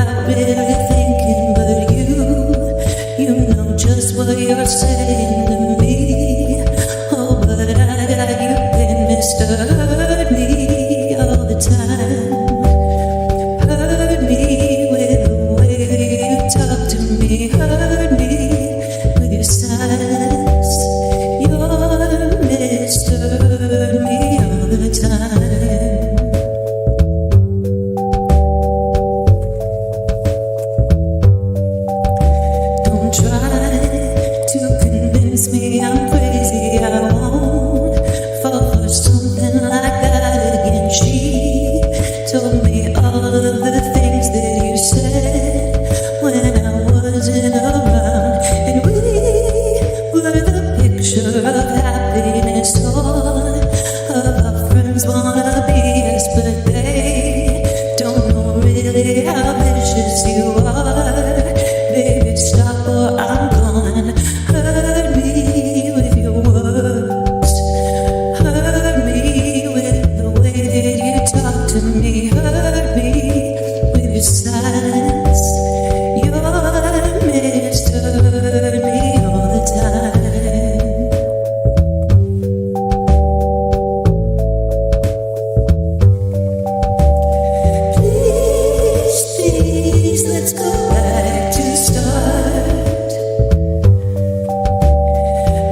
I'm really thinking, but you know just what you're saying to me. Oh, but I got you in Mr. Hurt Me all the time. Hurt me with the way that you talk to me. Hurt me with your silence. You're Mr. Hurt Me all the time. Don't try to convince me I'm crazy. I won't fall for something like that again. She told me all of the things that you said when I wasn't around, and we were the picture of happiness. All of our friends wanna be us, but they don't know really how vicious you are. Baby, stop or I'm gone. Hurt me with your words. Hurt me with the way that you talk to me. Hurt me with your silence. You're Mr. Hurt Me all the time. Please, please, let's go back to start.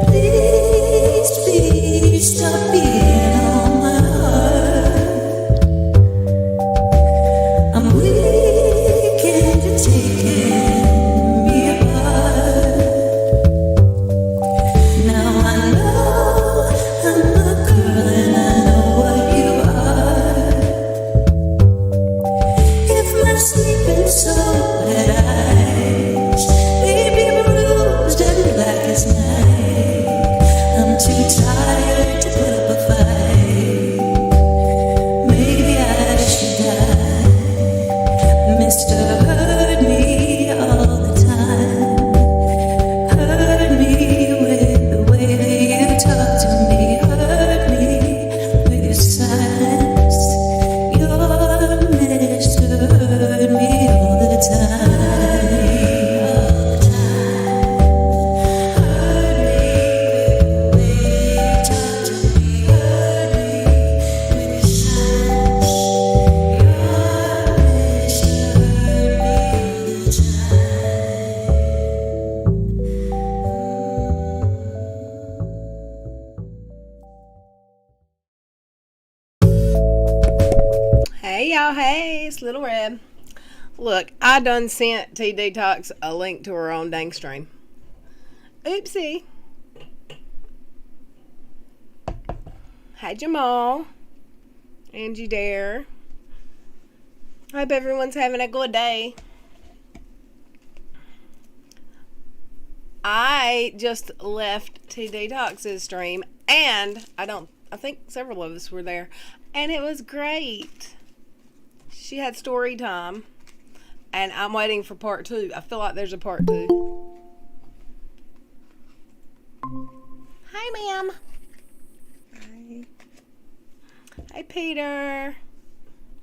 Please, please, stop being on my heart. I'm weak and you're taking me apart. Now I know I'm a girl and I know what you are. If my sleeping soul had eyes, they'd be bruised and black as night. I'm too tired to put up a fight. Maybe I should die. Mr. Hurt Me all the time. Hurt me with the way that you talk to me. Hurt me with your silence. You're Mr. Hurt Me all the time. All the time. Hurt me with the way you talk to me. Hurt me with your silence. You're Mr. Hey y'all, hey, it's Little Red. Look, I done sent T Detox a link to her own dang stream. Oopsie. Hi Jamal. Angie Dare. Hope everyone's having a good day. I just left T Detox's stream, and I think several of us were there, and it was great. She had story time, and I'm waiting for part 2. I feel like there's a part 2. Hi, ma'am. Hi. Hey, Peter.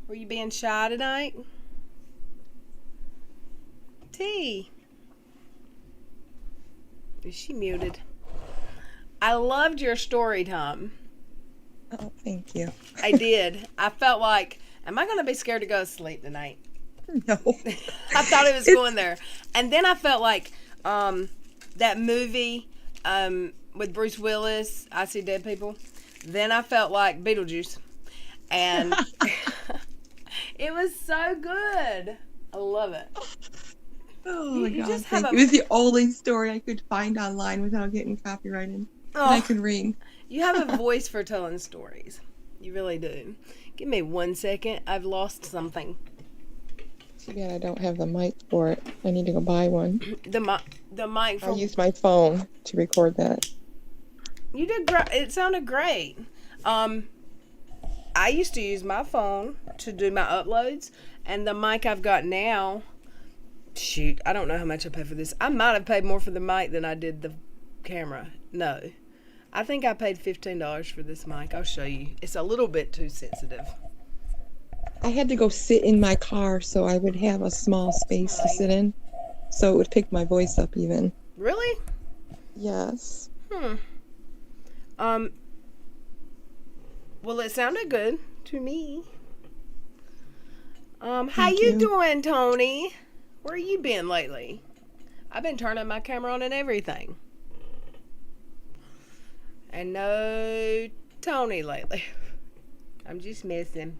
Were you being shy tonight? T. Is she muted? I loved your story time. Oh, thank you. I did. I felt like, am I going to be scared to go to sleep tonight? No. I thought it was going there. And then I felt like that movie with Bruce Willis, I See Dead People. Then I felt like Beetlejuice. And it was so good. I love it. Oh my You God. just have Thank you. It was the only story I could find online without getting copyrighted. Oh, And I could read. You have a voice for telling stories. You really do. Give me 1 second. I've lost something. Too bad I don't have the mic for it. I need to go buy one. The mic I'll from... use my phone to record that. You did great. It sounded great. I used to use my phone to do my uploads, and the mic I've got now, shoot, I don't know how much I paid for this. I might have paid more for the mic than I did the camera. No. I think I paid $15 for this mic. I'll show you. It's a little bit too sensitive. I had to go sit in my car so I would have a small space to sit in, so it would pick my voice up even. Really? Yes. Well, it sounded good to me. How Thank you you. doing, Tony? Where you been lately? I've been turning my camera on and everything. And no Tony lately. I'm just missing.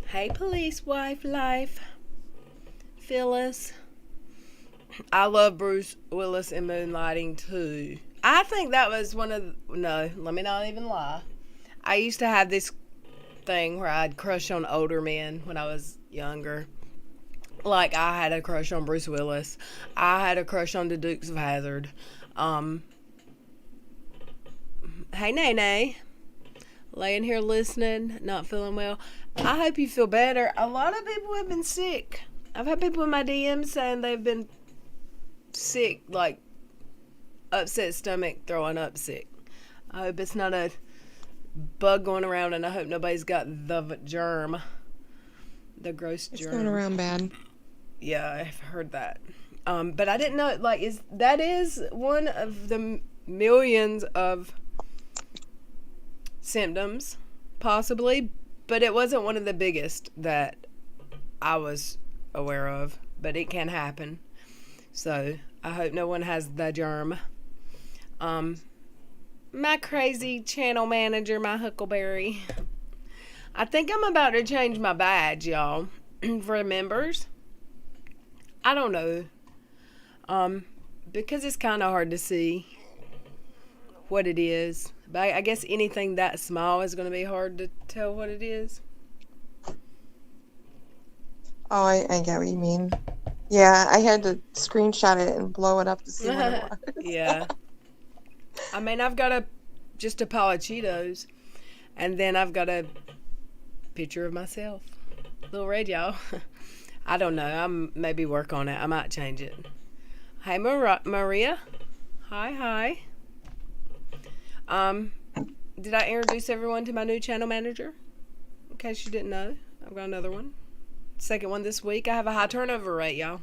Hey, police wife life. Phyllis. I love Bruce Willis in Moonlighting too. I think that was one of no, let me not even lie. I used to have this thing where I'd crush on older men when I was younger. Like, I had a crush on Bruce Willis. I had a crush on the Dukes of Hazzard. Hey, Nene. Laying here listening, not feeling well. I hope you feel better. A lot of people have been sick. I've had people in my DMs saying they've been sick, like upset stomach, throwing up sick. I hope it's not a bug going around, and I hope nobody's got the germ. The gross germ. It's going around bad. Yeah, I've heard that. But I didn't know, like, that is one of the millions of symptoms, possibly, but it wasn't one of the biggest that I was aware of, but it can happen. So I hope no one has the germ. My crazy channel manager, my Huckleberry. I think I'm about to change my badge, y'all, for members. I don't know. Because it's kind of hard to see what it is. But I guess anything that small is going to be hard to tell what it is. Oh, I get what you mean. Yeah, I had to screenshot it and blow it up to see what it was. Yeah. I mean, I've got just a pile of Cheetos. And then I've got a picture of myself. Little red, y'all. I don't know. I'm maybe work on it. I might change it. Hey, Maria. Hi. Did I introduce everyone to my new channel manager? In case you didn't know, I've got another one. Second one this week. I have a high turnover rate, y'all.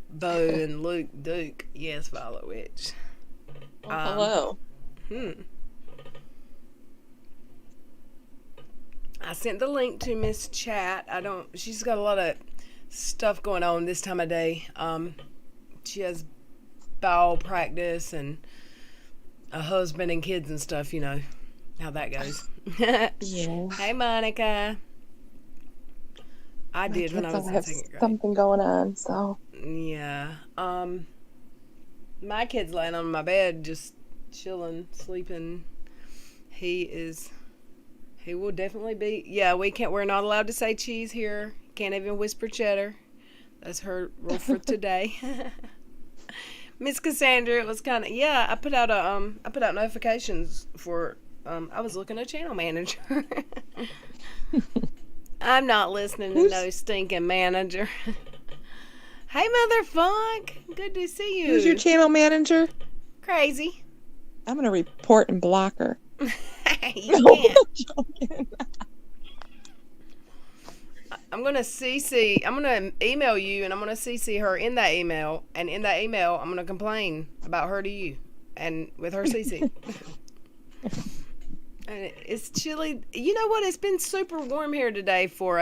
Bo and Luke Duke. Yes, Violet Witch. Well, hello. I sent the link to Miss Chat. She's got a lot of stuff going on this time of day. She has bowel practice and a husband and kids and stuff, you know how that goes. Yeah. Hey, Monica. I did when I was in second grade. Something going on, so. Yeah. My kid's laying on my bed just chilling, sleeping. He will definitely be. Yeah, we're not allowed to say cheese here. Can't even whisper cheddar. That's her rule for today. Miss Cassandra, it was kind of, yeah, I put out notifications for, I was looking at channel manager. I'm not listening to no stinking manager. Hey, Mother Funk, good to see you. Who's your channel manager? Crazy. I'm going to report and block her. You can't. I'm going to email you, and I'm going to CC her in that email, and in that email, I'm going to complain about her to you, and with her CC. And it's chilly. You know what? It's been super warm here today for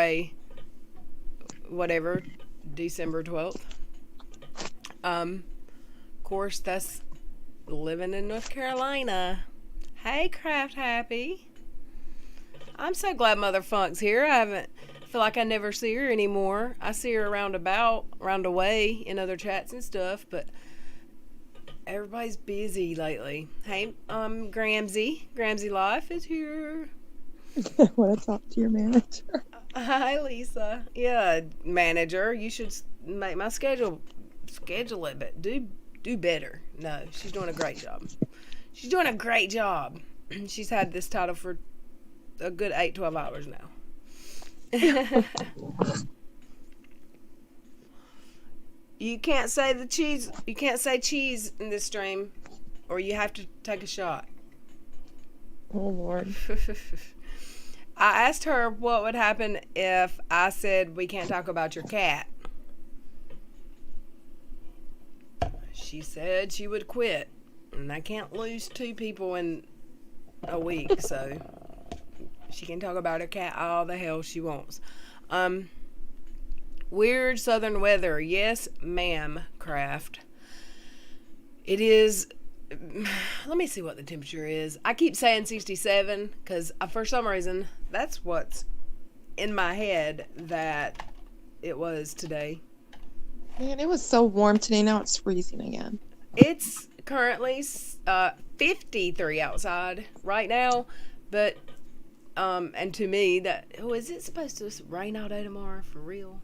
December 12th. Of course, that's living in North Carolina. Hey, Craft Happy. I'm so glad Mother Funk's here. I feel like I never see her anymore. I see her around away in other chats and stuff, but everybody's busy lately. Hey, Gramsy Life is here. I want to talk to your manager. Hi, Lisa. Yeah, manager, you should make my schedule it, but do better. No, she's doing a great job. She's doing a great job. She's had this title for a good 8-12 hours now. You can't say cheese in this stream, or you have to take a shot. Oh, Lord. I asked her what would happen if I said we can't talk about your cat. She said she would quit. And I can't lose 2 people in a week, so she can talk about her cat all the hell she wants. Weird southern weather. Yes, ma'am, Craft. It is. Let me see what the temperature is. I keep saying 67 because for some reason that's what's in my head that it was today. Man, it was so warm today. Now it's freezing again. It's currently 53 outside right now, but and to me that is it supposed to rain all day tomorrow for real?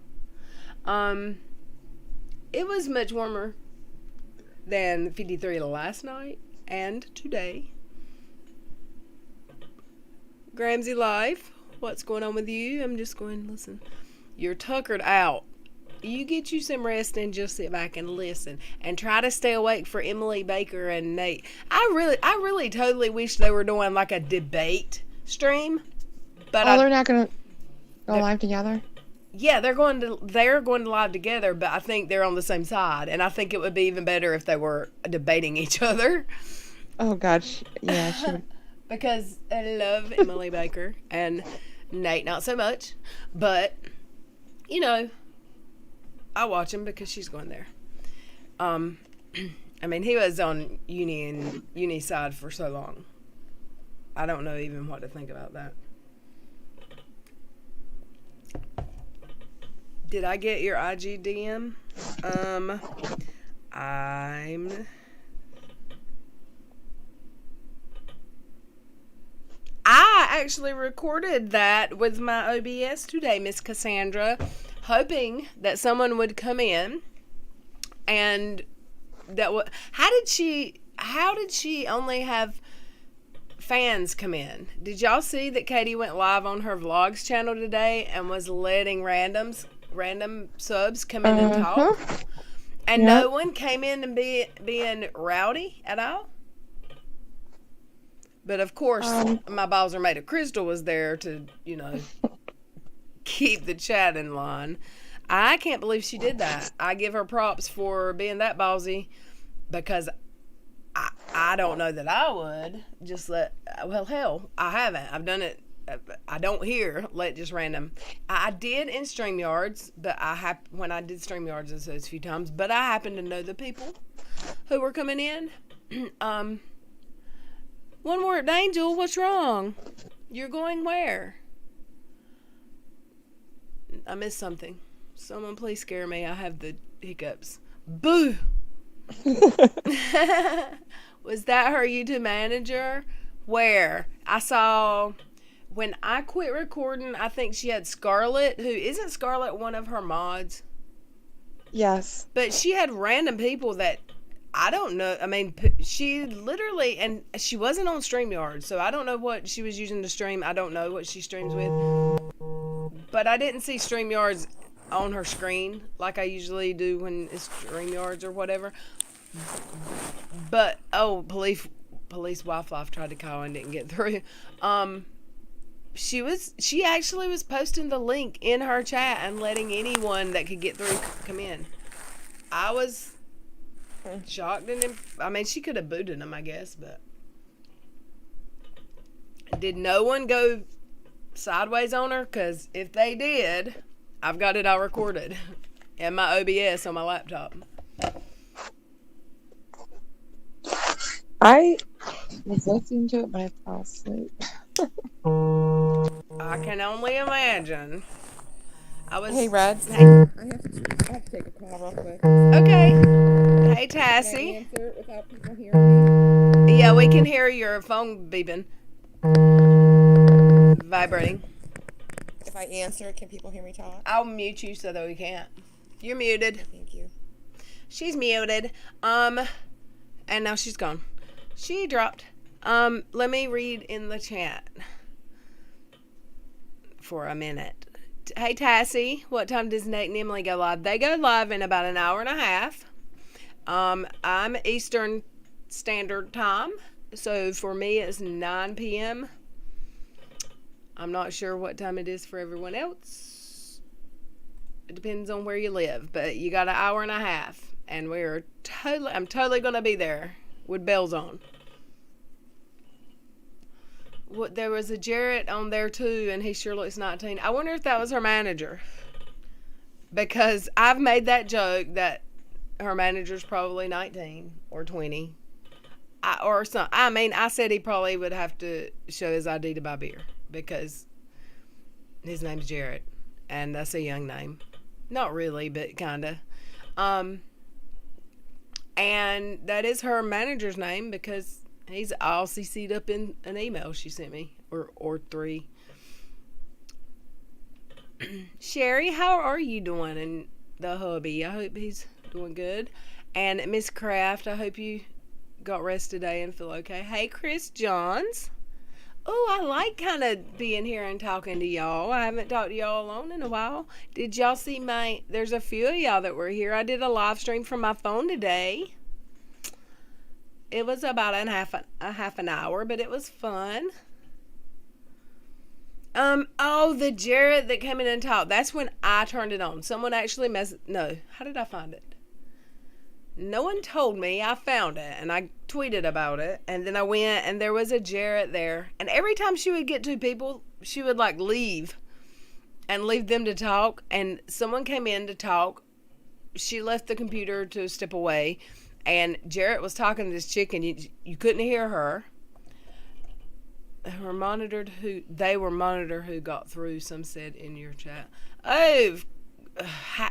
It was much warmer than 53 last night and today. Gramsy life, what's going on with you? I'm just going, listen. You're tuckered out. You get you some rest and just sit back and listen and try to stay awake for Emily Baker and Nate. I really totally wish they were doing like a debate stream. But they're not gonna go live together? Yeah, they're going to live together, but I think they're on the same side, and I think it would be even better if they were debating each other. Oh gosh, yeah, sure. Because I love Emily Baker and Nate not so much, but you know, I watch him because she's going there. I mean, he was on uni side for so long. I don't know even what to think about that. Did I get your IG DM? I actually recorded that with my OBS today, Miss Cassandra, hoping that someone would come in and how did she only have fans come in? Did y'all see that Katie went live on her vlogs channel today and was letting random subs come in and talk? And no one came in and being rowdy at all? But of course, my balls are made of crystal was there to, keep the chat in line. I can't believe she did that. I give her props for being that ballsy because I don't know that I would just hell, I haven't. I've done it. I don't let just random. I did in StreamYards, but when I did StreamYards it says a few times, but I happen to know the people who were coming in. One word, Angel, what's wrong? You're going where? I missed something. Someone please scare me. I have the hiccups. Boo! Was that her YouTube manager? Where? I saw when I quit recording, I think she had Scarlett, who isn't Scarlett one of her mods? Yes. But she had random people that I don't know. I mean, she literally, and she wasn't on StreamYard, so I don't know what she was using to stream. I don't know what she streams with. But I didn't see StreamYards on her screen like I usually do when it's StreamYards or whatever. But, police Wi-Fi tried to call and didn't get through. She actually was posting the link in her chat and letting anyone that could get through come in. I was shocked and she could have booted them, I guess, but did no one go sideways on her? Because if they did, I've got it all recorded and my OBS on my laptop. I was listening to it, but I fell asleep. I can only imagine. Hey, Red. Hey. I have to take a call real quick. Okay. Hey, Tassie. Can I answer it without people hearing me? Yeah, we can hear your phone beeping. Vibrating. If I answer, can people hear me talk? I'll mute you so that we can't. You're muted. Thank you. She's muted. And now she's gone. She dropped. Let me read in the chat for a minute. Hey, Tassie, what time does Nate and Emily go live? They go live in about an hour and a half. I'm Eastern Standard Time, so for me it's 9 p.m. I'm not sure what time it is for everyone else. It depends on where you live, but you got an hour and a half, and I'm totally gonna be there with bells on. There was a Jarrett on there too, and he sure looks 19. I wonder if that was her manager, because I've made that joke that her manager's probably 19 or 20, or something. I mean, I said he probably would have to show his ID to buy beer, because his name's Jarrett, and that's a young name. Not really, but kinda. And that is her manager's name, because he's all CC'd up in an email she sent me, or 3. Sherry, how are you doing? And the hubby, I hope he's doing good. And Miss Kraft, I hope you got rest today and feel okay. Hey, Chris Johns. Oh, I like kind of being here and talking to y'all. I haven't talked to y'all alone in a while. Did y'all see there's a few of y'all that were here. I did a live stream from my phone today. It was about a half an hour, but it was fun. The Jarrett that came in and talked. That's when I turned it on. Someone actually no, how did I find it? No one told me. I found it, and I tweeted about it, and then I went, and there was a Jarrett there, and every time she would get 2 people, she would like leave and leave them to talk, and someone came in to talk. She left the computer to step away, and Jarrett was talking to this chick, and you couldn't hear her. They were monitored who got through, some said in your chat. Oh,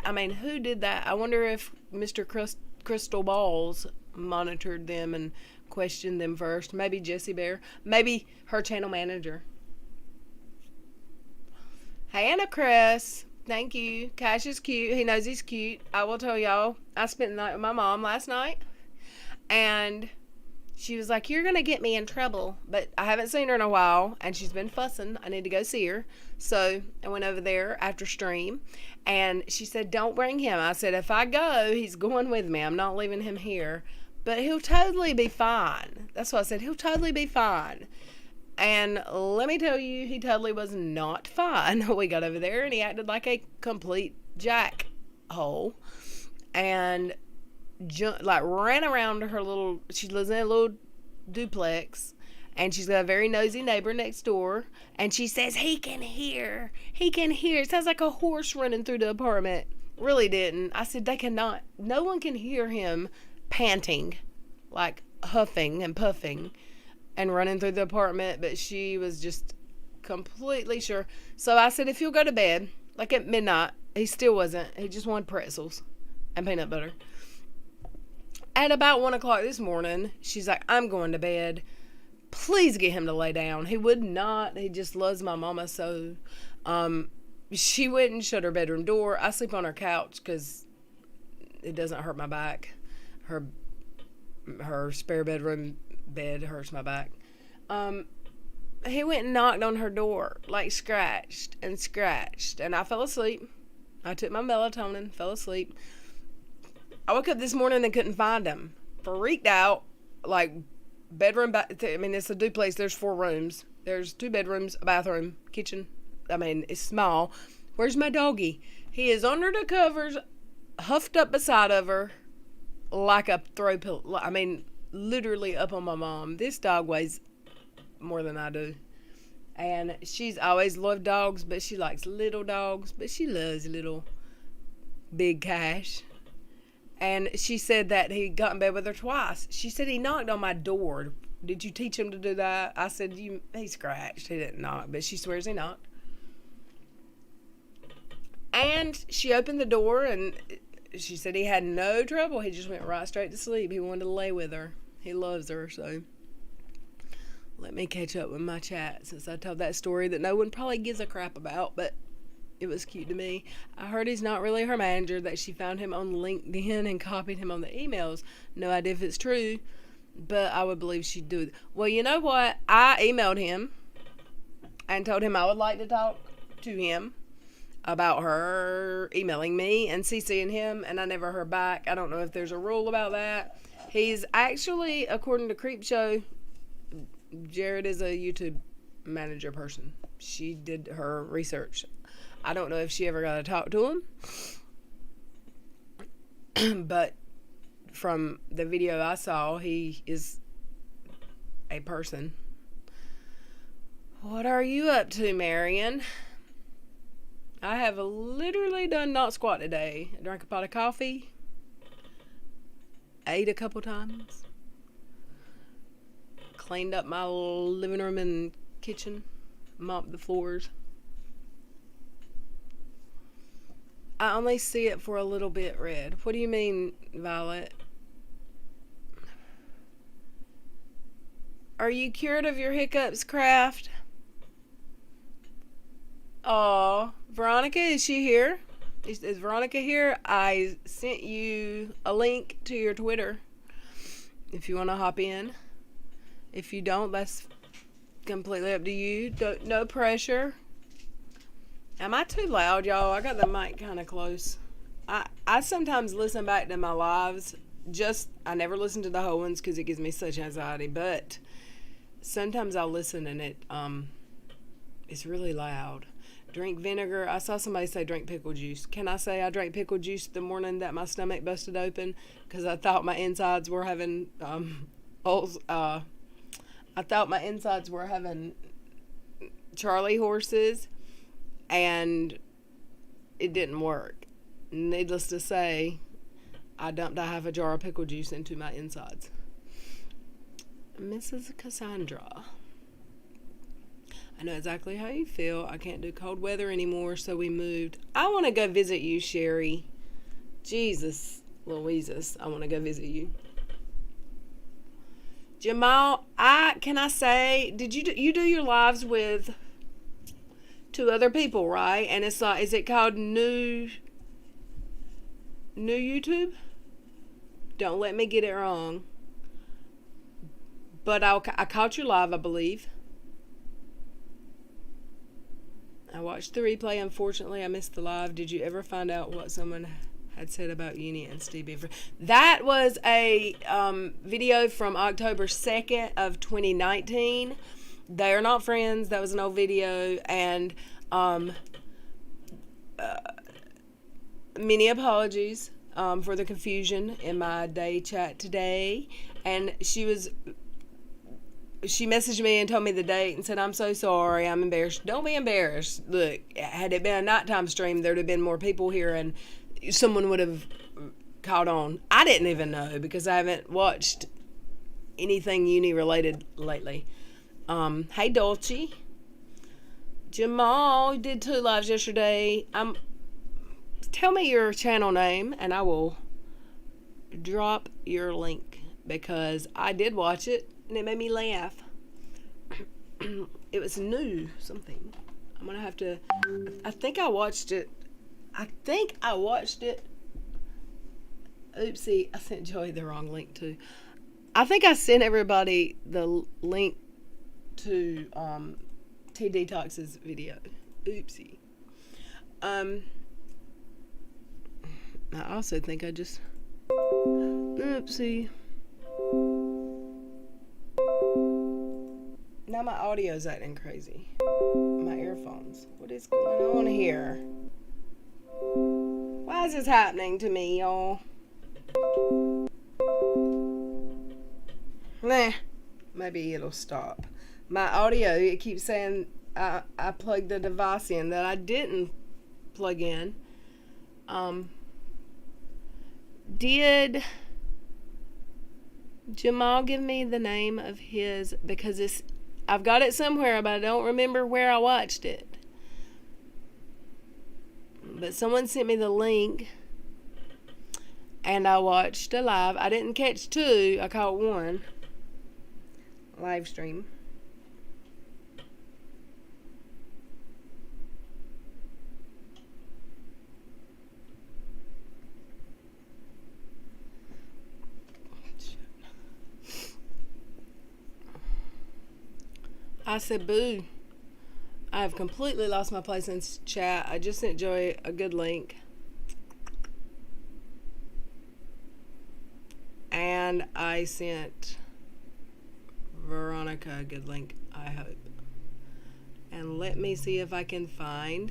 I mean, who did that? I wonder if Mr. Crystal Balls monitored them and questioned them first. Maybe Jessie Bear. Maybe her channel manager. Hey, Anna Chris. Thank you. Cash is cute. He knows he's cute. I will tell y'all, I spent the night with my mom last night, and she was like, you're going to get me in trouble. But I haven't seen her in a while, and she's been fussing. I need to go see her. So I went over there after stream, and she said, don't bring him. I said, if I go, he's going with me. I'm not leaving him here. But he'll totally be fine. That's what I said. He'll totally be fine. And let me tell you, he totally was not fine. We got over there, and he acted like a complete jackhole. And ran around her she lives in a little duplex, and she's got a very nosy neighbor next door, and she says he can hear, it sounds like a horse running through the apartment. Really didn't. I said no one can hear him panting, like huffing and puffing and running through the apartment, but she was just completely sure. So I said, if you'll go to bed, like at midnight. He still wasn't. He just wanted pretzels and peanut butter. At about 1 o'clock this morning, she's like, I'm going to bed. Please get him to lay down. He would not. He just loves my mama so. She wouldn't shut her bedroom door. I sleep on her couch because it doesn't hurt my back. Her spare bedroom bed hurts my back. He went and knocked on her door, like scratched, and I fell asleep. I took my melatonin, fell asleep. I woke up this morning and couldn't find him. Freaked out, like bedroom, it's a duplex. There's 4 rooms. There's 2 bedrooms, a bathroom, kitchen. It's small. Where's my doggy? He is under the covers, huffed up beside of her, like a throw pillow. Literally up on my mom. This dog weighs more than I do. And she's always loved dogs, but she likes little dogs, but she loves little big Cash. And she said that he got in bed with her twice. She said he knocked on my door. Did you teach him to do that? I said, he scratched. He didn't knock, but she swears he knocked. And she opened the door, and she said he had no trouble. He just went right straight to sleep. He wanted to lay with her. He loves her, so let me catch up with my chat since I told that story that no one probably gives a crap about, but it was cute to me. I heard he's not really her manager, that she found him on LinkedIn and copied him on the emails. No idea if it's true, but I would believe she'd do it. Well, you know what? I emailed him and told him I would like to talk to him about her emailing me and CCing him, and I never heard back. I don't know if there's a rule about that. He's actually, according to Creepshow, Jared is a YouTube manager person. she did her research. I don't know if she ever got to talk to him, but from the video I saw, he is a person. What are you up to, Marion? I have literally done not squat today. I drank a pot of coffee, ate a couple times, cleaned up my living room and kitchen, mopped the floors. I only see it for a little bit, Red. What do you mean, Violet? Are you cured of your hiccups, Craft? Oh, Veronica, is she here? Is Veronica here? I sent you a link to your Twitter if you want to hop in. If you don't, that's completely up to you. No pressure. Am I too loud, y'all? I got the mic kind of close. I sometimes listen back to my lives. I never listen to the whole ones because it gives me such anxiety. But sometimes I'll listen and it's really loud. Drink vinegar. I saw somebody say drink pickle juice. Can I say I drank pickle juice the morning that my stomach busted open because I thought my insides were having holes. I thought my insides were having Charlie horses. And it didn't work. Needless to say, I dumped a half a jar of pickle juice into my insides. Mrs. Cassandra, I know exactly how you feel. I can't do cold weather anymore, so we moved. I want to go visit you, Sherry. Jesus, Louises, I want to go visit you. Jamal, can I say, did you do your lives with 2 other people, right? And it's like, is it called new YouTube? Don't let me get it wrong. But I caught your live, I believe. I watched the replay. Unfortunately, I missed the live. Did you ever find out what someone had said about Uni and Steve Biford? That was a video from October 2nd of 2019. They are not friends. That was an old video, and many apologies for the confusion in my day chat today. And she messaged me and told me the date and said, I'm so sorry, I'm embarrassed. Don't be embarrassed. Look, had it been a nighttime stream, there'd have been more people here and someone would have caught on. I didn't even know because I haven't watched anything uni related lately. Hey Dolce. Jamal did 2 lives yesterday. Tell me your channel name and I will drop your link because I did watch it and it made me laugh. It was new something. I'm gonna have to. I think I watched it. Oopsie, I sent Joey the wrong link too. I think I sent everybody the link to T Detox's video. Oopsie. I also think I just. Oopsie. Now my audio's acting crazy. My earphones. What is going on here? Why is this happening to me, y'all? Nah. Maybe it'll stop. My audio, it keeps saying I plugged the device in that I didn't plug in. Did Jamal give me the name of his? Because I've got it somewhere, but I don't remember where I watched it. But someone sent me the link, and I watched a live. I didn't catch 2. I caught 1 live stream. I said, boo. I have completely lost my place in chat. I just sent Joey a good link. And I sent Veronica a good link, I hope. And let me see if I can find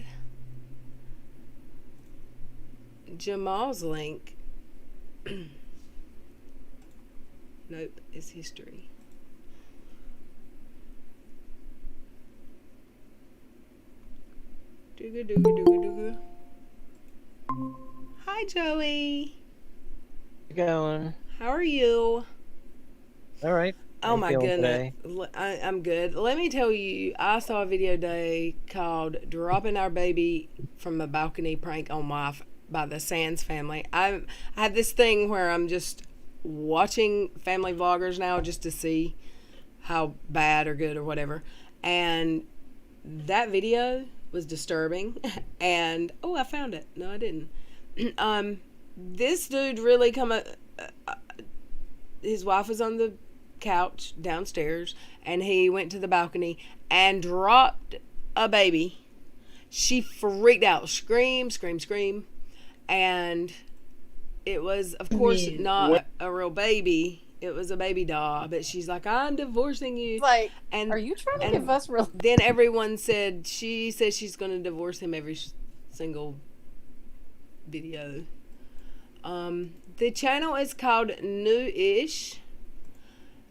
Jamal's link. Nope, it's history. Dooga dooga dooga dooga. Hi, Joey. How's it going? How are you? All right. How Oh you my feeling goodness. today? I'm good. Let me tell you, I saw a video today called Dropping Our Baby from a Balcony Prank on Wife by the Sands family. I have this thing where I'm just watching family vloggers now just to see how bad or good or whatever. And that video was disturbing. And, oh, I found it. No, I didn't. This dude really his wife was on the couch downstairs and he went to the balcony and dropped a baby. She freaked out, scream, and it was, of course, not a real baby. It was a baby doll, but she's like, I'm divorcing you. Like, and are you trying to give us real? Then everyone said she says she's going to divorce him every single video. The channel is called New-ish.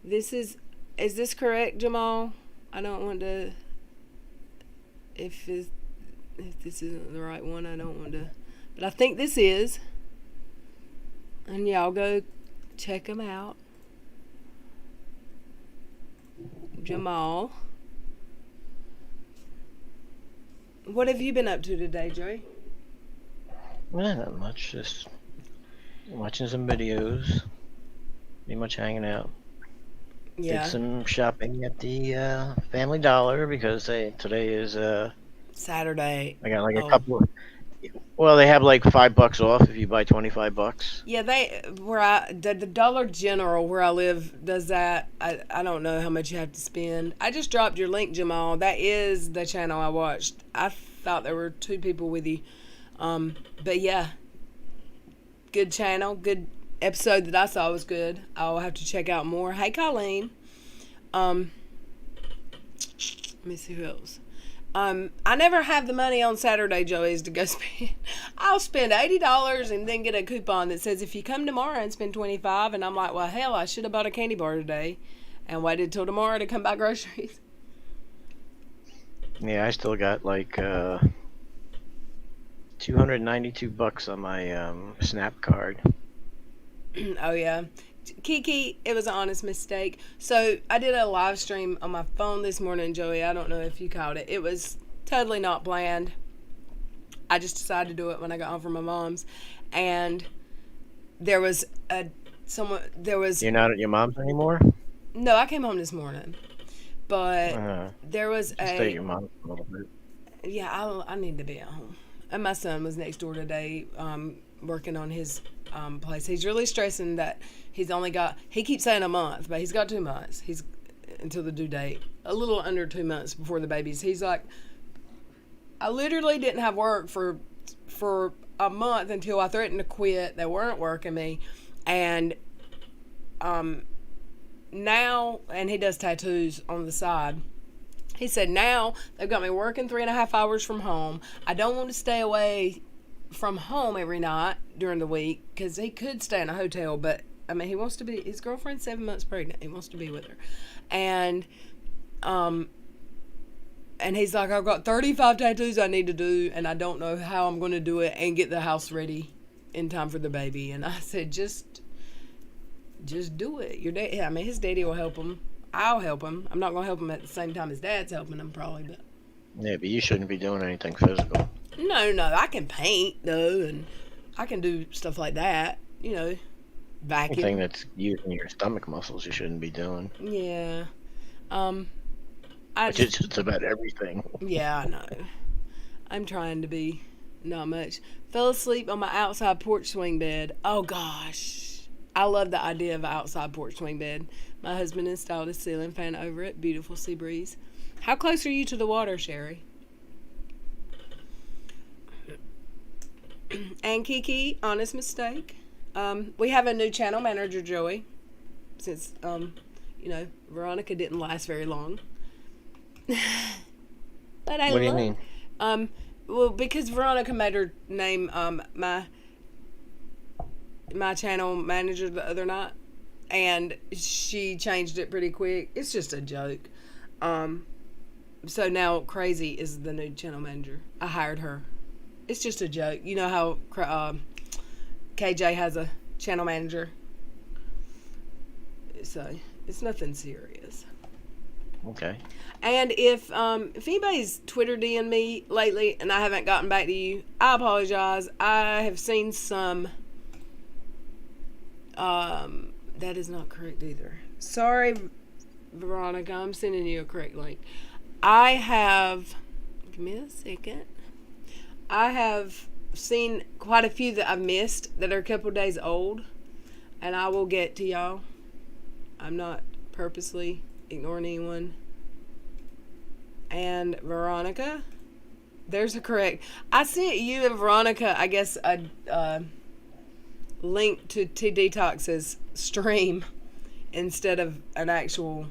Is this correct, Jamal? I don't want to, if this isn't the right one, I don't want to, but I think this is. And y'all go check him out. Jamal. What have you been up to today, Joey? Not much. Just watching some videos. Pretty much hanging out. Yeah. Did some shopping at the Family Dollar because today is Saturday. I got like a couple of. Well, they have like $5 off if you buy $25. Yeah, the Dollar General where I live does that. I don't know how much you have to spend. I just dropped your link, Jamal. That is the channel I watched. I thought there were 2 people with you. But yeah, good channel, good episode that I saw was good. I'll have to check out more. Hey, Colleen. Let me see who else. I never have the money on Saturday, Joey's, to go spend. I'll spend $80 and then get a coupon that says if you come tomorrow and spend $25, and I'm like, well, hell, I should have bought a candy bar today and waited till tomorrow to come buy groceries. Yeah, I still got like $292 on my Snap card. Oh yeah, Kiki, it was an honest mistake. So I did a live stream on my phone this morning, Joey. I don't know if you caught it. It was totally not planned. I just decided to do it when I got home from my mom's, and there was You're not at your mom's anymore? No, I came home this morning, but there was stay at your mom's a little bit. Yeah, I need to be at home. And my son was next door today, working on his place. He's really stressing that he keeps saying a month, but he's got 2 months. He's until the due date, a little under 2 months before the babies. He's like, I literally didn't have work for a month until I threatened to quit. They weren't working me, and now, and he does tattoos on the side. He said, now they've got me working 3.5 hours from home. I don't want to stay away from home every night during the week because he could stay in a hotel, but I mean, he wants to be, his girlfriend's 7 months pregnant. He wants to be with her. And he's like, I've got 35 tattoos I need to do, and I don't know how I'm going to do it and get the house ready in time for the baby. And I said, just do it. Your dad, I mean, his daddy will help him. I'll help him. I'm not going to help him at the same time his dad's helping him, probably. But yeah, but you shouldn't be doing anything physical. No, I can paint though, and I can do stuff like that. You know, vacuum. Anything that's using your stomach muscles, you shouldn't be doing. Yeah. It's just about everything. Yeah, I know. I'm trying to be not much. Fell asleep on my outside porch swing bed. Oh gosh, I love the idea of an outside porch swing bed. My husband installed a ceiling fan over it. Beautiful sea breeze. How close are you to the water, Sherry? And Kiki, honest mistake. We have a new channel manager, Joey. Since you know, Veronica didn't last very long. But I What do you love, mean? well, because Veronica made her name my channel manager the other night, and she changed it pretty quick. It's just a joke. So now Crazy is the new channel manager. I hired her. It's just a joke. You know how KJ has a channel manager. So it's nothing serious. Okay. And if anybody's Twitter DM'd me lately and I haven't gotten back to you, I apologize. I have seen some. That is not correct either. Sorry, Veronica. I'm sending you a correct link. I have. Give me a second. I have seen quite a few that I've missed that are a couple days old, and I will get to y'all. I'm not purposely ignoring anyone. And Veronica, there's a correct. I sent you and Veronica, I guess, a link to T Detox's stream instead of an actual.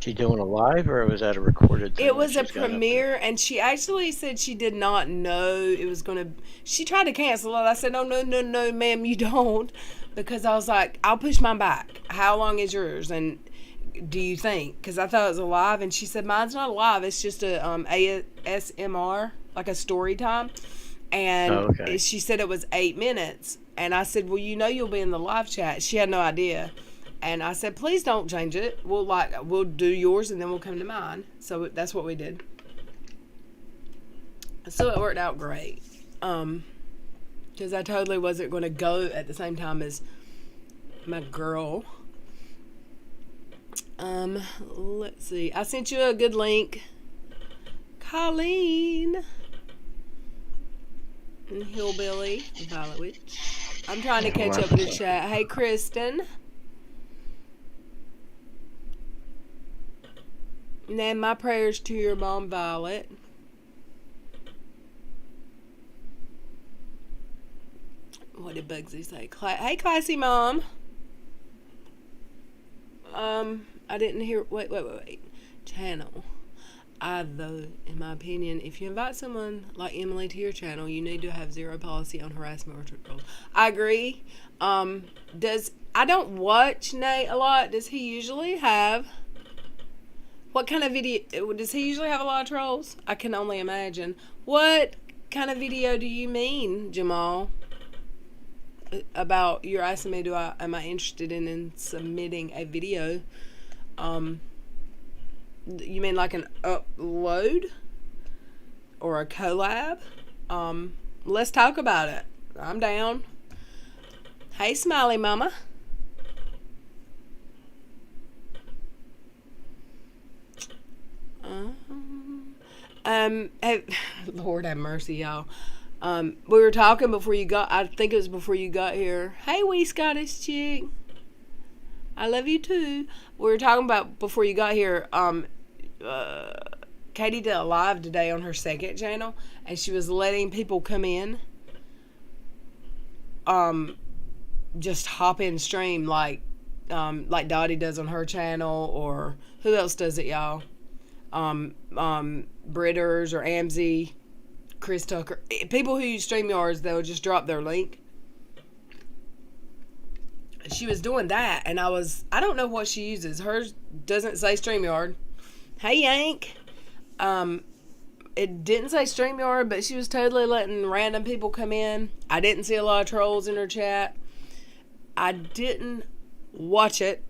She doing a live, or was that a recorded thing? It was a she's got up premiere, and she actually said she did not know it was going to. She tried to cancel it. I said, no, ma'am, you don't. Because I was like, I'll push mine back. How long is yours? And do you think? Because I thought it was a live, and she said, mine's not a live. It's just a ASMR, like a story time. And okay. she said it was 8 minutes. And I said, well, you'll be in the live chat. She had no idea. And I said, please don't change it. We'll do yours and then we'll come to mine. So that's what we did. So it worked out great. Because I totally wasn't going to go at the same time as my girl. Let's see. I sent you a good link. Colleen. And Hillbilly. Violet Witch. I'm trying to catch up with the chat. Hey, Kristen. And then my prayers to your mom, Violet. What did Bugsy say? Hey, classy mom. I didn't hear. Wait. Channel. Though, in my opinion, if you invite someone like Emily to your channel, you need to have zero policy on harassment or trolls. I agree. I don't watch Nate a lot. Does he usually have? What kind of video? Does he usually have a lot of trolls? I can only imagine. What kind of video do you mean, Jamal? About, you're asking me, am I interested in submitting a video? You mean like an upload? Or a collab? Let's talk about it. I'm down. Hey, Smiley Mama. Hey, Lord have mercy, y'all. We were talking before you got. I think it was before you got here. Hey, wee Scottish chick. I love you too. We were talking about before you got here. Katie did a live today on her second channel, and she was letting people come in. Just hop in stream like Dottie does on her channel, or who else does it, y'all? Britters or Amzy, Chris Tucker, people who use StreamYards, they'll just drop their link. She was doing that, and I don't know what she uses. Hers doesn't say StreamYard. Hey, Yank. It didn't say StreamYard, but she was totally letting random people come in. I didn't see a lot of trolls in her chat. I didn't watch it.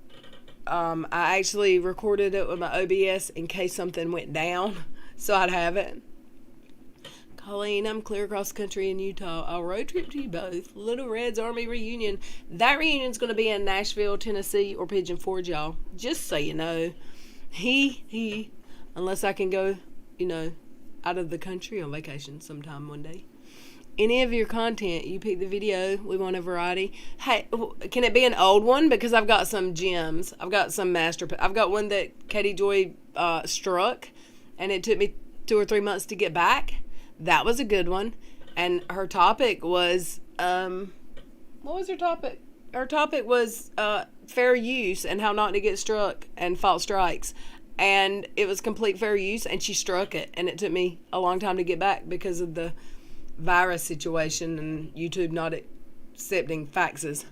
I actually recorded it with my OBS in case something went down, so I'd have it. Colleen, I'm clear across the country in Utah. I'll road trip to you both. Little Red's Army reunion. That reunion's going to be in Nashville, Tennessee, or Pigeon Forge, y'all. Just so you know. Unless I can go, out of the country on vacation sometime one day. Any of your content, you pick the video. We want a variety. Hey, can it be an old one? Because I've got some gems. I've got some I've got one that Katie Joy struck, and it took me 2 or 3 months to get back. That was a good one. And her topic was, what was her topic? Her topic was fair use and how not to get struck and false strikes. and it was complete fair use, and she struck it, and it took me a long time to get back because of the virus situation and YouTube not accepting faxes.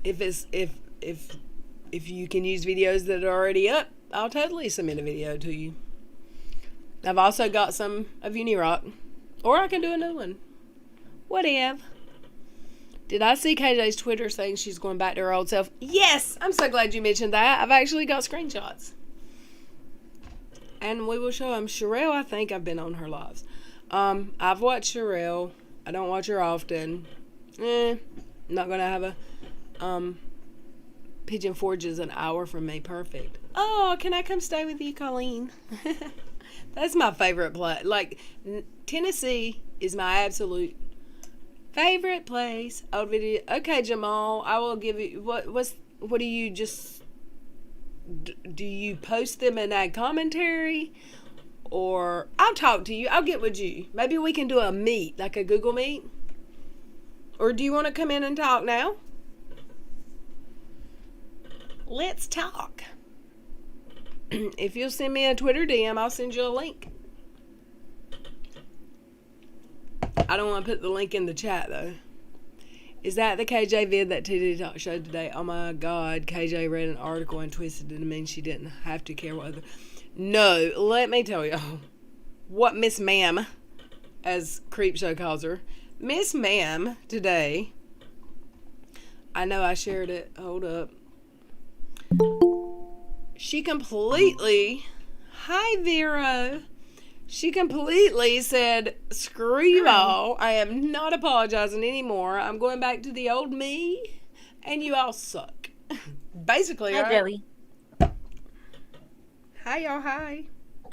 If you can use videos that are already up, I'll totally submit a video to you. I've also got some of Unirock, or I can do a new one. Whatever. Did I see KJ's Twitter saying she's going back to her old self? Yes! I'm so glad you mentioned that. I've actually got screenshots. And we will show them. Sherelle, I think I've been on her lives. I've watched Sherelle. I don't watch her often. Not going to have a... Pigeon Forge is an hour from me. Perfect. Oh, can I come stay with you, Colleen? That's my favorite place. Like, Tennessee is my absolute favorite place. Old video. Okay, Jamal, I will give you... What do you just... Do you post them and add commentary? Or... I'll talk to you. I'll get with you. Maybe we can do a meet, like a Google Meet. Or do you want to come in and talk now? Let's talk. If you'll send me a Twitter DM, I'll send you a link. I don't want to put the link in the chat, though. Is that the KJ vid that TD Talk showed today? Oh, my God. KJ read an article and twisted it to mean she didn't have to care what other... No, let me tell y'all what Miss Ma'am, as Creepshow calls her, Miss Ma'am today... I know I shared it. Hold up. She completely... Hi, Vero. She completely said, screw you all. I am not apologizing anymore. I'm going back to the old me, and you all suck. Basically, Hi, right? Joey. Hi, y'all. Hi.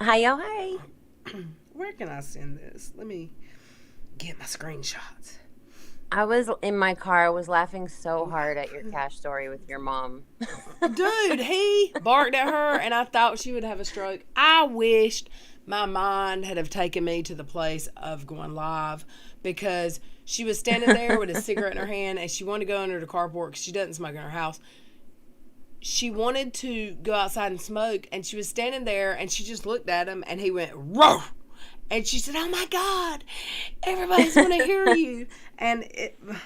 Hi, y'all. Hi. Where can I send this? Let me get my screenshots. I was in my car. I was laughing so hard at your cash story with your mom. Dude, he barked at her, and I thought she would have a stroke. I wished my mind had have taken me to the place of going live, because she was standing there with a cigarette in her hand, and she wanted to go under the carport because she doesn't smoke in her house. She wanted to go outside and smoke, and she was standing there, and she just looked at him, and he went, "Roar!" And she said, "Oh my God, everybody's going to hear you." And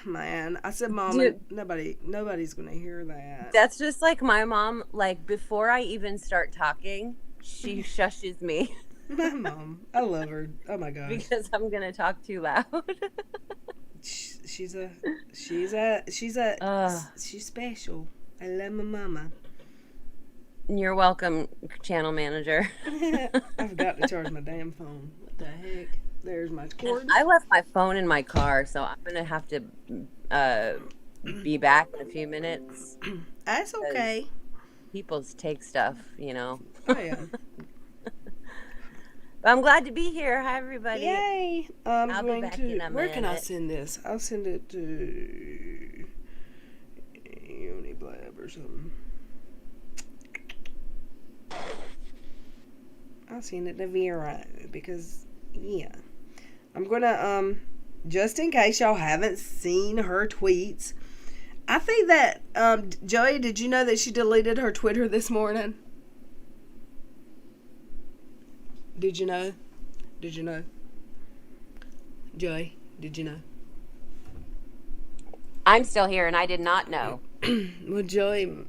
man, I said, "Mom, Dude, nobody's going to hear that." That's just like my mom. Like, before I even start talking, she shushes me My mom, I love her. Oh my gosh, because I'm going to talk too loud. she's special. I love my mama. You're welcome, channel manager. I forgot to charge my damn phone. What the heck? There's my cord. I left my phone in my car, so I'm going to have to be back in a few minutes. That's okay. People take stuff, you know. Oh, yeah. But I'm glad to be here. Hi, everybody. Yay! I'll be back in a Where can I minute. send this? I'll send it to Uniblab or something. I'll send it to Vera because, yeah. I'm gonna, just in case y'all haven't seen her tweets, I think that, Joey, did you know that she deleted her Twitter this morning? Did you know? Did you know? Joey, did you know? I'm still here, and I did not know. Well, Joey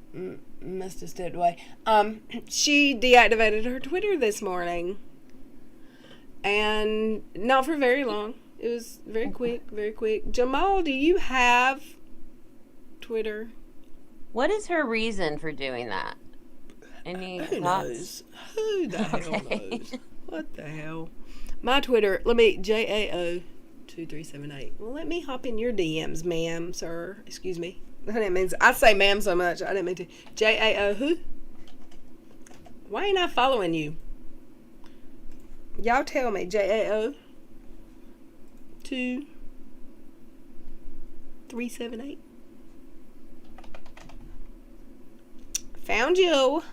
must have stepped away. She deactivated her Twitter this morning. And not for very long. It was very quick, very quick. Jamal, do you have Twitter? What is her reason for doing that? Any Who thoughts? knows? Who the hell Okay. knows? What the hell? My Twitter, let me, JAO2378. Well, let me hop in your DMs, ma'am, sir. Excuse me. I didn't mean to, I say ma'am so much. I didn't mean to. JAO who? Why ain't I following you? Y'all tell me. JAO 2378. Found you.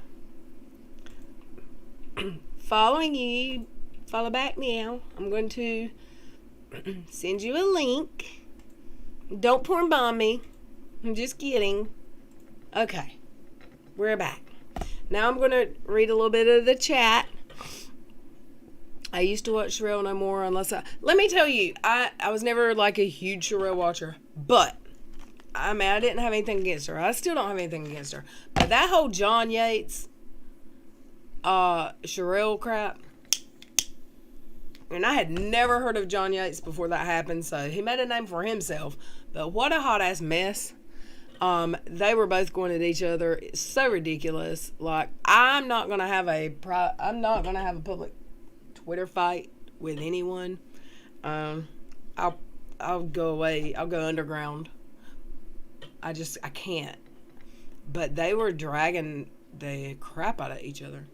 Following you. Follow back now. I'm going to send you a link. Don't porn bomb me. I'm just kidding. Okay. we're back. Now I'm going to read a little bit of the chat. I used to watch Sherelle no more unless let me tell you, I was never like a huge Sherelle watcher, but I mean, I didn't have anything against her. I still don't have anything against her. But that whole John Yates, Sherelle crap, and I had never heard of John Yates before that happened, so he made a name for himself. But what a hot ass mess. They were both going at each other. It's so ridiculous. Like, I'm not gonna have a public Twitter fight with anyone. I'll go away. I'll go underground. I can't. But they were dragging the crap out of each other.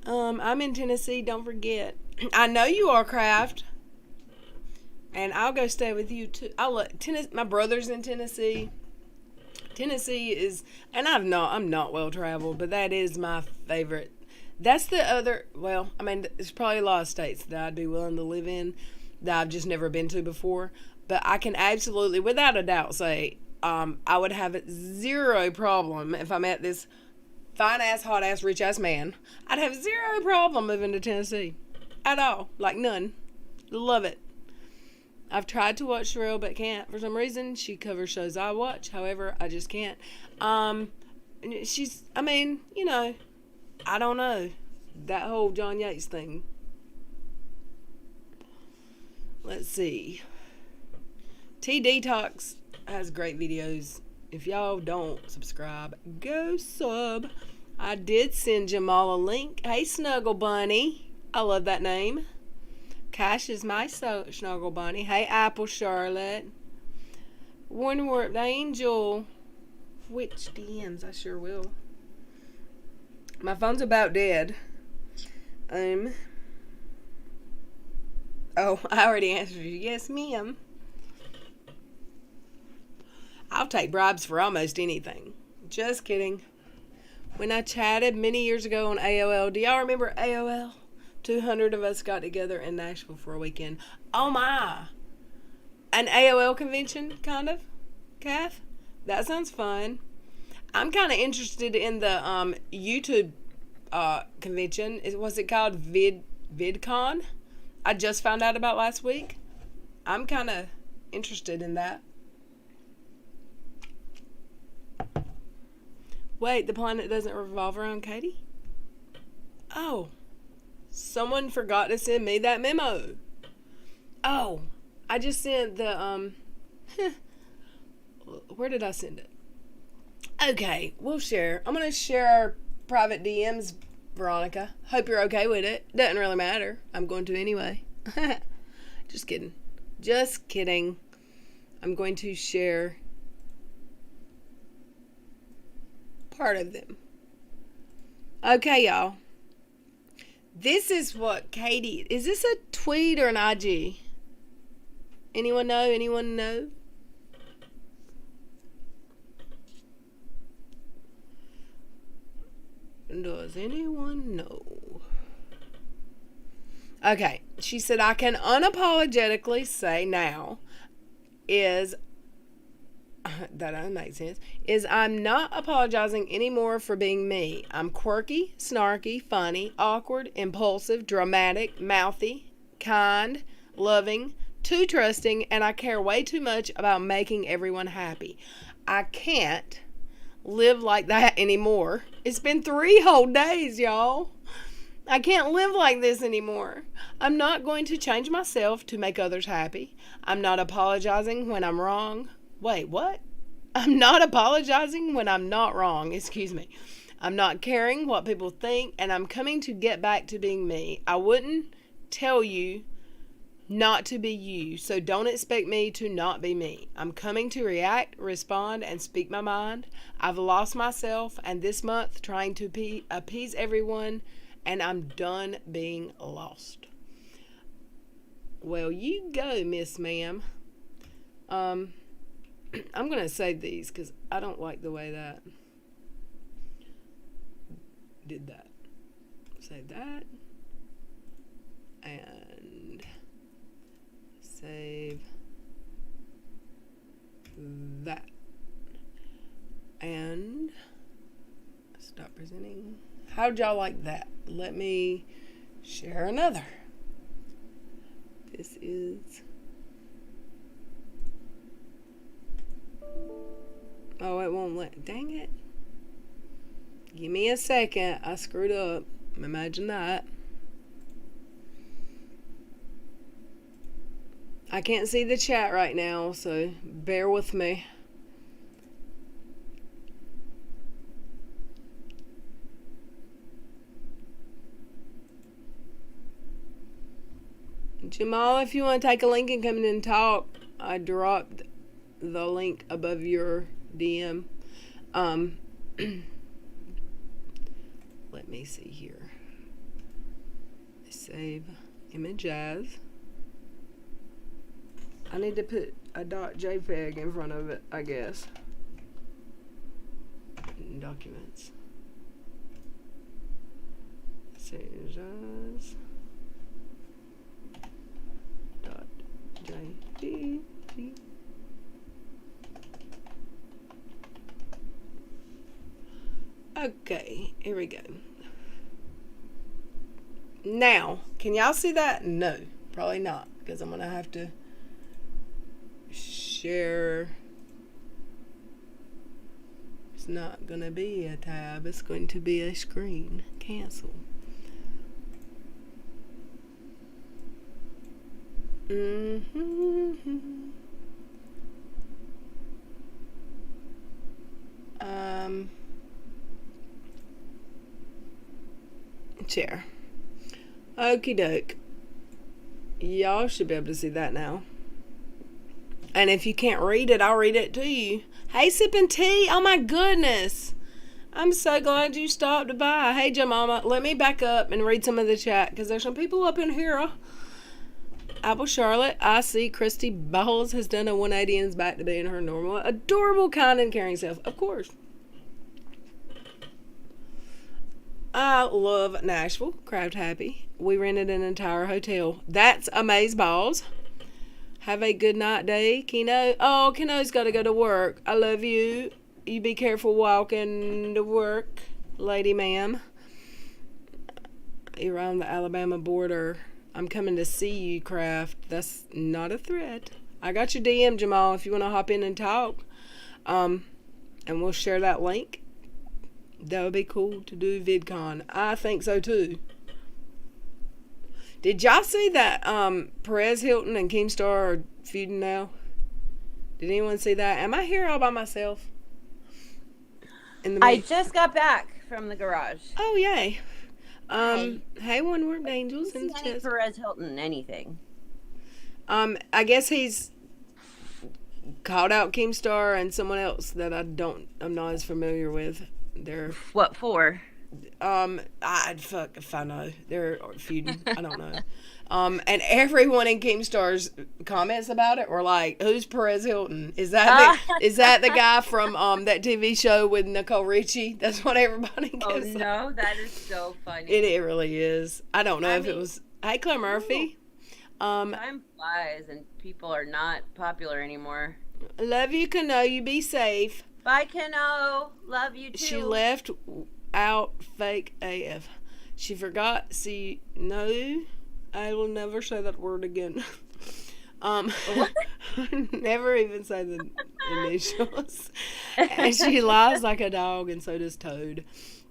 I'm in Tennessee, don't forget. I know you are, Kraft. And I'll go stay with you too. My brother's in Tennessee. Tennessee is, and I'm not well traveled, but that is my favorite. That's the other, well, I mean, there's probably a lot of states that I'd be willing to live in that I've just never been to before. But I can absolutely, without a doubt, say I would have zero problem if I met this fine-ass, hot-ass, rich-ass man. I'd have zero problem moving to Tennessee. At all. Like, none. Love it. I've tried to watch Sherelle, but can't. For some reason, she covers shows I watch. However, I just can't. She's, I mean, you know, I don't know. That whole John Yates thing. Let's see. T-Detox has great videos. If y'all don't subscribe, go sub. I did send Jamal a link. Hey, Snuggle Bunny. I love that name. Cash is my Snuggle Bunny. Hey, Apple Charlotte. Wonderworth Angel. Which DMs? I sure will. My phone's about dead. Oh, I already answered you. Yes, ma'am. I'll take bribes for almost anything. Just kidding. When I chatted many years ago on AOL, do y'all remember AOL? 200 of us got together in Nashville for a weekend. Oh my! An AOL convention, kind of, Kath? That sounds fun. I'm kind of interested in the YouTube convention. Was it called VidCon? I just found out about last week. I'm kind of interested in that. Wait, the planet doesn't revolve around Katie? Oh. Someone forgot to send me that memo. Oh. I just sent the, where did I send it? Okay, we'll share. I'm going to share our private DMs, Veronica. Hope you're okay with it. Doesn't really matter. I'm going to anyway. Just kidding. Just kidding. I'm going to share part of them. Okay, y'all. This is what Katie... Is this a tweet or an IG? Anyone know? Anyone know? Does anyone know? Okay. She said, I can unapologetically say now is... That doesn't make sense. Is I'm not apologizing anymore for being me. I'm quirky, snarky, funny, awkward, impulsive, dramatic, mouthy, kind, loving, too trusting, and I care way too much about making everyone happy. I can't live like that anymore. It's been 3 whole days, y'all. I can't live like this anymore. I'm not going to change myself to make others happy. I'm not apologizing when I'm wrong. Wait, what? I'm not apologizing when I'm not wrong. Excuse me. I'm not caring what people think, and I'm coming to get back to being me. I wouldn't tell you not to be you, so don't expect me to not be me. I'm coming to react, respond, and speak my mind. I've lost myself, and this month trying to appease everyone, and I'm done being lost. Well, you go, Miss Ma'am. I'm going to save these because I don't like the way that did that. Save that. And save that. presenting. How'd y'all like that? Let me share another. This is... Oh, it won't let... Dang it. Give me a second. I screwed up. Imagine that. I can't see the chat right now, so bear with me. Jamal, if you want to take a link and come in and talk, I dropped the link above your DM. Let me see here. Save image as. I need to put a .jpeg in front of it, I guess. Documents. Save as. .jpg. Okay, here we go. Now, can y'all see that? No, probably not, because I'm gonna have to share. It's not gonna be a tab, it's going to be a screen. Cancel. Share. Okie doke. Y'all should be able to see that now. And if you can't read it, I'll read it to you. Hey, sipping tea. Oh my goodness. I'm so glad you stopped by. Hey, Jamama. Let me back up and read some of the chat, because there's some people up in here. Apple Charlotte, I see Christy Bowles has done a 180 and is back to being her normal, adorable, kind, and caring self. Of course. I love Nashville. Craft happy. We rented an entire hotel. That's amaze balls. Have a good night day, Keno. Oh, Keno's got to go to work. I love you. You be careful walking to work, lady ma'am. You're on the Alabama border. I'm coming to see you, Craft. That's not a threat. I got your DM, Jamal, if you want to hop in and talk. And we'll share that link. That would be cool to do VidCon. I think so too. Did y'all see that Perez Hilton and Keemstar are feuding now? Did anyone see that? Am I here all by myself? I just got back from the garage. Oh, yay. Hey, One Word Angels. I didn't see any Perez Hilton anything. I guess he's called out Keemstar and someone else that I'm not as familiar with. They're what for? I'd fuck if I know. They're feuding. I don't know. And everyone in Keemstar's comments about it were like, "Who's Perez Hilton? Is that the guy from that TV show with Nicole Richie?" That's what everybody goes. Oh no, that is so funny. It really is. I don't know if it was. Hey, Claire Murphy. Time flies and people are not popular anymore. Love you, Kano. You be safe. Bye, Kano. Love you too. She left out fake AF. She forgot. See, no, I will never say that word again. Never even say the initials. And she lies like a dog, and so does Toad.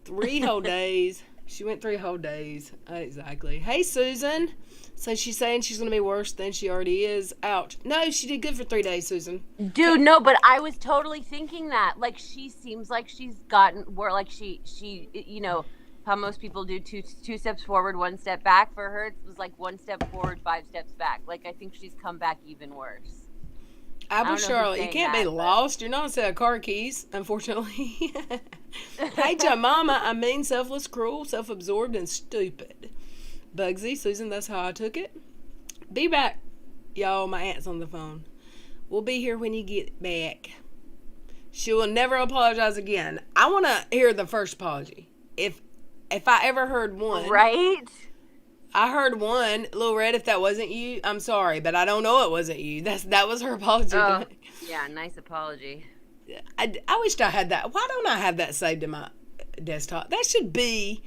3 whole days. She went 3 whole days. Exactly. Hey, Susan. So she's saying she's going to be worse than she already is. Ouch. No, she did good for 3 days, Susan. Dude, no, but I was totally thinking that. Like, she seems like she's gotten, where, like, she you know, how most people do two steps forward, 1 step back. For her, it was like 1 step forward, 5 steps back. Like, I think she's come back even worse. Apple Charlotte, you can't be lost. You're not a set of car keys, unfortunately. Hey, Mama, I mean selfless, cruel, self-absorbed, and stupid. Bugsy, Susan, that's how I took it. Be back. Y'all, my aunt's on the phone. We'll be here when you get back. She will never apologize again. I want to hear the first apology. If I ever heard one. Right? I heard one. Lil Red, if that wasn't you, I'm sorry, but I don't know it wasn't you. That was her apology. Oh, yeah, nice apology. I wished I had that. Why don't I have that saved in my desktop. That should be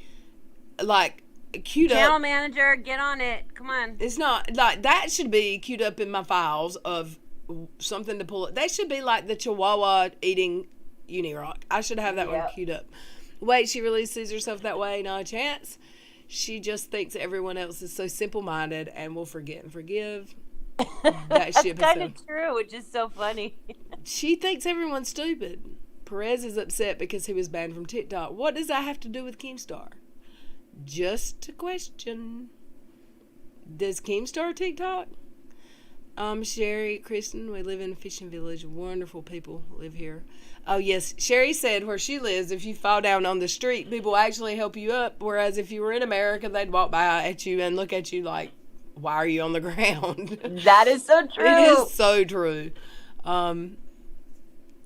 like queued Channel up. manager, get on it. Come on. It's not like that should be queued up in my files of something to pull it. They should be like the Chihuahua eating Unirock. I should have that one Yep. queued up. Wait, she really sees herself that way? Not a chance. She just thinks everyone else is so simple-minded and will forget and forgive. That That's ship kind is of true, which is so funny. She thinks everyone's stupid. Perez is upset because he was banned from TikTok. What does that have to do with Keemstar? Just a question. Does Keemstar TikTok? Sherry, Kristen, we live in a fishing village. Wonderful people live here. Oh, yes. Sherry said where she lives, if you fall down on the street, people actually help you up. Whereas if you were in America, they'd walk by at you and look at you like, why are you on the ground? That is so true. It is so true.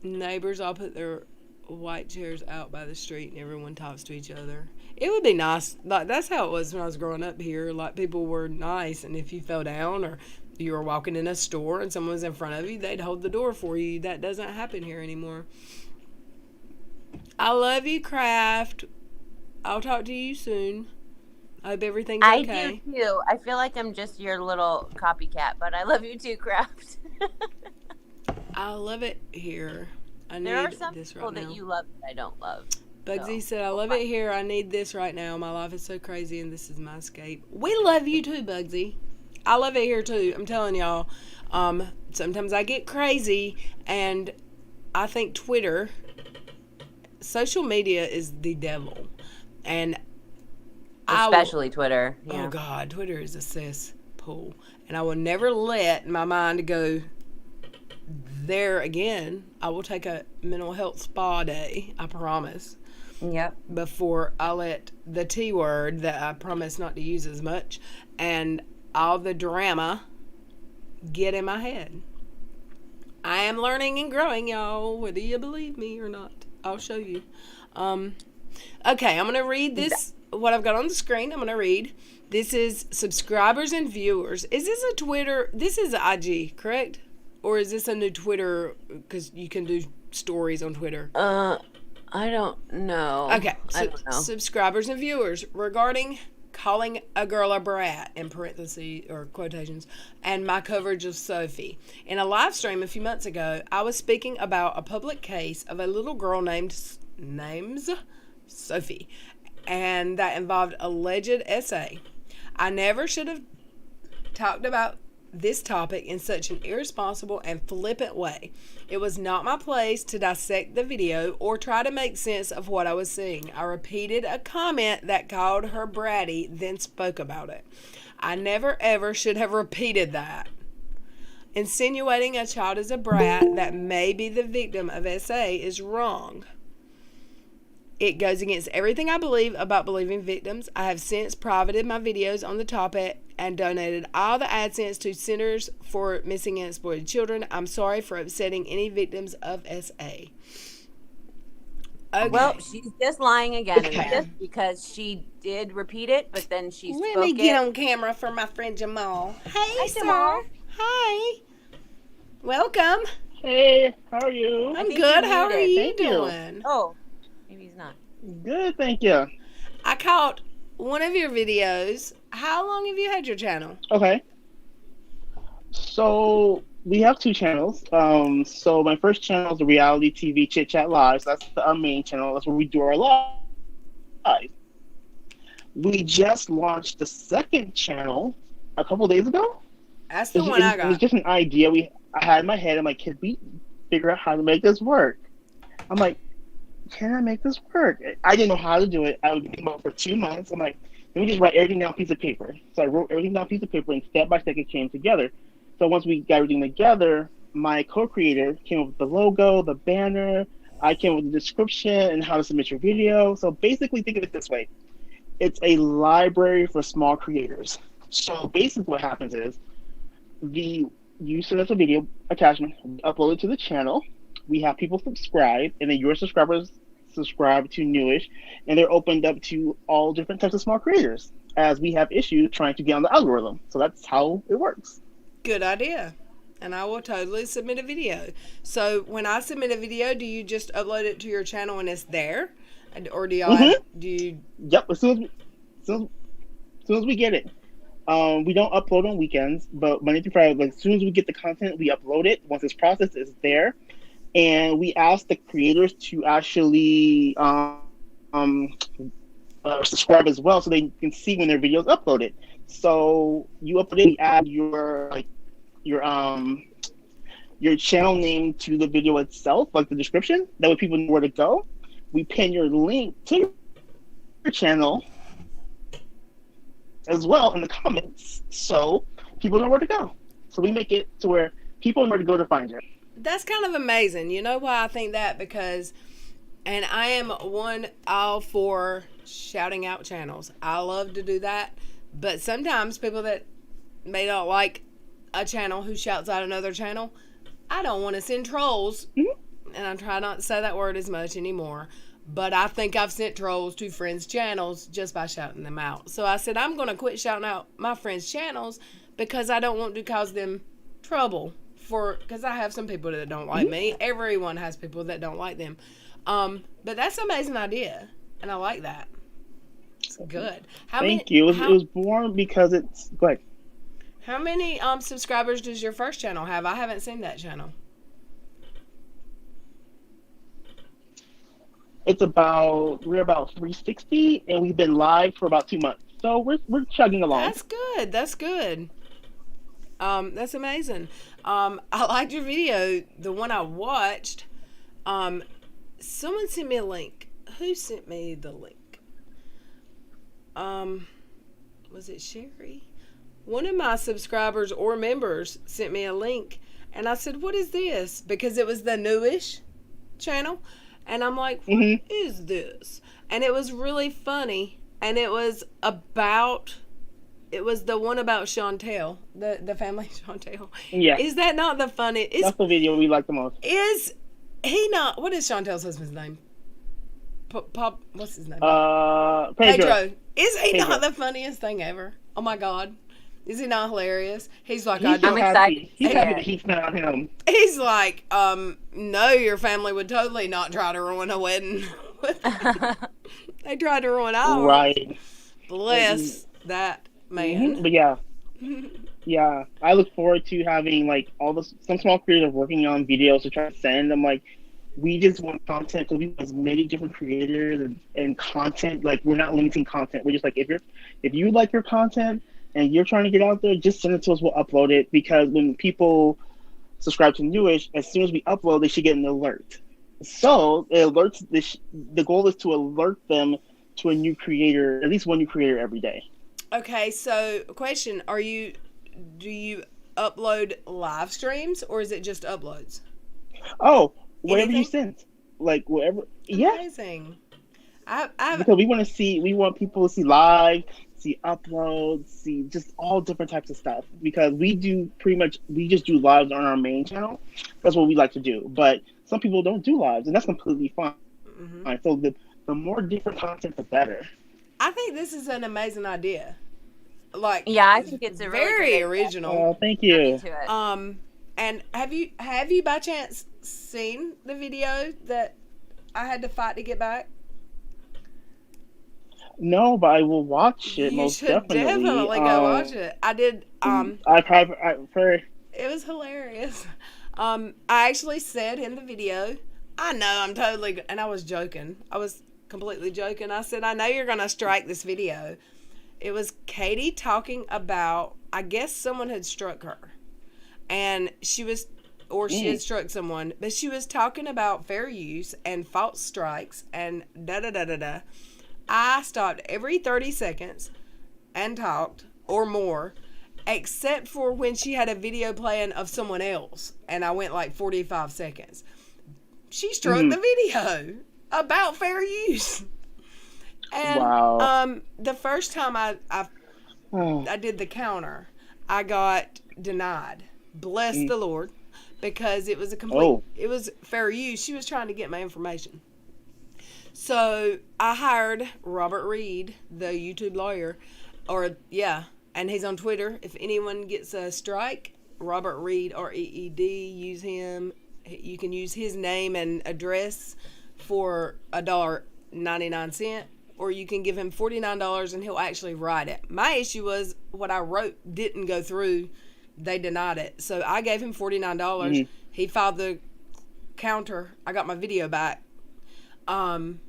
Neighbors all put their white chairs out by the street and everyone talks to each other. It would be nice. Like, that's how it was when I was growing up here. Like, people were nice, and if you fell down or you were walking in a store and someone was in front of you, they'd hold the door for you. That doesn't happen here anymore. I love you, Craft. I'll talk to you soon. I hope everything's okay. I do too. I feel like I'm just your little copycat, but I love you too, Craft. I love it here. I need There are some this people right now. that you love that I don't love. Bugsy So, said, I love it here. I need this right now. My life is so crazy and this is my escape. We love you too, Bugsy. I love it here too. I'm telling y'all. Sometimes I get crazy and I think Twitter, social media is the devil. And especially Twitter. Oh Yeah. God, Twitter is a cesspool. And I will never let my mind go there again. I will take a mental health spa day, I promise. Yep. Before I let the T word that I promise not to use as much and all the drama get in my head. I am learning and growing, y'all, whether you believe me or not. I'll show you. Okay, I'm going to read this, what I've got on the screen. I'm going to read. This is subscribers and viewers. Is this a Twitter? This is IG, correct? Or is this a new Twitter? Because you can do stories on Twitter. I don't know. Okay, I don't know. subscribers and viewers regarding calling a girl a brat in parentheses or quotations and my coverage of Sophie. In a live stream a few months ago, I was speaking about a public case of a little girl named Sophie, and that involved alleged SA. I never should have talked about this topic in such an irresponsible and flippant way. It was not my place to dissect the video or try to make sense of what I was seeing. I repeated a comment that called her bratty, then spoke about it. I never ever should have repeated that. Insinuating a child is a brat that may be the victim of SA is wrong. It goes against everything I believe about believing victims. I have since privated my videos on the topic and donated all the AdSense to Centers for Missing and Exploited Children. I'm sorry for upsetting any victims of SA. Okay. Well, she's just lying again and just because she did repeat it, but then she Let spoke me get it. on camera for my friend Jamal. Hey, Hi, sir. Jamal. Hi. Welcome. Hey, how are you? I'm think good. you How are muted. you Thank you. doing? Oh, maybe he's not. Good, thank you. I caught one of your videos. How long have you had your channel? Okay. So we have two channels. So my first channel is the reality TV Chit Chat Live. So that's our main channel. That's where we do our live. We just launched the second channel a couple days ago. That's the one I It was got. just an idea I had in my head. I'm like, can we figure out how to make this work? I'm like, can I make this work? I didn't know how to do it. I was thinking about it for 2 months. I'm like, let me just write everything down on a piece of paper. So I wrote everything down on a piece of paper, and step by step it came together. So once we got everything together, my co-creator came up with the logo, the banner. I came up with the description and how to submit your video. So basically, think of it this way. It's a library for small creators. So basically what happens is you send us a video attachment, we upload it to the channel. We have people subscribe, and then your subscribers subscribe to Newish, and they're opened up to all different types of small creators as we have issues trying to get on the algorithm. So that's how it works. Good idea. And I will totally submit a video. So when I submit a video, do you just upload it to your channel and it's there? Or do y'all have, Mm-hmm. do you? Yep. As soon as we get it. We don't upload on weekends, but Monday through Friday, like as soon as we get the content, we upload it. Once it's processed, it's there, and we ask the creators to actually subscribe as well, so they can see when their videos uploaded. So you upload it, we add your your channel name to the video itself, like the description. That way, people know where to go. We pin your link to your channel as well in the comments, so people know where to go. So we make it to where people know where to go to find it. That's kind of amazing. You know why I think that? Because, and I am one all for shouting out channels. I love to do that, but sometimes people that may not like a channel who shouts out another channel, I don't want to send trolls, and I try not to say that word as much anymore. But I think I've sent trolls to friends' channels just by shouting them out. So I said, I'm going to quit shouting out my friends' channels because I don't want to cause them trouble. Because I have some people that don't like me. Everyone has people that don't like them. But that's an amazing idea. And I like that. It's good. Thank you. It was born because it's good. How many subscribers does your first channel have? I haven't seen that channel. We're about 360, and we've been live for about 2 months. So we're chugging along. That's good. That's good. That's amazing. I liked your video, the one I watched. Someone sent me a link. Who sent me the link? Was it Sherry? One of my subscribers or members sent me a link, and I said, "What is this?" Because it was the newish channel. And I'm like, what is this? And it was really funny. And it was the one about Chantel, the family Chantel. Yeah. Is that not the funny? That's the video we like the most. Is he not? What is Chantel's husband's name? What's his name? Pedro. Is he Pedro. not the funniest thing ever? Oh my God. Is he not hilarious? He's like, I'm excited. He's happy that he's not him. He's like, no, your family would totally not try to ruin a wedding. They tried to ruin ours. Right. Bless that man. But yeah. Yeah. I look forward to having like some small creators working on videos to try to send them. Like, we just want content because we want as many different creators and content. Like, we're not limiting content. We're just like, if you like your content and you're trying to get out there, just send it to us. We'll upload it, because when people subscribe to Newish, as soon as we upload, they should get an alert. So it alerts. The goal is to alert them to a new creator, at least one new creator every day. Okay, so question: do you upload live streams, or is it just uploads? Oh, whatever you Anything? send, like whatever. Yeah, Amazing. because we want people to see live, see uploads, see just all different types of stuff, because we just do lives on our main channel. That's what we like to do. But some people don't do lives, and that's completely fine. So the more different content, the better. I think this is an amazing idea. Like, Yeah, I think it's a really very good idea. original. Oh, thank you. To it. And have you by chance seen the video that I had to fight to get back? No, but I will watch it. You Most should definitely go watch it. I did. I've heard. It was hilarious. I actually said in the video, I know I'm totally, and I was joking. I was completely joking. I said, I know you're going to strike this video. It was Katie talking about, I guess someone had struck her. And she had struck someone. But she was talking about fair use and false strikes and da-da-da-da-da. I stopped every 30 seconds and talked, or more, except for when she had a video playing of someone else, and I went like 45 seconds. She struck the video about fair use. And Wow. the first time I did the counter, I got denied. Bless the Lord, because it was it was fair use. She was trying to get my information. So I hired Robert Reed, the YouTube lawyer, and he's on Twitter. If anyone gets a strike, Robert Reed, REED, use him. You can use his name and address for $1 99¢, or you can give him $49 and he'll actually write it. My issue was what I wrote didn't go through. They denied it. So I gave him $49. He filed the counter. I got my video back. And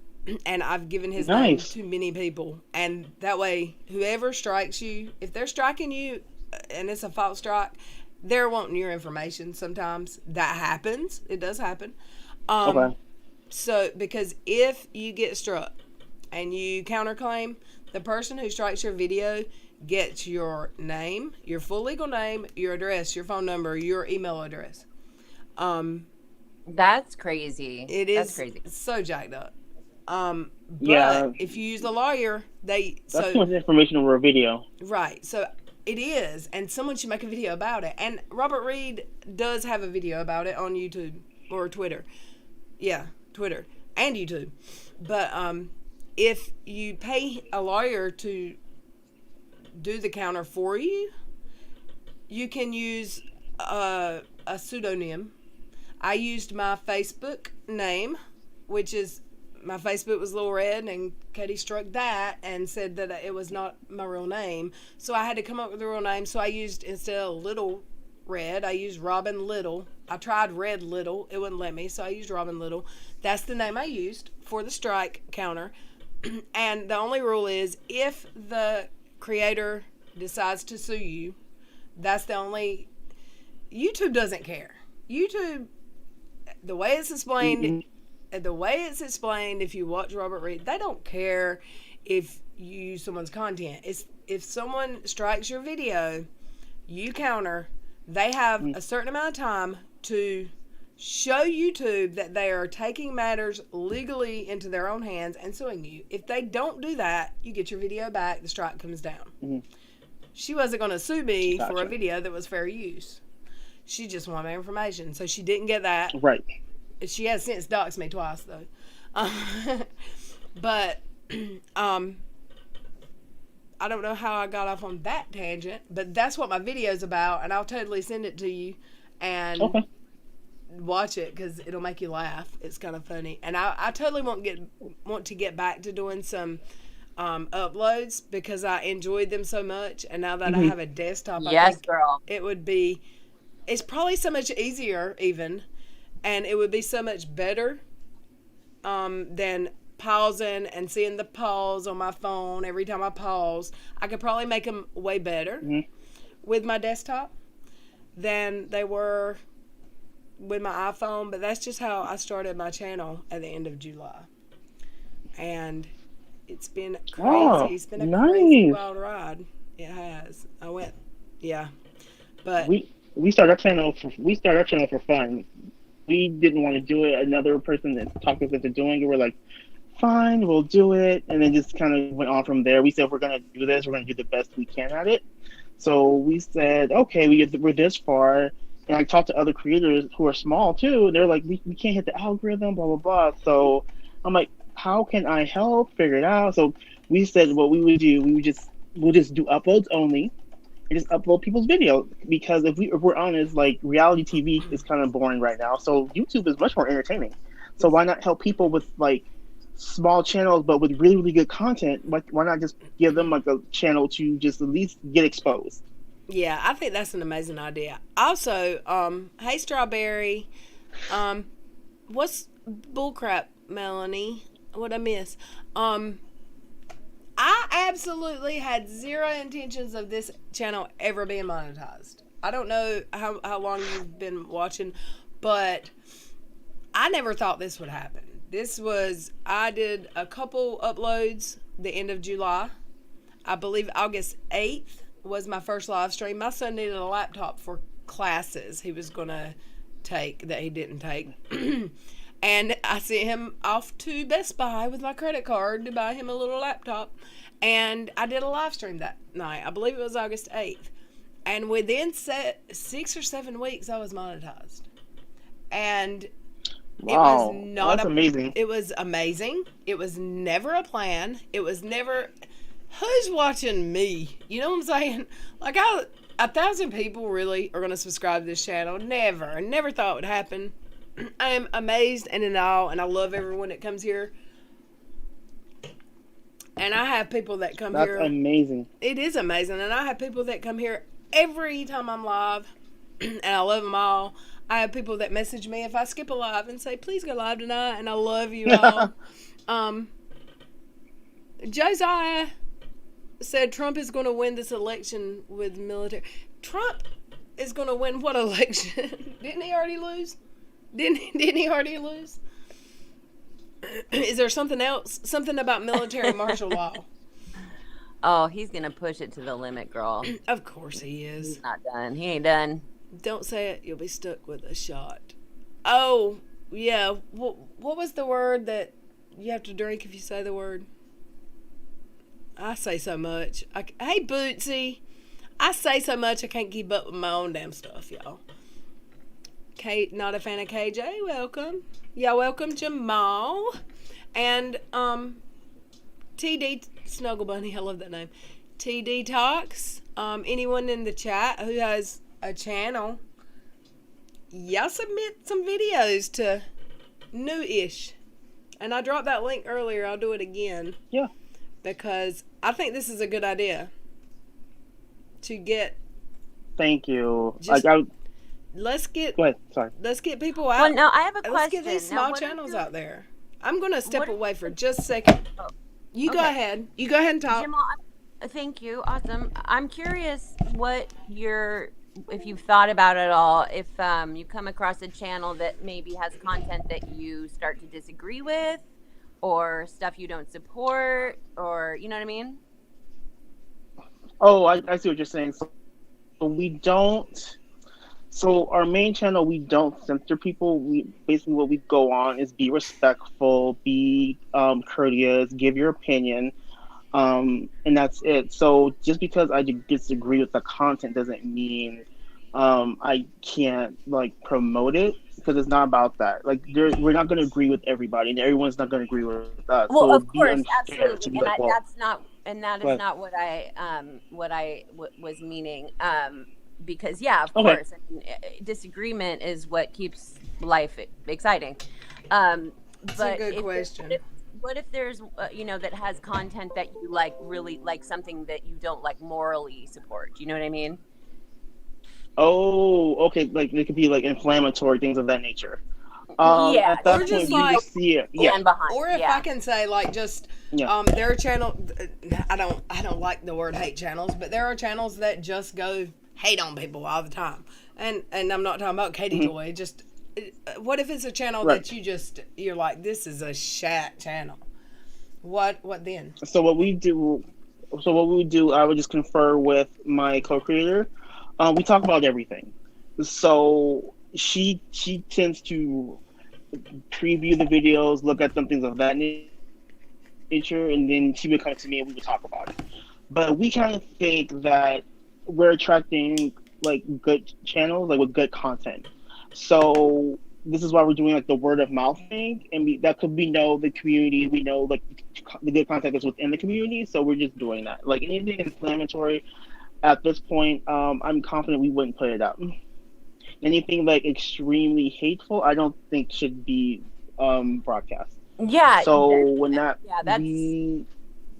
I've given his name to many people. And that way, whoever strikes you, if they're striking you and it's a false strike, they're wanting your information sometimes. That happens. It does happen. Okay. So, because if you get struck and you counterclaim, the person who strikes your video gets your name, your full legal name, your address, your phone number, your email address. That's crazy. It is. That's crazy. So jacked up. But Yeah. if you use a lawyer, That's too much information over a video. Right. So it is, and someone should make a video about it. And Robert Reed does have a video about it on YouTube or Twitter. Yeah, Twitter and YouTube. But if you pay a lawyer to do the counter for you, you can use a pseudonym. I used my Facebook name, which is, my Facebook was Little Red, and Katie struck that and said that it was not my real name. So I had to come up with a real name. So I used, instead of Little Red, I used Robin Little. I tried Red Little. It wouldn't let me, so I used Robin Little. That's the name I used for the strike counter. And the only rule is, if the creator decides to sue you, that's the only... YouTube doesn't care. YouTube, the way it's explained... The way it's explained, if you watch Robert Reed, they don't care if you use someone's content. It's, if someone strikes your video, you counter, they have a certain amount of time to show YouTube that they are taking matters legally into their own hands and suing you. If they don't do that, you get your video back, the strike comes down. She wasn't going to sue me for a video that was fair use. She just wanted my information, so she didn't get that. Right. She has since doxed me twice, though. But I don't know how I got off on that tangent, but that's what my video's about, and I'll totally send it to you and watch it, because it'll make you laugh. It's kind of funny. And I totally want to get back to doing some uploads, because I enjoyed them so much, and now that I have a desktop, I think girl. it would be, it's probably so much easier even. And it would be so much better than pausing and seeing the pause on my phone every time I pause. I could probably make them way better with my desktop than they were with my iPhone. But that's just how I started my channel at the end of July. And it's been crazy. Oh, it's been a crazy wild ride. It has. But we started our channel for fun. We didn't want to do it. Another person that talked us into doing it, we're like, fine, we'll do it. And then just kind of went on from there. We said, we're going to do this. We're going to do the best we can at it. So we said, okay, we're this far. And I talked to other creators who are small too. They're like, we can't hit the algorithm, blah, blah, blah. So I'm like, how can I help figure it out? So we said what we would do, we'll just do uploads only. And just upload people's videos, because if we're honest, like, reality TV is kind of boring right now. So YouTube is much more entertaining. So why not help people with, like, small channels but with really, really good content? Like, why not just give them like a channel to just at least get exposed? Yeah, I think that's an amazing idea. Also, hey Strawberry, what's bullcrap, Melanie? What'd I miss? I absolutely had zero intentions of this channel ever being monetized. I don't know how long you've been watching, but I never thought this would happen. I did a couple uploads the end of July. I believe August 8th was my first live stream. My son needed a laptop for classes he was going to take that he didn't take. And I sent him off to Best Buy with my credit card to buy him a little laptop. And I did a live stream that night. I believe it was August 8th. And within 6 or 7 weeks, I was monetized. And wow, it was not that's amazing. It was amazing. It was never a plan. It was never, who's watching me? You know what I'm saying? Like, 1,000 people really are going to subscribe to this channel. Never thought it would happen. I am amazed and in awe, and I love everyone that comes here. And I have people that come That's here. amazing. It is amazing. And I have people that come here every time I'm live. And I love them all. I have people that message me if I skip a live and say, please go live tonight. And I love you all. Josiah said Trump is going to win this election with military. Trump is going to win what election? Didn't he already lose? Didn't he already lose? Is there something else? Something about military martial law? Oh, he's gonna push it to the limit, girl. Of course he is. He's not done. He ain't done. Don't say it. You'll be stuck with a shot. Oh, yeah. What was the word that you have to drink if you say the word? I say so much. Hey, Bootsy. I say so much I can't keep up with my own damn stuff, y'all. Kate, not a fan of KJ. Welcome. Yeah, welcome Jamal. And TD Snuggle Bunny. I love that name. TD Talks. Anyone in the chat who has a channel, y'all submit some videos to New-ish. And I dropped that link earlier. I'll do it again. Yeah. Because I think this is a good idea. To get... Thank you. Just- Like, Let's get... go ahead. Sorry. Let's get people out. Well, no, I have a question. Let's get these Now, small what if channels you're- out there. I'm going to step What if- away for just a second. Oh, You go okay. ahead. You go ahead and talk. Jamal, thank you. Awesome. I'm curious if you've thought about it at all, if you come across a channel that maybe has content that you start to disagree with, or stuff you don't support, or you know what I mean? Oh, I see what you're saying. So we don't. So our main channel, we don't censor people. We basically what we go on is be respectful, be courteous, give your opinion, and that's it. So just because I disagree with the content doesn't mean I can't like promote it, because it's not about that. Like we're not going to agree with everybody, and everyone's not going to agree with us. Well, so of it'd be course, unfair to absolutely, be and like, well, that Go is ahead. not what I was meaning. Because of Okay. course, I mean, disagreement is what keeps life exciting. But a good if- question. What if there's that has content that you like, really like, something that you don't like morally support? Do you know what I mean? Oh, okay. Like it could be like inflammatory things of that nature. Yeah, At that or just point, you like- just see it. Yeah. And behind. Or if I can say, like, just Yeah. their channel. I don't like the word hate channels, but there are channels that just go hate on people all the time. And I'm not talking about Katie Mm-hmm. Joy. Just what if it's a channel Right. that you're like, this is a shat channel. What then? So what we do, I would just confer with my co-creator. We talk about everything. So she tends to preview the videos, look at some things of that nature, and then she would come to me and we would talk about it. But we kind of think that we're attracting like good channels, like with good content. So this is why we're doing like the word of mouth thing, and we know the community, we know like the good content is within the community, so we're just doing that. Like anything inflammatory at this point, I'm confident we wouldn't put it up. Anything like extremely hateful, I don't think should be broadcast. Yeah. So when that, Yeah, that's-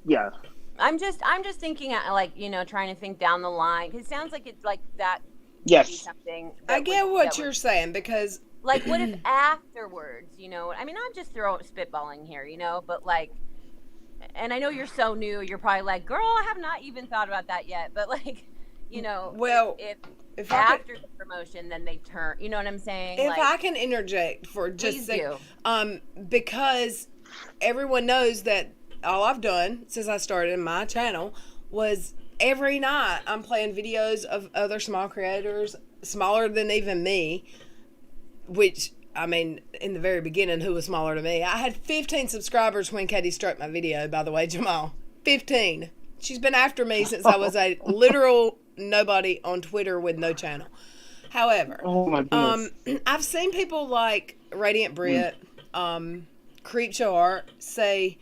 yeah. I'm just thinking, like, trying to think down the line, because it sounds like it's like that. Could be Yes. something. I get what that you're would- saying, because Like, what if afterwards, I mean, I'm just spitballing here, but like, and I know you're so new, you're probably like, girl, I have not even thought about that yet. But like, well, if I could- after the promotion, then they turn, you know what I'm saying? if like, I can interject for just a please second, do. because everyone knows that all I've done since I started my channel was every night I'm playing videos of other small creators, smaller than even me, which, I mean, in the very beginning, who was smaller than me? I had 15 subscribers when Katie struck my video, by the way, Jamal. 15. She's been after me since I was a literal nobody on Twitter with no channel. However, Oh my goodness. I've seen people like Radiant Brit, Creepshow Art say,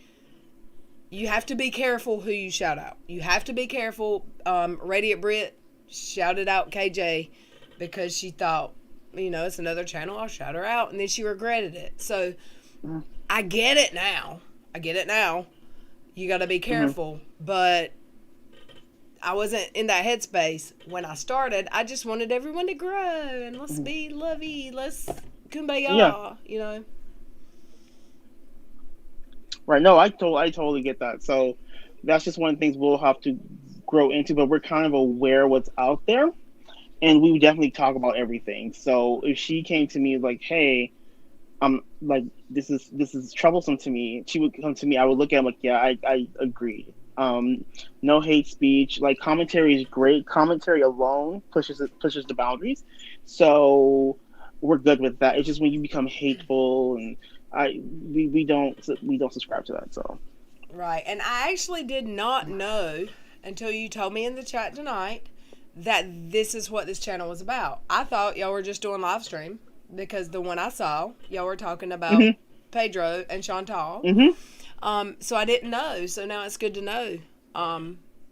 you have to be careful who you shout out. You have to be careful. Radiant Brit shouted out KJ because she thought, it's another channel, I'll shout her out. And then she regretted it. So I get it now. You got to be careful. But I wasn't in that headspace when I started. I just wanted everyone to grow and let's be lovey, let's kumbaya, you know. Right. No, I totally get that. So that's just one of the things we'll have to grow into, but we're kind of aware what's out there, and we would definitely talk about everything. So if she came to me like, "Hey, like this is troublesome to me," she would come to me. I would look at him like, "Yeah, I agree. No hate speech. Like commentary is great. Commentary alone pushes the boundaries. So we're good with that. It's just when you become hateful and we don't subscribe to that. So Right. And I actually did not know until you told me in the chat tonight that this is what this channel was about. I thought y'all were just doing live stream because the one I saw, y'all were talking about Pedro and Chantal. So I didn't know. So now it's good to know.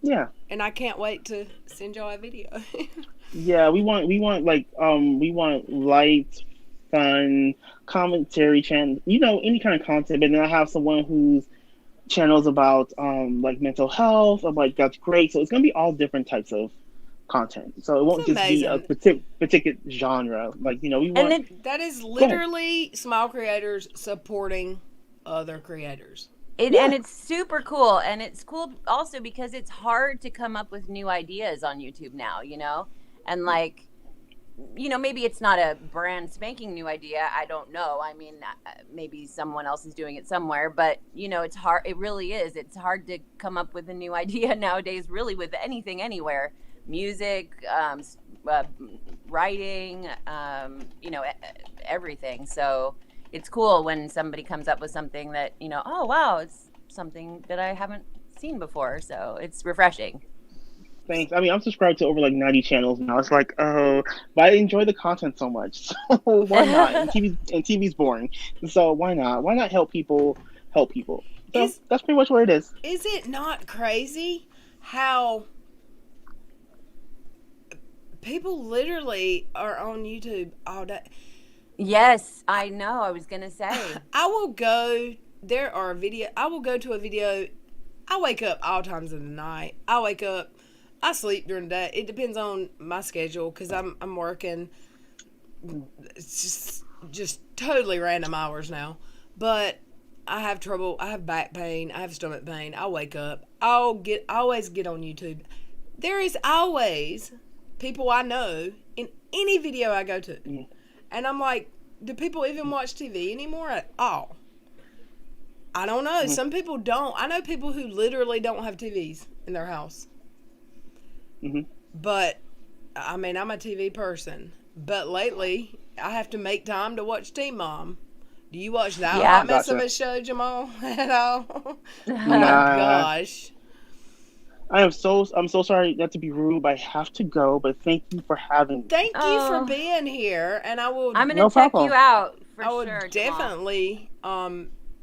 yeah. And I can't wait to send y'all a video. Yeah, we want light, fun commentary channel. Any kind of content. But then I have someone whose channels about like mental health. I'm like, that's great. So it's gonna be all different types of content. So it won't just be a particular genre. Like we want. That is literally small creators supporting other creators. And it's super cool. And it's cool also because it's hard to come up with new ideas on YouTube now, And like, maybe it's not a brand spanking new idea. I don't know. I mean, maybe someone else is doing it somewhere, but it's hard. It really is. It's hard to come up with a new idea nowadays, really with anything, anywhere, music, writing, everything. So it's cool when somebody comes up with something that, oh, wow, it's something that I haven't seen before. So it's refreshing. Thanks. I mean, I'm subscribed to over like 90 channels now. It's like, oh, but I enjoy the content so much. So why not? And TV's boring. So why not? Why not help people help people? So that's pretty much what it is. Is it not crazy how people literally are on YouTube all day? Yes, I know. I was going to say. I will go to a video. I wake up all times of the night. I sleep during the day. It depends on my schedule because I'm working. It's just totally random hours now. But I have trouble. I have back pain. I have stomach pain. I wake up. I always get on YouTube. There is always people I know in any video I go to. And I'm like, do people even watch TV anymore at all? I don't know. Some people don't. I know people who literally don't have TVs in their house. But I mean, I'm a TV person. But lately, I have to make time to watch Teen Mom. Do you watch that hot mess of a show, Jamal, at all? Oh my gosh! I'm so sorry not to be rude, but I have to go. But thank you for having me. Thank you for being here, and I'm going to check you out for sure. I will definitely,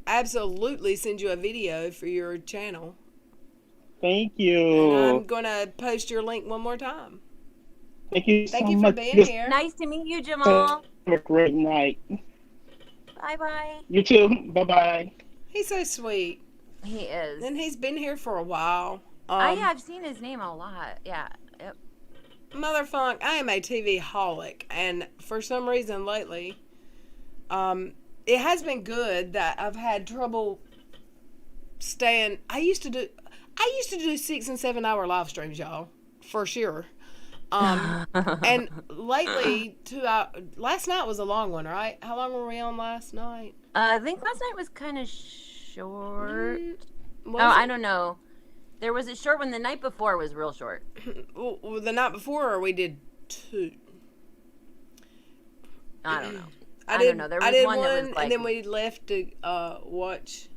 absolutely send you a video for your channel. Thank you. And I'm going to post your link one more time. Thank you so much. Thank you for being here. Nice to meet you, Jamal. Have a great night. Bye-bye. You too. Bye-bye. He's so sweet. He is. And he's been here for a while. I've seen his name a lot. Yeah. Yep. Motherfunk, I am a TV holic. And for some reason lately, it has been good that I've had trouble staying. I used to do 6 and 7 hour live streams, y'all, for sure. And lately, 2 hours. Last night was a long one, right? How long were we on last night? I think last night was kind of short. I don't know. There was a short one. The night before was real short. Well, the night before, we did 2. I don't know. I don't know. There was one that was like, and then we left to watch.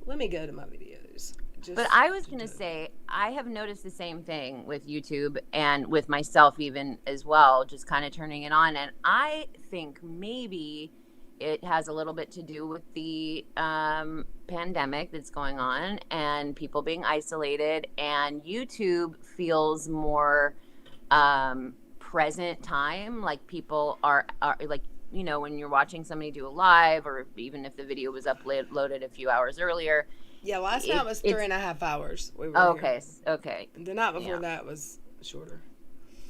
Let me go to my videos. But I was going to say, I have noticed the same thing with YouTube and with myself even as well, just kind of turning it on. And I think maybe it has a little bit to do with the pandemic that's going on and people being isolated. And YouTube feels more present time. Like people are like, when you're watching somebody do a live, or even if the video was uploaded a few hours earlier, Yeah, last night was 3.5 hours. We were Okay, here. okay. The night before Yeah. that was shorter.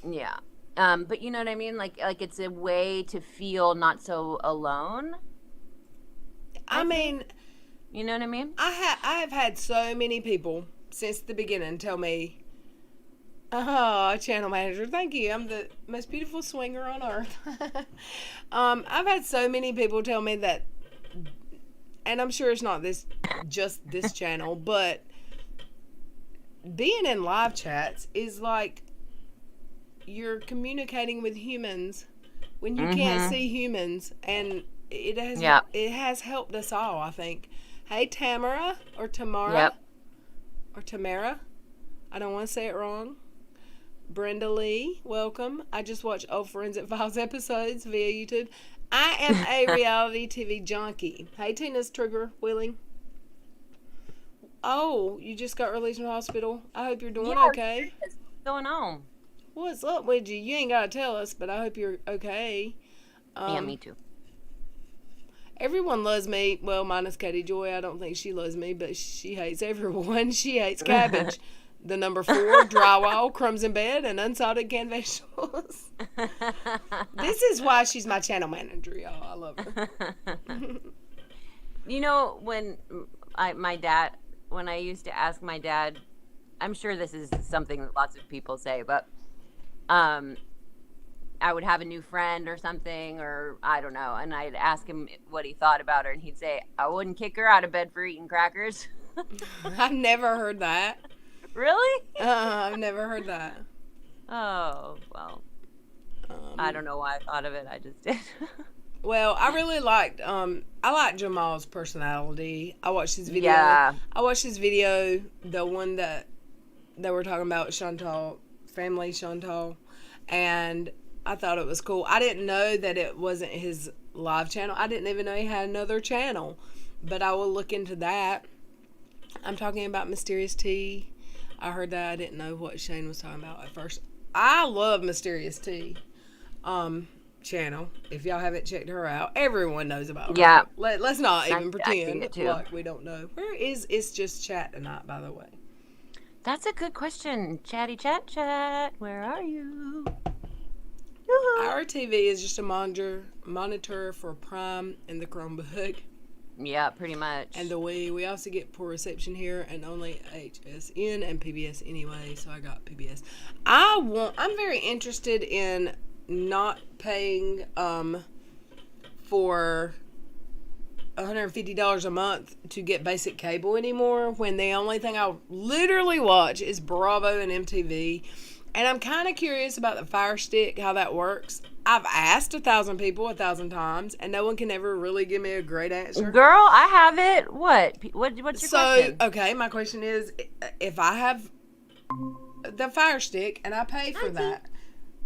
Yeah. But you know what I mean? Like it's a way to feel not so alone. I mean, You know what I mean? I have had so many people since the beginning tell me, "Oh, channel manager, thank you. I'm the most beautiful swinger on earth." I've had so many people tell me that, and I'm sure it's not just this channel, but being in live chats is like you're communicating with humans when you can't see humans, and it has helped us all, I think. Hey, Tamara or Tamara or Tamara, I don't want to say it wrong. Brenda Lee, welcome. I just watch old Forensic Files episodes via YouTube. I am a reality TV junkie. Hey, Tina's Trigger Wheeling. Oh, you just got released from the hospital. I hope you're doing okay. What's going on? What's up with you? You ain't got to tell us, but I hope you're okay. Yeah, me too. Everyone loves me. Well, minus Katie Joy. I don't think she loves me, but she hates everyone. She hates cabbage. The number 4, drywall, crumbs in bed, and unsalted canned vegetables. This is why she's my channel manager, y'all. I love her. You know, when I used to ask my dad, I'm sure this is something that lots of people say, but I would have a new friend or something, or I don't know, and I'd ask him what he thought about her, and he'd say, I wouldn't kick her out of bed for eating crackers. I've never heard that. Really? I've never heard that. Oh, well, I don't know why I thought of it. I just did. Well, I really liked, I like Jamal's personality. I watched his video. Yeah. I watched his video, the one that they were talking about Chantal, family Chantal, and I thought it was cool. I didn't know that it wasn't his live channel. I didn't even know he had another channel, but I will look into that. I'm talking about Mysterious Tea. I heard that. I didn't know what Shane was talking about at first. I love Mysterious Tea channel. If y'all haven't checked her out, everyone knows about her. Yeah. Let's not even I see pretend it too. like we don't know. Where is It's Just Chat tonight, by the way? That's a good question. Chatty chat. Where are you? Our TV is just a monitor for Prime and the Chromebook. Yeah, pretty much. And the Wii. We also get poor reception here and only HSN and PBS anyway, so I got PBS. I'm very interested in not paying for $150 a month to get basic cable anymore, when the only thing I literally watch is Bravo and MTV. And I'm kind of curious about the Fire Stick, how that works. I've asked 1,000 people 1,000 times, and no one can ever really give me a great answer. Girl, I have it. What's your question? Okay, my question is, if I have the Fire Stick and I pay for that,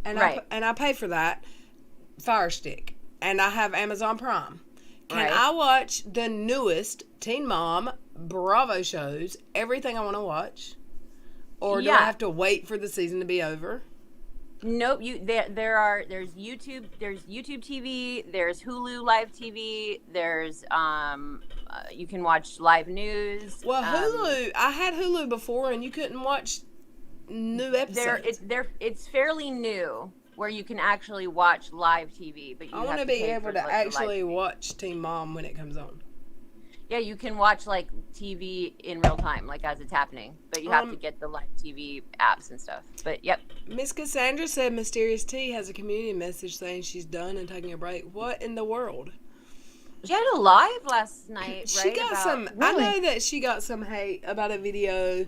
and I pay for that Fire Stick, and I have Amazon Prime, can I watch the newest Teen Mom Bravo shows, everything I want to watch? Or do I have to wait for the season to be over? Nope. There's YouTube TV, there's Hulu Live TV, there's you can watch live news. Well, Hulu, I had Hulu before and you couldn't watch new episodes. It's fairly new where you can actually watch live TV, but I want to be able to actually watch Teen Mom when it comes on. Yeah, you can watch like TV in real time, like as it's happening, but you have to get the live TV apps and stuff. But yep. Miss Cassandra said Mysterious Tea has a community message saying she's done and taking a break. What in the world? She had a live last night, right? She got some. I know that she got some hate about a video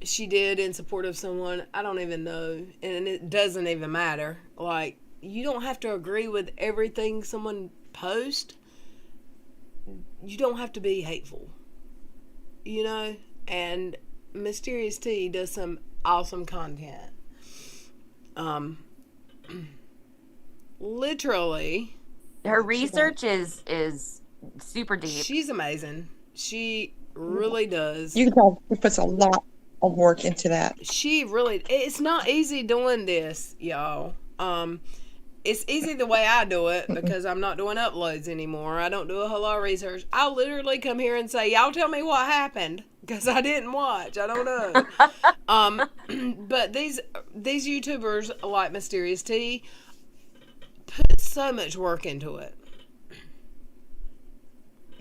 she did in support of someone. I don't even know, and it doesn't even matter. Like, you don't have to agree with everything someone posts. You don't have to be hateful, you know. And Mysterious Tea does some awesome content. Literally, her research is super deep. She's amazing. She really does. You can tell she puts a lot of work into that. She really. It's not easy doing this, y'all. it's easy the way I do it because I'm not doing uploads anymore. I don't do a whole lot of research. I'll literally come here and say, y'all tell me what happened because I didn't watch. I don't know. But these YouTubers like Mysterious T put so much work into it.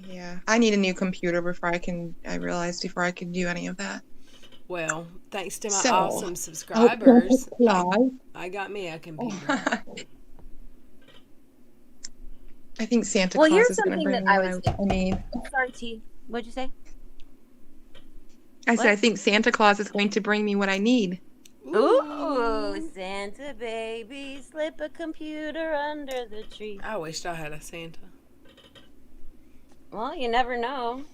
Yeah, I need a new computer I realized before I could do any of that. Well, thanks to my So, awesome subscribers, I I got me a computer. I think Santa Well, Claus here's is going to something bring that me what I need. Sorry, T. What'd you say? I said I think Santa Claus is going to bring me what I need. Ooh, Santa baby, slip a computer under the tree. I wished I had a Santa. Well, you never know.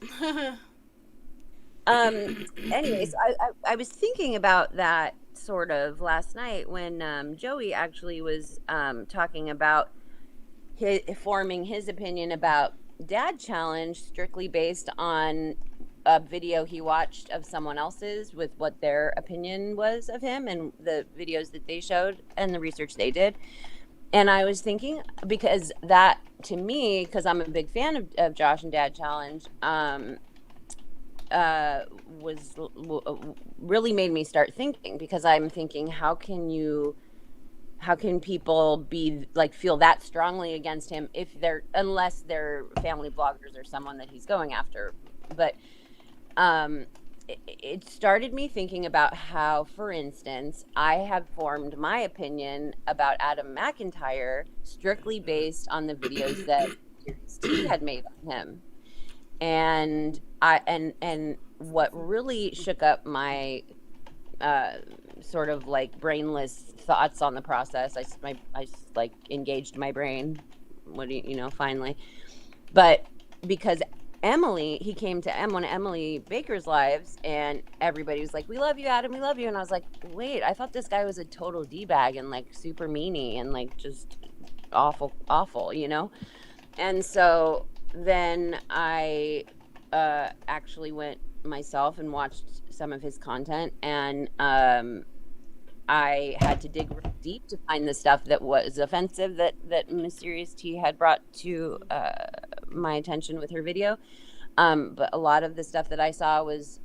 Anyways, I was thinking about that sort of last night when Joey actually was talking about forming his opinion about Dad Challenge strictly based on a video he watched of someone else's with what their opinion was of him and the videos that they showed and the research they did. And I was thinking, because that to me, because I'm a big fan of Josh and Dad Challenge, was really made me start thinking, because I'm thinking, how can people be like feel that strongly against him unless they're family bloggers or someone that he's going after. But it started me thinking about how, for instance, I have formed my opinion about Adam McIntyre strictly based on the videos that T had made on him. And what really shook up my sort of like brainless thoughts on the process. I like engaged my brain. Finally. But because he came to one of Emily Baker's lives, and everybody was like, "We love you, Adam. We love you." And I was like, "Wait, I thought this guy was a total d-bag and like super meanie and like just awful, And so then I actually went myself and watched some of his content, and I had to dig real deep to find the stuff that was offensive that Mysterious T had brought to my attention with her video. But a lot of the stuff that I saw was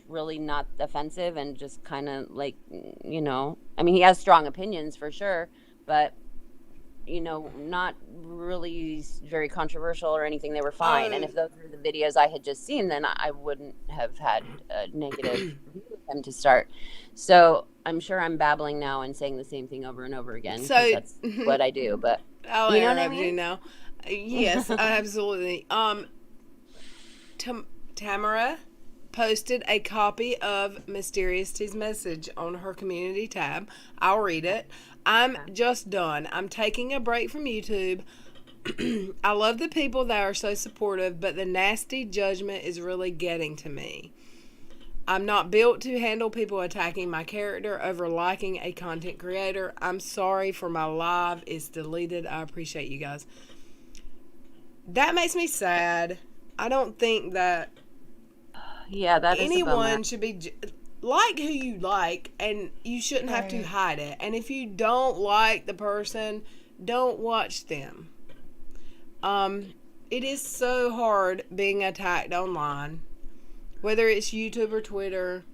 really not offensive and just kind of like, I mean, he has strong opinions for sure, but not really very controversial or anything. They were fine. And if those were the videos I had just seen, then I wouldn't have had a negative view of him to start. So I'm sure I'm babbling now and saying the same thing over and over again. So that's what I do. But I'll you know what I interrupt mean? you now. Yes, absolutely. Tamara posted a copy of Mysterious T's message on her community tab. I'll read it. I'm just done. I'm taking a break from YouTube. I love the people that are so supportive, but the nasty judgment is really getting to me. I'm not built to handle people attacking my character over liking a content creator. I'm sorry for my live is deleted. I appreciate you guys. That makes me sad. I don't think that that is anyone should be like who you like, and you shouldn't have to hide it. And if you don't like the person, don't watch them. It is so hard being attacked online, whether it's YouTube or Twitter.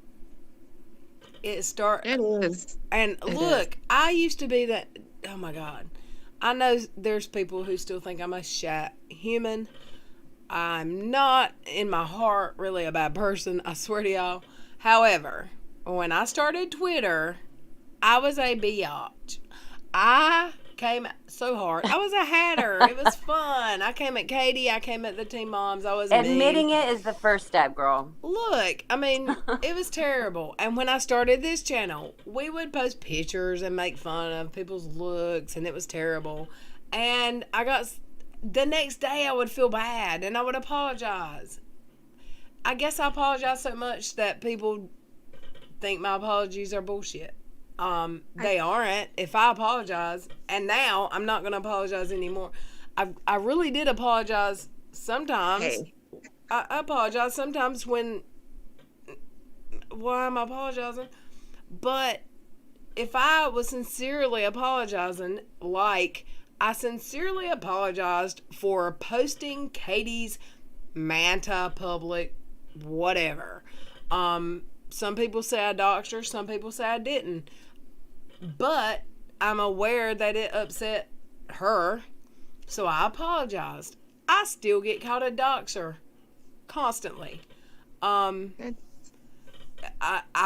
It is. And look, I used to be that. Oh my God. I know there's people who still think I'm a shat human. I'm not in my heart really a bad person, I swear to y'all. However, when I started Twitter, I was a biatch. I came so hard. I was a hatter. It was fun. I came at Katie. I came at the Teen Moms. I was admitting it is the first step, girl. Look, I mean, it was terrible. And when I started this channel, we would post pictures and make fun of people's looks, and it was terrible. And the next day I would feel bad, and I would apologize. I guess I apologize so much that people think my apologies are bullshit. They aren't if I apologize, and now I'm not going to apologize anymore. I really did apologize sometimes. Hey. I apologize sometimes when why am I apologizing? But if I was sincerely apologizing, like I sincerely apologized for posting Katie's Manta public whatever. Some people say I doxed her, some people say I didn't. But I'm aware that it upset her, so I apologized. I still get called a doxer constantly. I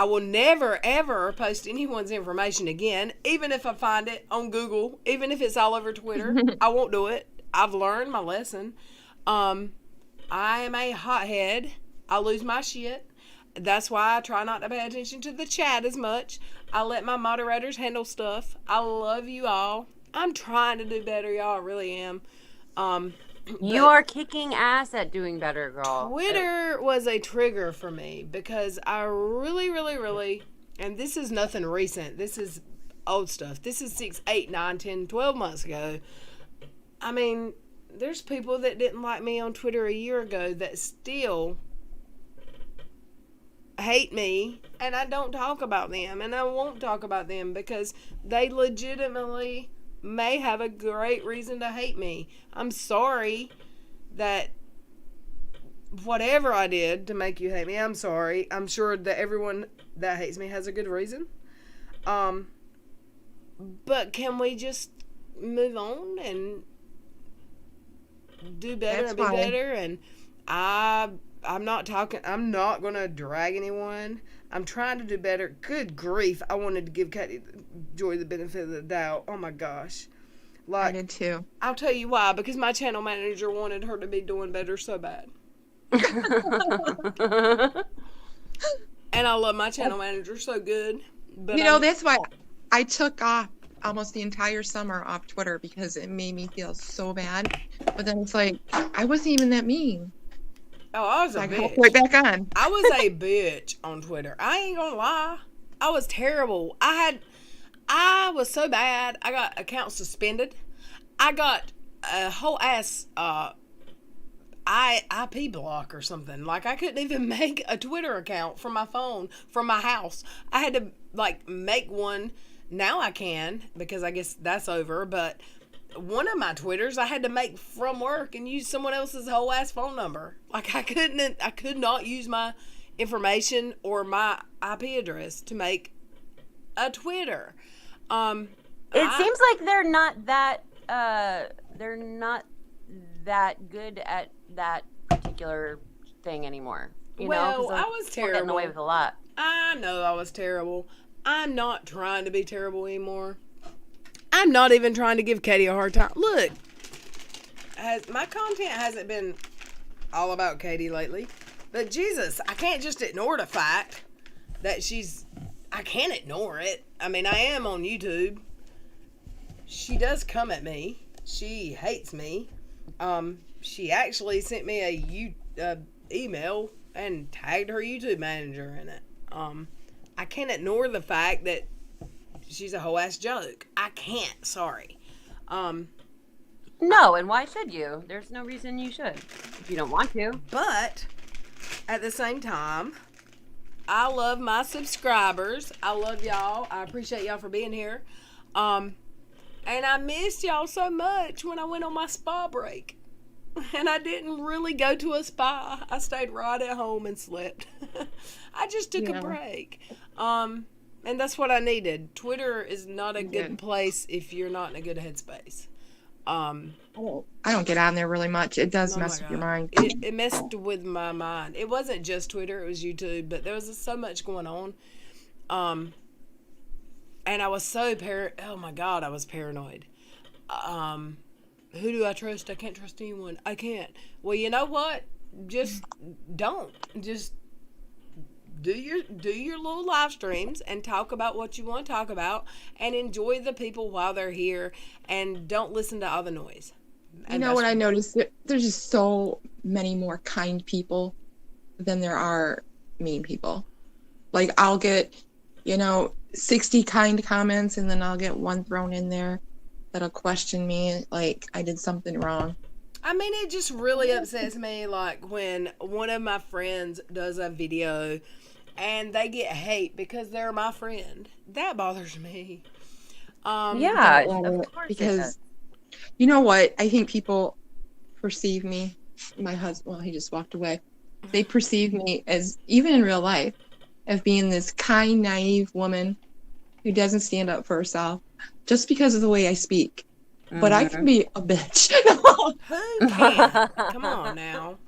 will never ever post anyone's information again, even if I find it on Google, even if it's all over Twitter. I won't do it. I've learned my lesson. I am a hothead. I lose my shit. That's why I try not to pay attention to the chat as much. I let my moderators handle stuff. I love you all. I'm trying to do better, y'all. I really am. You are kicking ass at doing better, girl. Twitter was a trigger for me because I really, and this is nothing recent. This is old stuff. This is 6, 8, 9, 10, 12 months ago. I mean, there's people that didn't like me on Twitter a year ago that still hate me, and I don't talk about them, and I won't talk about them because they legitimately may have a great reason to hate me. I'm sorry that whatever I did to make you hate me, I'm sorry. I'm sure that everyone that hates me has a good reason. But can we just move on and do better and be better? And I'm not going to drag anyone. I'm trying to do better. Good grief. I wanted to give Katie Joy the benefit of the doubt. Oh my gosh. I did too. I'll tell you why. Because my channel manager wanted her to be doing better so bad. And I love my channel manager so good. But that's why I took off almost the entire summer off Twitter, because it made me feel so bad. But then it's like, I wasn't even that mean. Oh, I was a bitch. Right back on. I was a bitch on Twitter. I ain't gonna lie. I was terrible. I was so bad. I got accounts suspended. I got a whole ass IP block or something. Like, I couldn't even make a Twitter account from my phone, from my house. I had to, make one. Now I can, because I guess that's over, but one of my Twitters I had to make from work and use someone else's whole ass phone number. I could not use my information or my IP address to make a Twitter. It seems like they're not that good at that particular thing anymore. You know, I was terrible. Getting away with a lot. I know I was terrible. I'm not trying to be terrible anymore. I'm not even trying to give Katie a hard time. Look, my content hasn't been all about Katie lately. But Jesus, I can't just ignore the fact that I can't ignore it. I mean, I am on YouTube. She does come at me. She hates me. She actually sent me a email and tagged her YouTube manager in it. I can't ignore the fact that she's a whole ass joke. I can't. Sorry. No, and why should you? There's no reason you should if you don't want to. But at the same time, I love my subscribers. I love y'all. I appreciate y'all for being here. And I missed y'all so much when I went on my spa break. And I didn't really go to a spa. I stayed right at home and slept. I just took a break. And that's what I needed. Twitter is not a good place if you're not in a good headspace. I don't get on there really much. It does mess with your mind. It messed with my mind. It wasn't just Twitter, it was YouTube, but there was so much going on. And I was so oh my God, I was paranoid. Who do I trust? I can't trust anyone. I can't. Well, you know what? Just don't. Just do your little live streams and talk about what you want to talk about and enjoy the people while they're here and don't listen to all the noise. You know what I noticed? There's just so many more kind people than there are mean people. Like, I'll get, 60 kind comments, and then I'll get one thrown in there that'll question me like I did something wrong. I mean, it just really upsets me, like, when one of my friends does a video and they get hate because they're my friend. That bothers me. Yeah, love of it, course it because does. you know what? I think people perceive me, my husband, well, he just walked away. They perceive me as, even in real life, as being this kind, naive woman who doesn't stand up for herself just because of the way I speak. But I can be a bitch. Who can't? Come on now.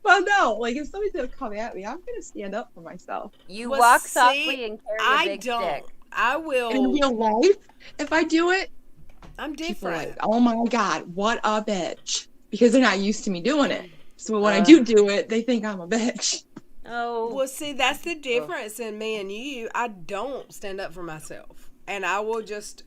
Well, no, like if somebody's gonna come at me, I'm gonna stand up for myself. You Well, walk see, softly and carry a I big don't. stick. I In will. real life, if I do it, I'm people are different. like, oh my God, what a bitch. Because they're not used to me doing it. So when I Uh. do it, they think I'm a bitch. Oh, Well, see, that's the difference in me and you. I don't stand up for myself, and I will just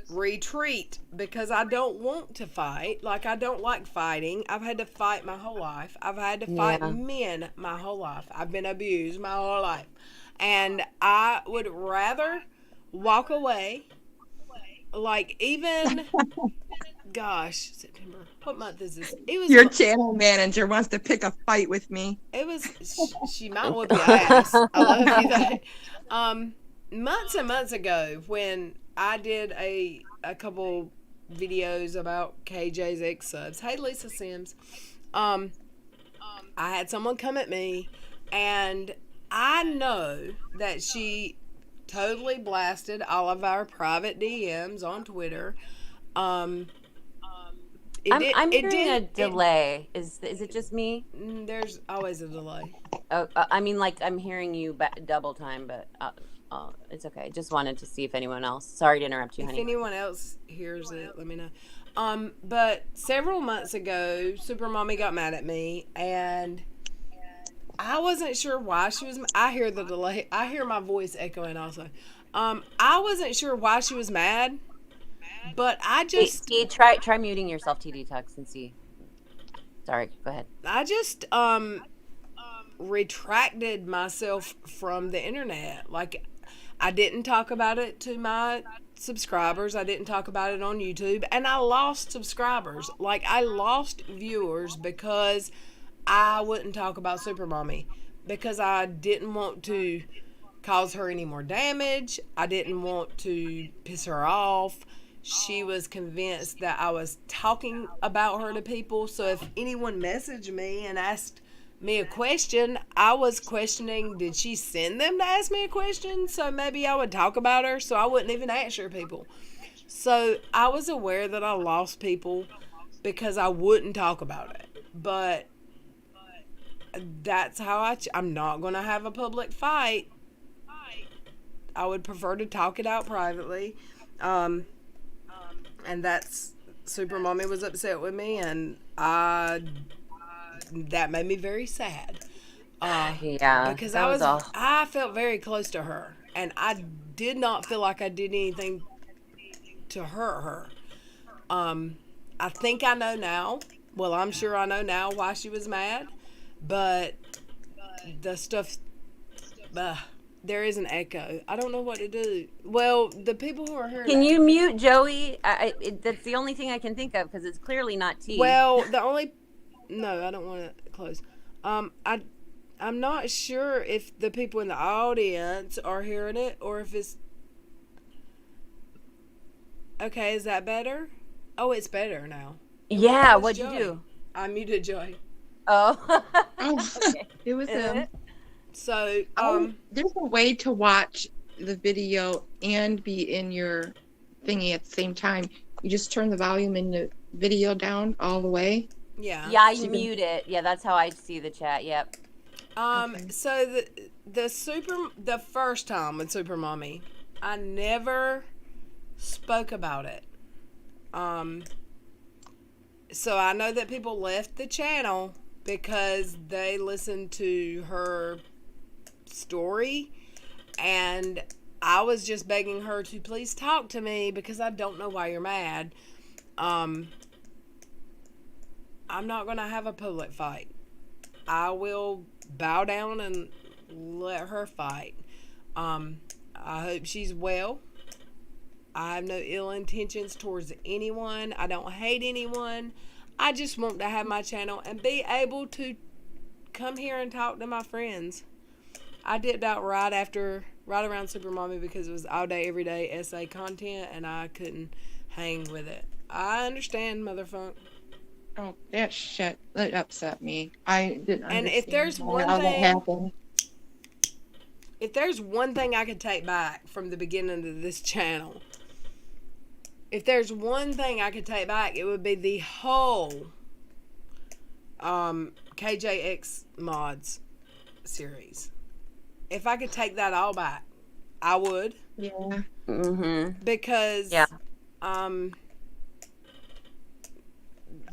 retreat because I don't want to fight. Like, I don't like fighting. I've had to fight my whole life. I've had to fight Yeah. men my whole life. I've been abused my whole life, and I would rather walk away. Like, even gosh, September. What month is this? It was. Your channel manager wants to pick a fight with me. It was. She might whoop your ass. I love you. That. Months and months ago, when I did a couple videos about KJ's ex subs. Hey, Lisa Sims. I had someone come at me, and I know that she totally blasted all of our private DMs on Twitter. I'm hearing a delay. Is it just me? There's always a delay. Oh, I mean, like I'm hearing you double time, but it's okay. Just wanted to see if anyone else. Sorry to interrupt you, If honey. anyone else hears it, let me know. But several months ago, Super Mommy got mad at me, and I wasn't sure why she was. I hear the delay. I hear my voice echoing also. I wasn't sure why she was mad, but I just, Try muting yourself, TD Tux, and see. Sorry, go ahead. I just retracted myself from the internet. Like, I didn't talk about it to my subscribers. I didn't talk about it on YouTube, and I lost subscribers. Like, I lost viewers because I wouldn't talk about Super Mommy, because I didn't want to cause her any more damage. I didn't want to piss her off. She was convinced that I was talking about her to people. So if anyone messaged me and asked me a question, I was questioning, did she send them to ask me a question? So maybe I would talk about her, so I wouldn't even answer people. So I was aware that I lost people because I wouldn't talk about it. But that's how I'm not going to have a public fight. I would prefer to talk it out privately. And that's, Super Mommy was upset with me, and that made me very sad. Yeah, Because that I felt very close to her, and I did not feel like I did anything to hurt her. I think I know now. Well, I'm sure I know now why she was mad, but the stuff, there is an echo. I don't know what to do. Well, the people who are here. Can you mute Joey? That's the only thing I can think of because it's clearly not T. Well, no, I don't want to close. I'm not sure if the people in the audience are hearing it or if it's. Okay, is that better? Oh, it's better now. Yeah, What's what'd you Joey? do? I muted Joy. Oh. Okay. It was Is him. it? So, There's a way to watch the video and be in your thingy at the same time. You just turn the volume in the video down all the way. yeah. Yeah, I mute it. Yeah, that's how I see the chat. Yep. Okay. So the first time with Super Mommy, I never spoke about it. So I know that people left the channel because they listened to her story, and I was just begging her to please talk to me because I don't know why you're mad. I'm not going to have a public fight. I will bow down and let her fight. I hope she's well. I have no ill intentions towards anyone. I don't hate anyone. I just want to have my channel and be able to come here and talk to my friends. I dipped out right around Super Mommy because it was all day, every day essay content, and I couldn't hang with it. I understand, motherfucker. Oh, that shit, that upset me. I didn't And if understand there's one how that thing, happened. if there's one thing I could take back from the beginning of this channel, if there's one thing I could take back, it would be the whole KJX mods series. If I could take that all back, I would. Yeah. Mm-hmm. Because Yeah.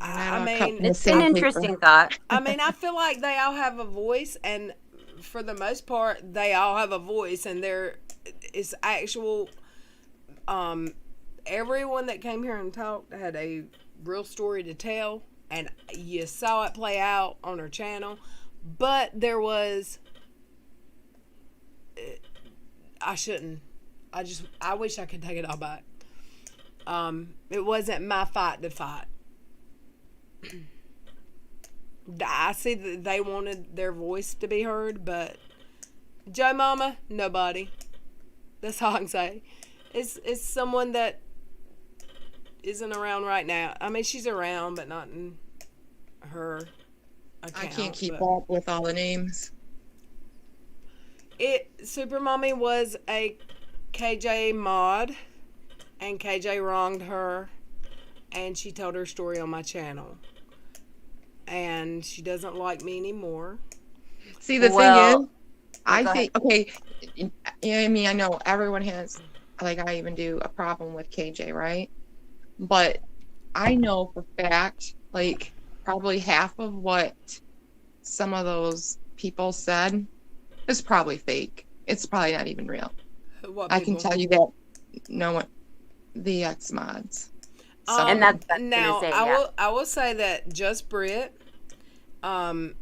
I Not all mean, cut from the It's same an paper. interesting thought. I mean, I feel like they all have a voice, and for the most part, they all have a voice, and it's actual. Everyone that came here and talked had a real story to tell, and you saw it play out on her channel. But there was, I wish I could take it all back. It wasn't my fight to fight. I see that they wanted their voice to be heard, but Joe Mama, nobody. That's all I can say. It's someone that isn't around right now. I mean, she's around, but not in her account. I can't keep up with all the names. Super Mommy was a KJ mod, and KJ wronged her, and she told her story on my channel. And she doesn't like me anymore. See, the Well, thing is, I go think, okay, I mean, I know everyone has, like, I even do a problem with KJ, right? But I know for fact, like, probably half of what some of those people said is probably fake. It's probably not even real. What I can people? tell you that no one, the X mods. And that's what I was now gonna say, I will say that Just Brit were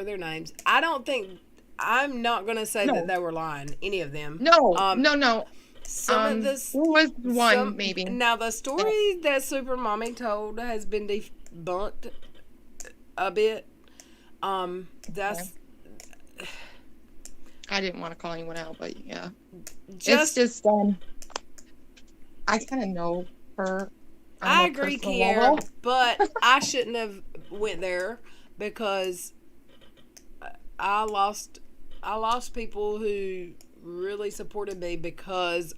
their names. I'm not gonna say No. that they were lying, any of them. No, Um, no. Some of this Who was one, maybe? Now the story that Super Mommy told has been debunked a bit. That's I didn't want to call anyone out, but yeah. just It's just I kind of know her. on I a agree, personal Kiera, level. but I shouldn't have went there because I lost people who really supported me because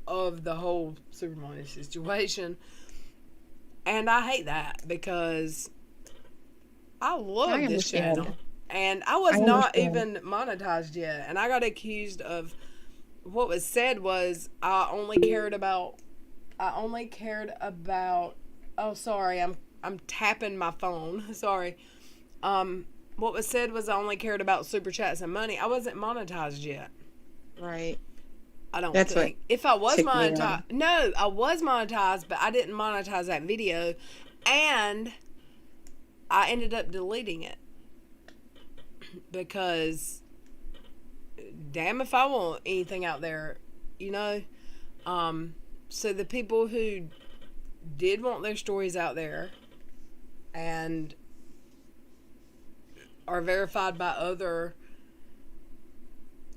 of the whole Super Money situation, and I hate that because I love I this understand. channel, and I was I not understand. even monetized yet, and I got accused of what was said was I only cared about. Oh, sorry, I'm tapping my phone. Sorry. What was said was I only cared about super chats and money. I wasn't monetized yet. Right. I don't That's think. what If I was ticked me monetized, off. no, I was monetized, but I didn't monetize that video, and I ended up deleting it because, damn, if I want anything out there, you know. So the people who did want their stories out there and are verified by other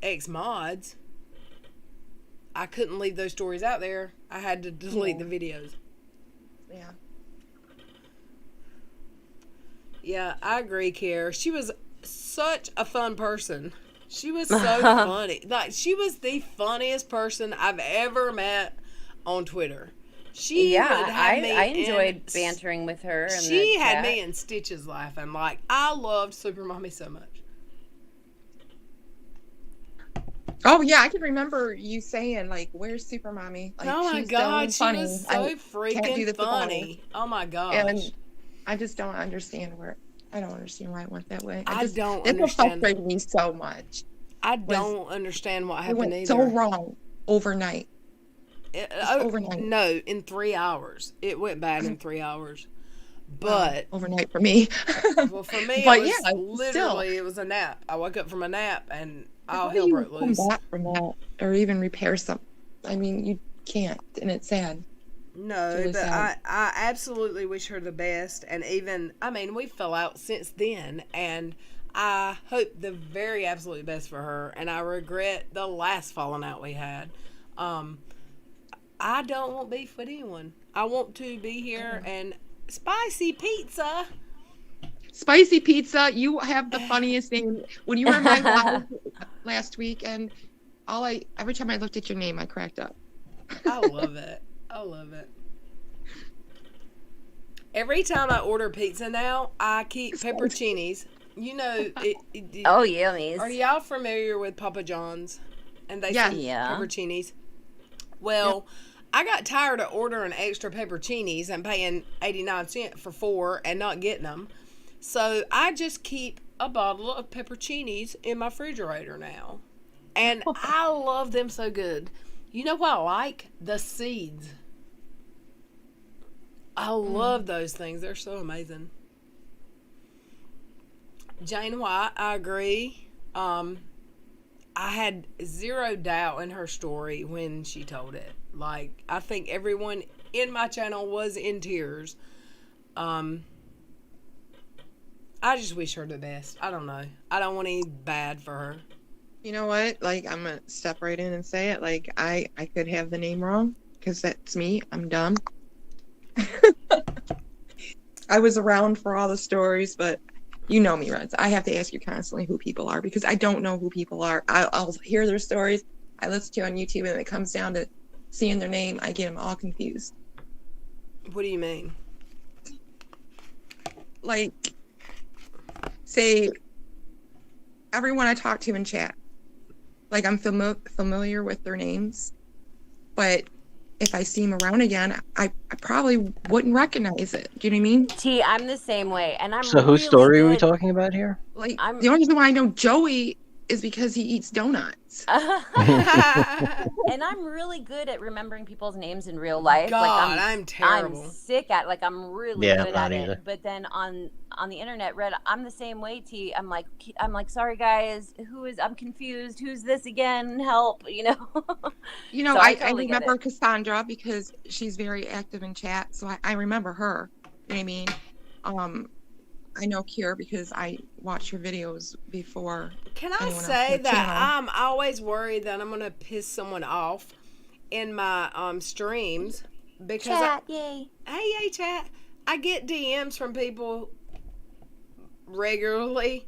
ex-mods, I couldn't leave those stories out there. I had to delete the videos. Yeah. Yeah, I agree, Kier. She was such a fun person. She was so funny. Like, she was the funniest person I've ever met on Twitter. She would have me I enjoyed in, bantering with her. In She the had chat. me in stitches laughing. Like, I loved Super Mommy so much. Oh yeah, I can remember you saying like, "Where's Super Mommy?" Like, Oh my she's god, so she funny. was so I can't do freaking this without her. funny. Oh my gosh. And I just don't understand I don't understand why it went that way. I don't It understand. frustrated me so much. I don't understand what It happened went either. so wrong overnight. Overnight. No, in 3 hours. It went bad in 3 hours. But overnight for me. well, for me, But it was yeah, literally it was a nap. I woke up from a nap and all How do hell you broke come loose. back from that or even repair something? I mean, you can't, and it's sad. No, really but sad. I absolutely wish her the best. And even, I mean, we fell out since then. And I hope the very absolute best for her. And I regret the last falling out we had. Um, I don't want beef with anyone. I want to be here and spicy pizza. Spicy Pizza, you have the funniest name. When you were in my live last week, and every time I looked at your name, I cracked up. I love it. I love it. Every time I order pizza now, I keep pepperoncinis. You know, Oh, yummies. are y'all familiar with Papa John's? And they Yes. sell Yeah. pepperoncinis. Well, I got tired of ordering extra pepperoncinis and paying 89 cents for 4 and not getting them. So I just keep a bottle of pepperoncinis in my refrigerator now. And I love them so good. You know what I like? The seeds. I love those things. They're so amazing. Jane White, I agree. I had zero doubt in her story when she told it. Like, I think everyone in my channel was in tears. I just wish her the best. I don't know. I don't want any bad for her. You know what? Like, I'm gonna step right in and say it. Like, I could have the name wrong because that's me. I'm dumb. I was around for all the stories, but you know me, Reds. I have to ask you constantly who people are because I don't know who people are. I'll hear their stories. I listen to on YouTube, and when it comes down to seeing their name, I get them all confused. What do you mean? Like, say, everyone I talk to in chat, like, I'm familiar with their names, but if I see them around again, I probably wouldn't recognize it. Do you know what I mean? T, I'm the same way, and I'm So really whose story are we good. talking about here? Like, I'm- the only reason why I know Joey is because he eats donuts. And I'm really good at remembering people's names in real life. God, like I'm terrible. I'm sick at like I'm really Yeah, good not at either. it. But then on the internet, Red, I'm the same way. T, I'm like sorry guys, I'm confused. Who's this again? Help, you know. You know, So I totally get remember it. Cassandra because she's very active in chat, so I remember her. You know what I mean? I know Kier because I watch her videos before. Can I anyone else say on the that channel. I'm always worried that I'm going to piss someone off in my streams because Chat, yay. hey chat, I get DMs from people regularly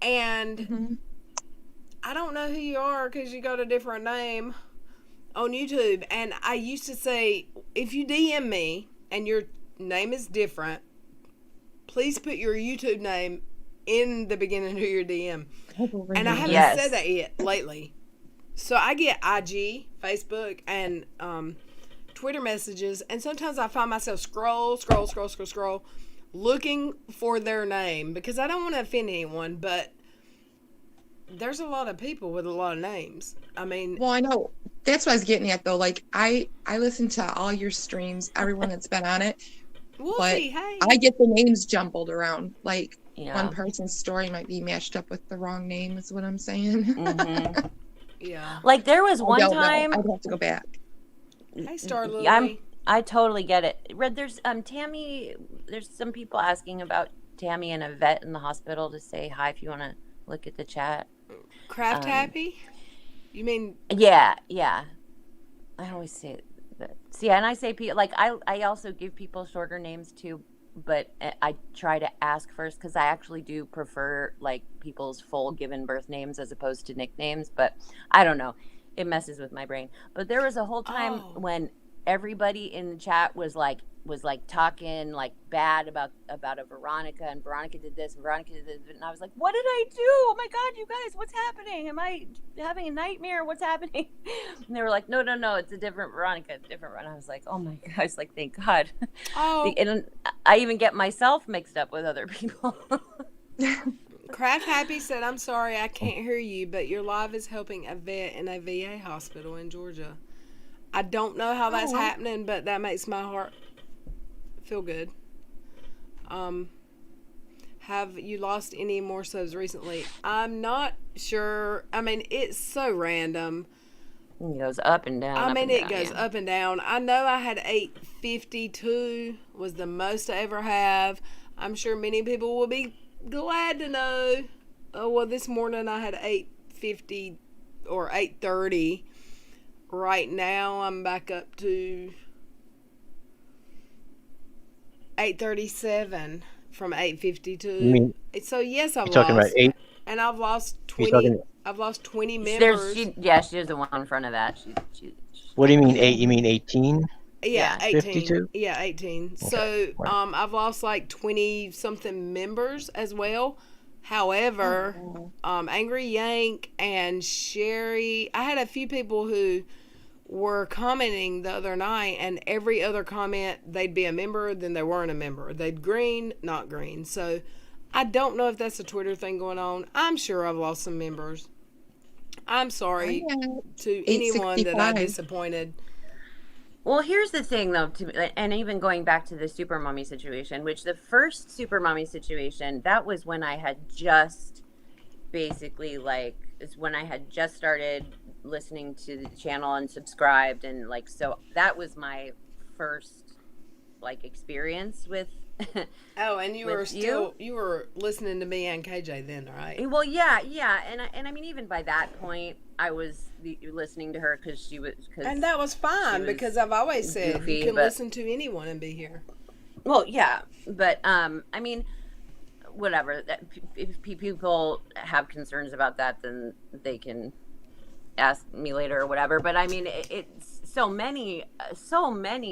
and Mhm. I don't know who you are because you got a different name on YouTube. And I used to say, if you DM me and your name is different, please put your YouTube name in the beginning of your DM. And I haven't Yes. said that yet lately. So I get IG, Facebook, and Twitter messages, and sometimes I find myself scroll, looking for their name because I don't want to offend anyone, but there's a lot of people with a lot of names. I mean, Well, I know. That's what I was getting at, though. Like, I listen to all your streams, everyone that's been on it, but Wolfie, hey. I get the names jumbled around. Like, Yeah. one person's story might be matched up with the wrong name, is what I'm saying. Mhm. Yeah. Like there was I one don't know. time. I'd have to go back. Hey, Star Lily. I totally get it. Red, there's Tammy. There's some people asking about Tammy and a vet in the hospital to say hi if you want to look at the chat. Craft Happy? You mean Yeah. I always say that. See, and I say like I also give people shorter names too, but I try to ask first because I actually do prefer like people's full given birth names as opposed to nicknames. But I don't know, it messes with my brain. But there was a whole time when everybody in the chat was like talking like bad about a Veronica, and Veronica did this and Veronica did this, and I was like, what did I do? Oh my god, you guys, what's happening? Am I having a nightmare? What's happening? And they were like, no, it's a different Veronica, I was like, oh my god. I was like, thank God. And I even get myself mixed up with other people. Craft Happy said, I'm sorry I can't hear you, but your live is helping a vet in a VA hospital in Georgia. I don't know how that's happening, but that makes my heart feel good. Have you lost any more subs recently? I'm not sure. I mean, it's so random. It goes up and down. I up mean, and it down, goes yeah. up and down. I know I had 852 was the most I ever have. I'm sure many people will be glad to know. Oh, well, this morning I had 850 or 830. Right now I'm back up to 837 from 852. You mean So yes, I've you're talking about lost, 8? and I've lost You're 20. talking. I've lost 20 There's members. she has the one in front of that. What do you mean 8? You mean 18? Yeah, Yeah. 18. 52? Yeah, 18. Okay. So, Right. I've lost like 20 something members as well. However, Oh. Angry Yank and Sherry, I had a few people who were commenting the other night, and every other comment they'd be a member, then they weren't a member. They'd green, not green. So, I don't know if that's a Twitter thing going on. I'm sure I've lost some members. I'm sorry I had to anyone that I 865. disappointed. Well, here's the thing, though, and even going back to the super mommy situation, which the first super mommy situation, that was when I had just basically it's when I had just started listening to the channel and subscribed, and so that was my first experience with. Oh, and you With were still you were listening to me and KJ then, right? Well, yeah, and I mean, even by that point, I was listening to her because she was. And that was fine was because I've always said goofy, you can but- listen to anyone and be here. Well, yeah, but I mean, whatever. If people have concerns about that, then they can ask me later or whatever. But I mean, it's so many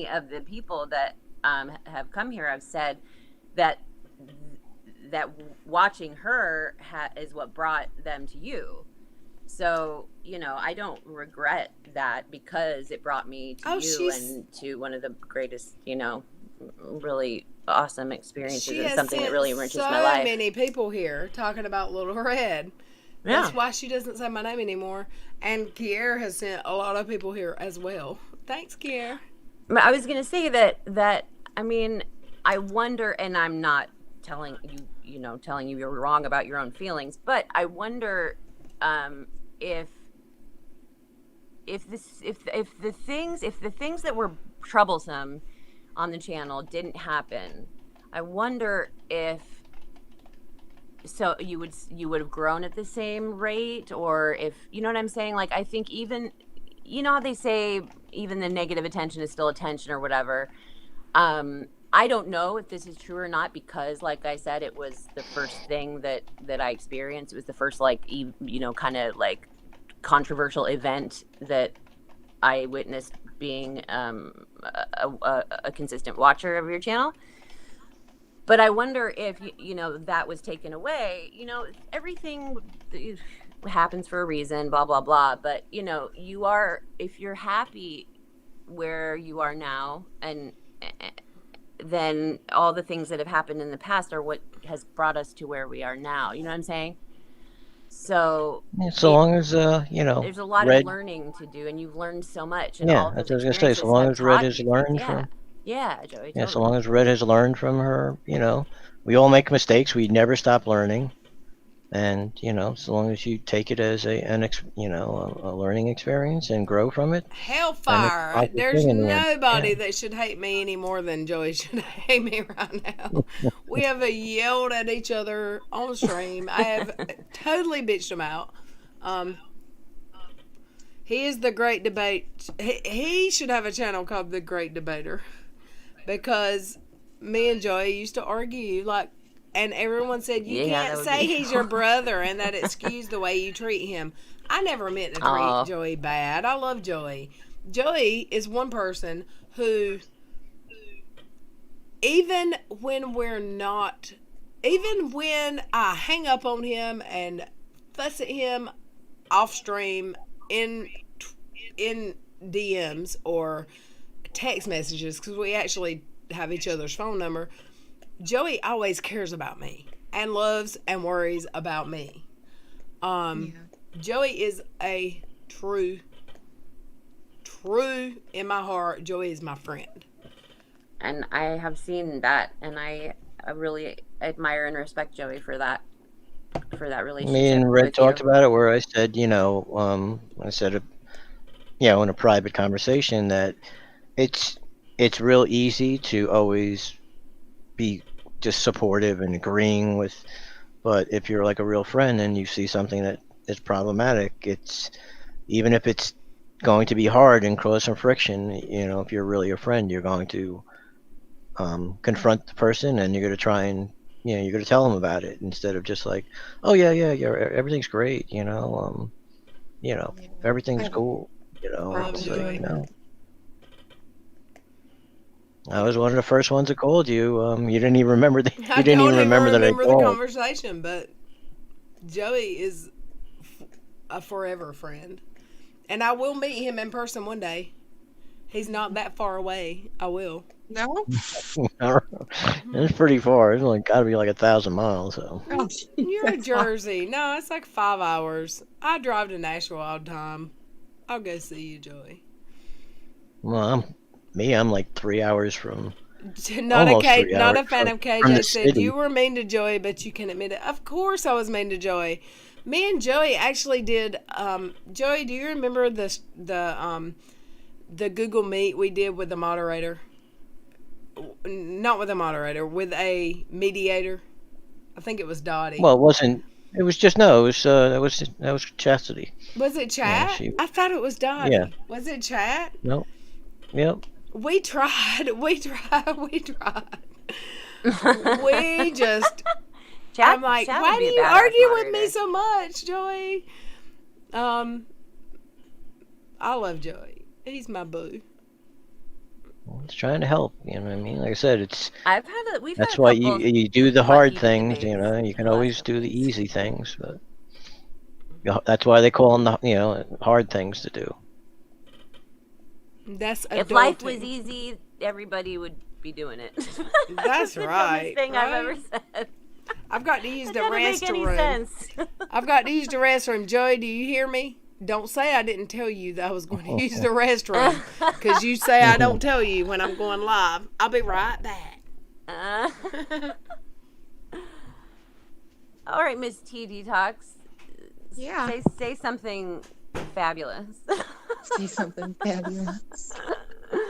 of the people that have come here have said that watching her is what brought them to you. So, I don't regret that because it brought me to you and to one of the greatest, really awesome experiences She and has something that sent really enriches so my life. many people here talking about Little Red. Yeah. That's why she doesn't say my name anymore. And Kier has sent a lot of people here as well. Thanks, Kier. I was going to say that I mean, I wonder, and I'm not telling you you're wrong about your own feelings, but I wonder if the things that were troublesome on the channel didn't happen, I wonder if you would have grown at the same rate, or if you know what I'm saying. I think even how they say even the negative attention is still attention or whatever. I don't know if this is true or not because, like I said, it was the first thing that I experienced. It was the first kind of controversial event that I witnessed being a consistent watcher of your channel. But I wonder if that was taken away. Everything happens for a reason, blah blah blah. But if you're happy where you are now, and then all the things that have happened in the past are what has brought us to where we are now. You know what I'm saying? So long as there's a lot Red, of learning to do, and you've learned so much. And yeah, all of that's those what I was gonna say. So long as Red has learned from, yeah, Joey. Totally. yeah, so long as Red has learned from her, we all make mistakes. We never stop learning, and so long as you take it as a learning experience and grow from it. Hellfire. There's nobody that should hate me any more than Joey should hate me right now. We have yelled at each other on stream. I have totally bitched him out. He is the great debate. He should have a channel called The Great Debater because me and Joey used to argue and everyone said you can't say he's your brother and that excuse the way you treat him. I never meant to treat Joey bad. I love Joey. Joey is one person who, even when I hang up on him and fuss at him off stream in DMs or text messages, because we actually have each other's phone number, Joey always cares about me and loves and worries about me. Joey is a true in my heart. Joey is my friend. And I have seen that, and I really admire and respect Joey for that relationship. Me and Red talked about it, where I said, I said in a private conversation, that it's real easy to always be just supportive and agreeing with, but if you're like a real friend and you see something that is problematic, it's, even if it's going to be hard and cause some friction, if you're really a friend, you're going to confront the person, and you're going to try and, you're going to tell them about it, instead of just like, oh yeah, everything's great, everything's I cool, Love it's Joey. like, I was one of the first ones that called you. You didn't even remember I you didn't don't even remember that I the called. conversation, but Joey is a forever friend. And I will meet him in person one day. He's not that far away. I will. No? It's pretty far. It's only got to be like 1,000 miles. So. Oh, You're in that's fine. Jersey. No, it's like 5 hours. I drive to Nashville all the time. I'll go see you, Joey. Well, I'm like 3 hours from. Not Almost 3 not a hours fan from- of from KJ the said city. you were mean to Joey, but you can admit it. Of course, I was mean to Joey. Me and Joey actually did. Joey, do you remember the Google Meet we did with the moderator? Not with a moderator, with a mediator. I think it was Dottie. Well, it wasn't. It was just no. It was that was Chastity. Was it chat? she- I thought it was Dottie. Yeah. Was it chat? No. Yep. We tried. We tried. We tried. We just. I'm like, Chad why would do be a you badass argue with me moderator. so much, Joey? I love Joey. He's my boo. It's trying to help. You know what I mean? Like I said, it's. We've That's had a why couple you do the lucky hard things. debates You can the last always couple do the days. easy things, but that's why they call them the hard things to do. That's adulting. If life was easy, everybody would be doing it. That's the right, dumbest thing I've ever right? said. I've got to use It the doesn't make any restroom. sense. I've got to use the restroom. Joey, do you hear me? Don't say I didn't tell you that I was going to use the restroom, because you say I don't tell you when I'm going live. I'll be right back. All right, Miss T Detox. Yeah. Say something fabulous. Say something fabulous.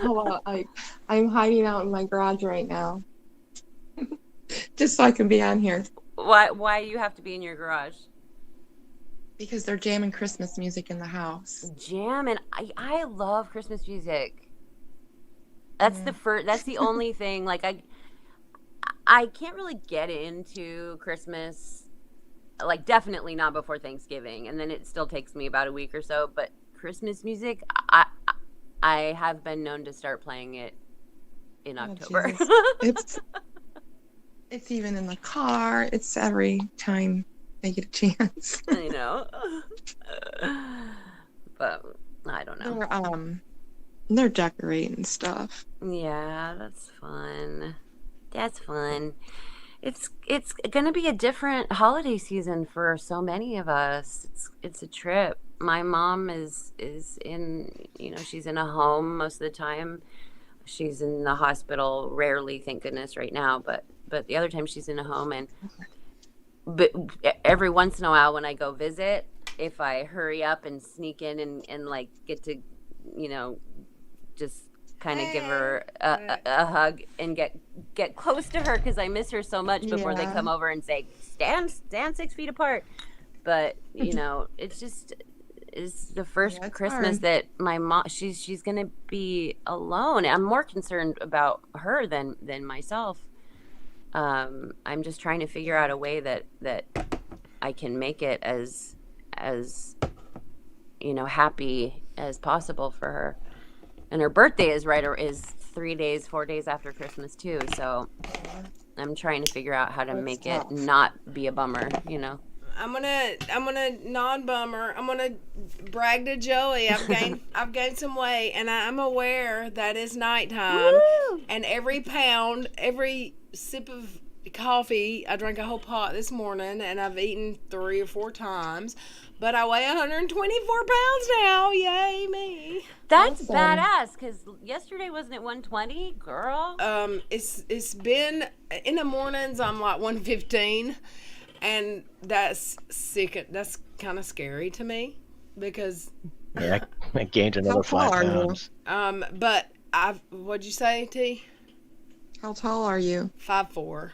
Oh, well, I'm hiding out in my garage right now. Just so I can be on here. Why you have to be in your garage? Because they're jamming Christmas music in the house. Jamming. I love Christmas music. That's that's the only thing. Like I can't really get into Christmas, like definitely not before Thanksgiving, and then it still takes me about a week or so. But Christmas music, I have been known to start playing it in October. Jesus. It's even in the car. It's every time I get a chance. I know, but I don't know. They're decorating stuff. Yeah, that's fun. That's fun. It's gonna be a different holiday season for so many of us. It's a trip. My mom is in, she's in a home most of the time. She's in the hospital rarely, thank goodness, right now. But the other time she's in a home, but every once in a while when I go visit, if I hurry up and sneak in and like get to, just kind of give her a hug and get close to her, because I miss her so much before they come over and say stand 6 feet apart. But it's the first Christmas hard. that my mom she's gonna be alone. I'm more concerned about her than myself. I'm just trying to figure out a way that I can make it as happy as possible for her. And her birthday is 4 days after Christmas too. So I'm trying to figure out how to make it not be a bummer, I'm gonna non-bummer. I'm gonna brag to Joey. I've gained some weight, and I'm aware that it's nighttime. Woo! And every sip of coffee, I drank a whole pot this morning, and I've eaten 3 or 4 times. But I weigh 124 pounds now. Yay me! That's Awesome. badass. Because yesterday wasn't it 120, girl? It's been in the mornings. I'm like 115. And that's sick. That's kind of scary to me. because Yeah, I gained another tall 5 are you? pounds. but what'd you say, T? How tall are you? 5'4".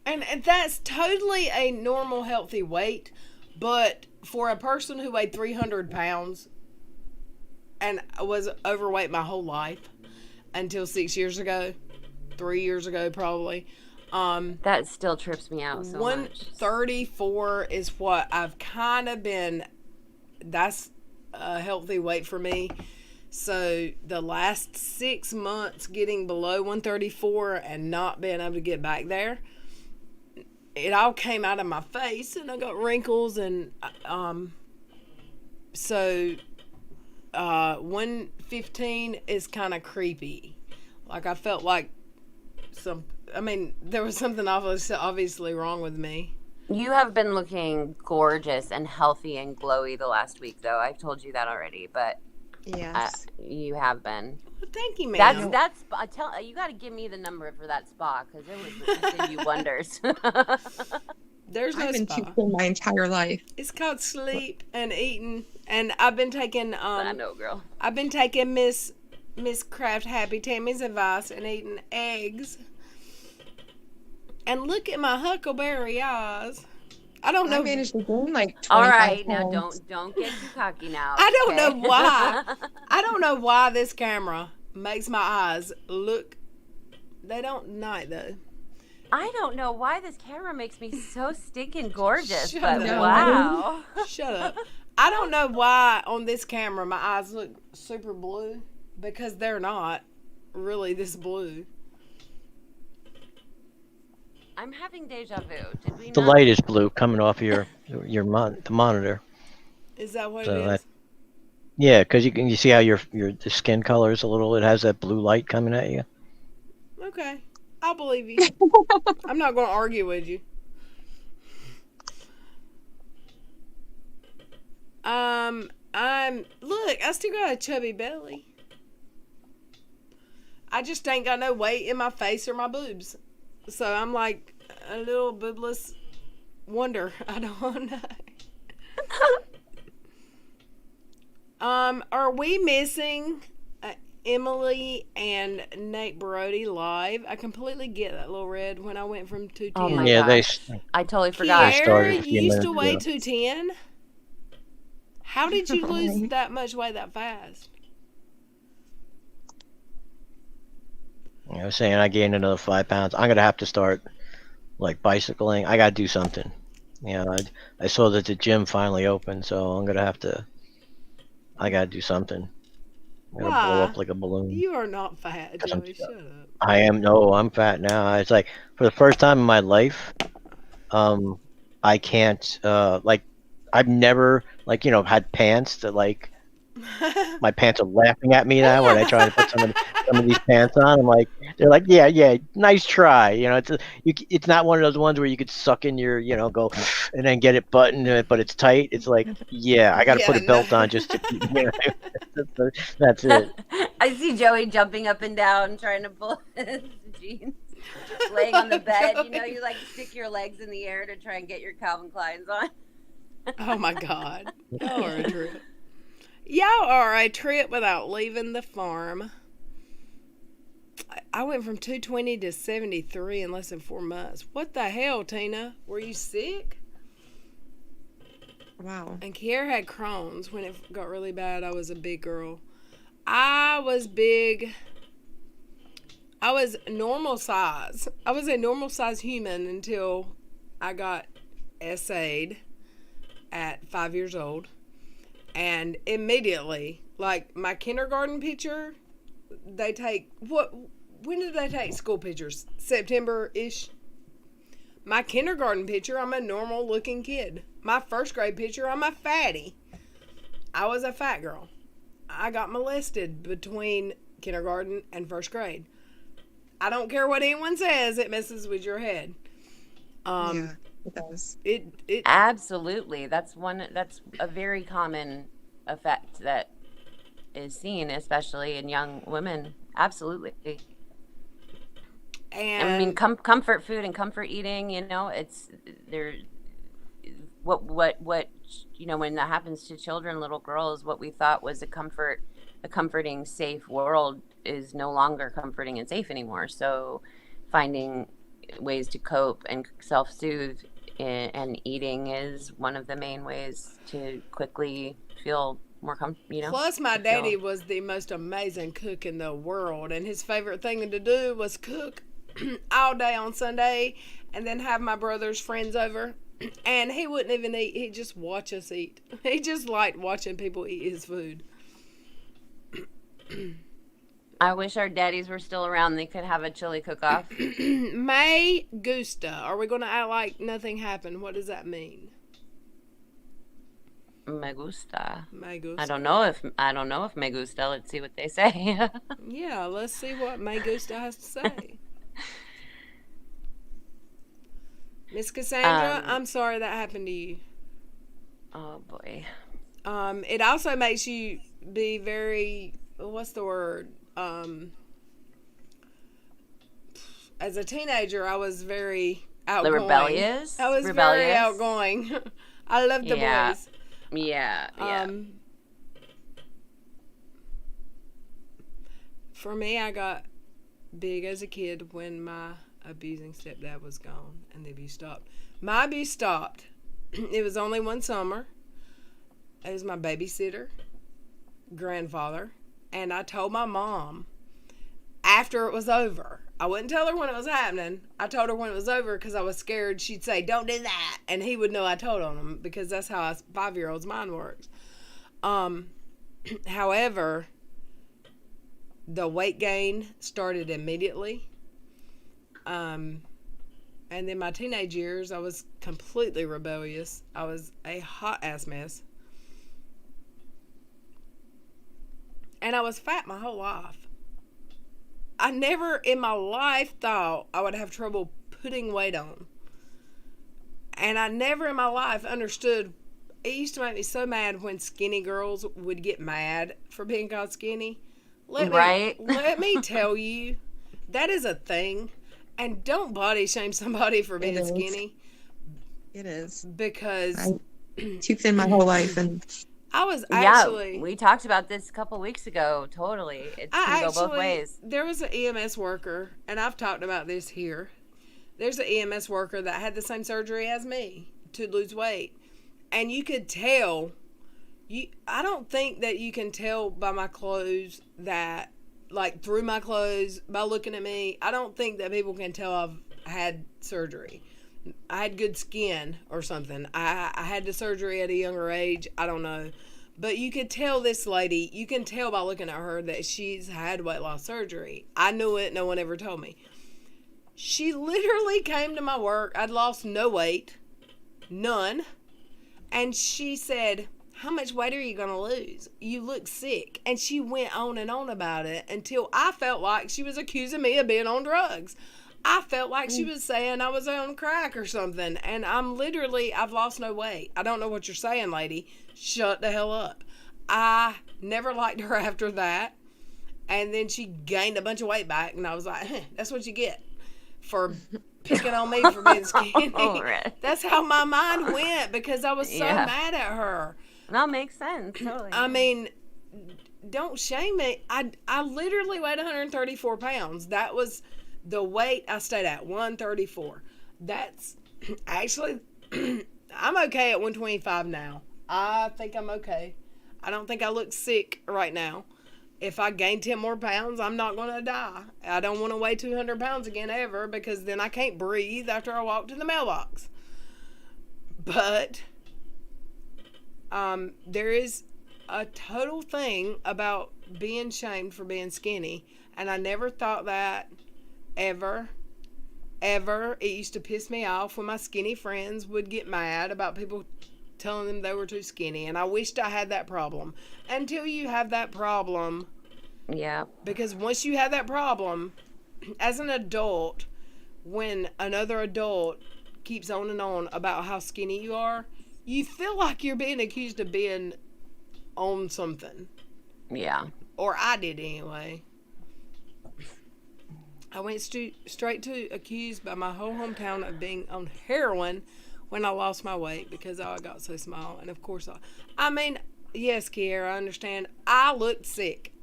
And that's totally a normal, healthy weight. But for a person who weighed 300 pounds and was overweight my whole life until 6 years ago, 3 years ago probably, That still trips me out so much. 134 is what I've kind of been. That's a healthy weight for me. So the last 6 months getting below 134 and not being able to get back there, it all came out of my face and I got wrinkles and so 115 is kind of creepy. Like I felt like there was something obviously wrong with me. You have been looking gorgeous and healthy and glowy the last week, though. I've told you that already, but Yes. you have been. Well, thank you, ma'am. That's. You got to give me the number for that spa because it did you wonders. There's no I've been spa. cheating my entire life. It's called sleep and eating, and I've been taking I know, girl. I've been taking Miss Kraft Happy Tammy's advice and eating eggs. And look at my huckleberry eyes. I don't know. I managed to gain like 25 All right, now pounds. don't get too cocky now. I don't okay? know why. I don't know why this camera makes my eyes look. They don't night though. I don't know why this camera makes me so stinking gorgeous, Shut but up. wow. Shut up. I don't know why on this camera my eyes look super blue because they're not really this blue. I'm having deja vu. Did we The not? light is blue coming off of the monitor. Is that what So it is? Yeah, because you see how the skin color is a little. It has that blue light coming at you. Okay. I'll believe you. I'm not going to argue with you. Look, I still got a chubby belly. I just ain't got no weight in my face or my boobs. So I'm like a little boobless wonder. I don't know. Are we missing Emily and Nate Brody live? I completely get that, little red, when I went from 210. Oh my Yeah, gosh. I totally forgot. They started a Kiara, few you used to minutes weigh ago. 210? How did you lose that much weight that fast? I was saying I gained another 5 pounds. I'm gonna have to start like bicycling. I gotta do something. I saw that the gym finally opened, so I'm gonna have to. I gotta do something. I'm gonna blow Why? up like a balloon. You are not fat, 'Cause I'm Joey. Shut up. I am no, I'm fat now. It's like for the first time in my life, I can't like I've never had pants that like my pants are laughing at me now when I try to put some of these pants on. I'm like, they're like, yeah, nice try. It's not one of those ones where you could suck in your, go and then get it buttoned, but it's tight. It's like, yeah, I got to put a belt on just to, that's it. I see Joey jumping up and down trying to pull his jeans. Laying on the bed, you like stick your legs in the air to try and get your Calvin Kleins on. Oh my God. Y'all are a trip. Y'all are a trip without leaving the farm. I went from 220 to 73 in less than 4 months. What the hell, Tina? Were you sick? Wow. And Kiara had Crohn's. When it got really bad, I was a big girl. I was big. I was normal size. I was a normal size human until I got SA'd at 5 years old. And immediately, like my kindergarten picture, they take when did they take school pictures? September-ish. My kindergarten picture, I'm a normal looking kid. My first grade picture, I'm a fatty. I was a fat girl. I got molested between kindergarten and first grade. I don't care what anyone says, it messes with your head. Yeah, it does. It Absolutely. That's a very common effect that is seen, especially in young women. Absolutely. and I mean, comfort food and comfort eating, it's there. What when that happens to children, little girls, what we thought was a comforting, safe world is no longer comforting and safe anymore. So finding ways to cope and self-soothe and eating is one of the main ways to quickly feel more comfortable. Plus, my daddy was the most amazing cook in the world, and his favorite thing to do was cook all day on Sunday and then have my brother's friends over. And he wouldn't even eat. He'd just watch us eat. He just liked watching people eat his food. I wish our daddies were still around. They could have a chili cook-off. Me gusta. Are we going to act like nothing happened? What does that mean? Me gusta. Me gusta. I don't know if me gusta. Let's see what they say. Yeah, let's see what me gusta has to say. Miss Cassandra, I'm sorry that happened to you. Oh boy. It also makes you be very, what's the word? As a teenager, I was very outgoing. Rebellious? I was very outgoing. I loved the boys. Yeah. For me, I got big as a kid when my abusing stepdad was gone and the abuse stopped. My abuse stopped. It was only one summer. It was my babysitter, grandfather, and I told my mom after it was over. I wouldn't tell her when it was happening. I told her when it was over because I was scared she'd say, "Don't do that," and he would know I told on him because that's how a 5-year-old's mind works. However, the weight gain started immediately. And then my teenage years, I was completely rebellious. I was a hot ass mess. And I was fat my whole life. I never in my life thought I would have trouble putting weight on. And I never in my life understood. It used to make me so mad when skinny girls would get mad for being called skinny. Let me tell you, that is a thing. And don't body shame somebody for being skinny. It is. Because too thin my whole life, and I was actually... Yeah, we talked about this a couple weeks ago. Totally. It can go both ways. There was an EMS worker, and I've talked about this here. There's an EMS worker that had the same surgery as me to lose weight. And you could tell... I don't think that you can tell by my clothes that... Like, through my clothes, by looking at me, I don't think that people can tell I've had surgery. I had good skin or something. I had the surgery at a younger age. I don't know. But you could tell this lady, you can tell by looking at her that she's had weight loss surgery. I knew it. No one ever told me. She literally came to my work. I'd lost no weight. None. And she said... How much weight are you going to lose? You look sick. And she went on and on about it until I felt like she was accusing me of being on drugs. I felt like she was saying I was on crack or something. And I've lost no weight. I don't know what you're saying, lady. Shut the hell up. I never liked her after that. And then she gained a bunch of weight back. And I was like, that's what you get for picking on me for being skinny. That's how my mind went because I was so mad at her. That makes sense. Totally. I mean, don't shame me. I literally weighed 134 pounds. That was the weight I stayed at, 134. That's actually, I'm okay at 125 now. I think I'm okay. I don't think I look sick right now. If I gain 10 more pounds, I'm not going to die. I don't want to weigh 200 pounds again ever because then I can't breathe after I walk to the mailbox. But... there is a total thing about being shamed for being skinny, and I never thought that ever. It used to piss me off when my skinny friends would get mad about people telling them they were too skinny, and I wished I had that problem. Until you have that problem, because once you have that problem, as an adult, when another adult keeps on and on about how skinny you are, you feel like you're being accused of being on something. Yeah. Or I did anyway. I went straight to accused by my whole hometown of being on heroin when I lost my weight because I got so small. And of course, I mean, yes, Kiara, I understand. I looked sick.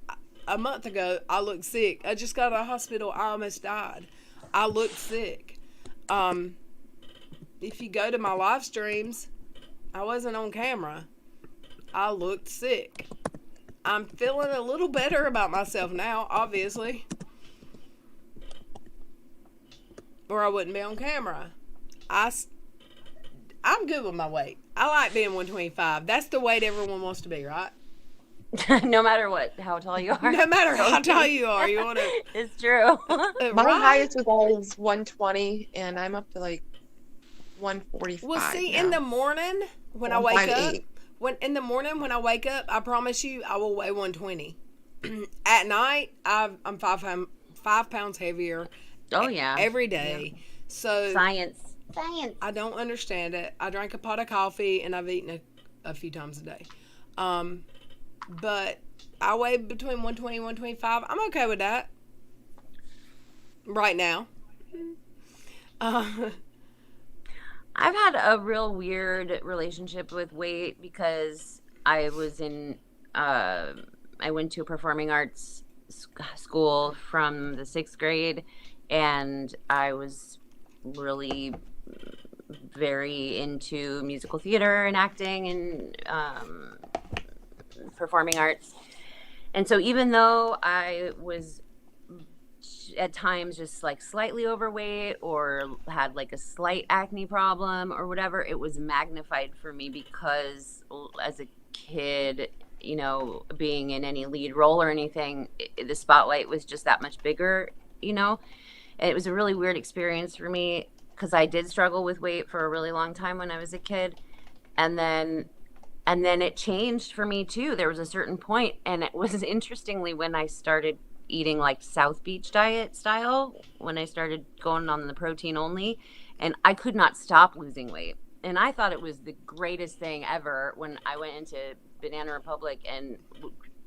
A month ago, I looked sick. I just got out of the hospital. I almost died. I looked sick. If you go to my live streams, I wasn't on camera. I looked sick. I'm feeling a little better about myself now, obviously. Or I wouldn't be on camera. I'm good with my weight. I like being 125. That's the weight everyone wants to be, right? No matter how tall you are. No matter how tall you are, you want to. It's true. My highest was always 120, and I'm up to like 145. Well, see, now. in the morning when I wake up, 158. I promise you, I will weigh 120. At night, I'm 5 pounds heavier. Oh yeah. Every day. Yeah. So Science. I don't understand it. I drank a pot of coffee and I've eaten a few times a day. But I weigh between 120 and 125. I'm okay with that. Right now. I've had a real weird relationship with weight because I went to a performing arts school from the 6th grade, and I was really very into musical theater and acting and performing arts. And so even though I was at times just like slightly overweight or had like a slight acne problem or whatever, it was magnified for me because as a kid, you know, being in any lead role or anything, the spotlight was just that much bigger, you know. And it was a really weird experience for me because I did struggle with weight for a really long time when I was a kid. And then it changed for me too. There was a certain point, and it was interestingly when I started eating like South Beach diet style, when I started going on the protein only, and I could not stop losing weight. And I thought it was the greatest thing ever when I went into Banana Republic and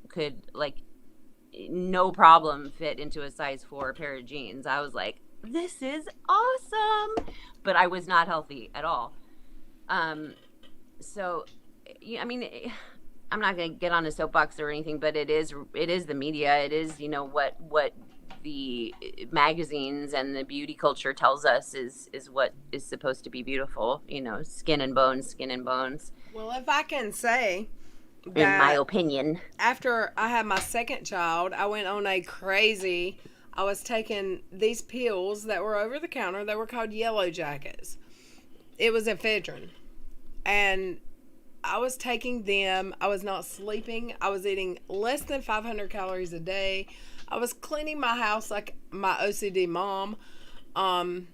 could like no problem fit into a size 4 pair of jeans. I was like, this is awesome. But I was not healthy at all. So, I mean, I'm not going to get on a soapbox or anything, but it is the media. It is, you know, what the magazines and the beauty culture tells us is what is supposed to be beautiful, you know, skin and bones. Well, if I can say, in my opinion, after I had my second child, I went on a crazy, I was taking these pills that were over the counter. They were called Yellow Jackets. It was ephedrine. And I was taking them. I was not sleeping. I was eating less than 500 calories a day. I was cleaning my house like my OCD mom, and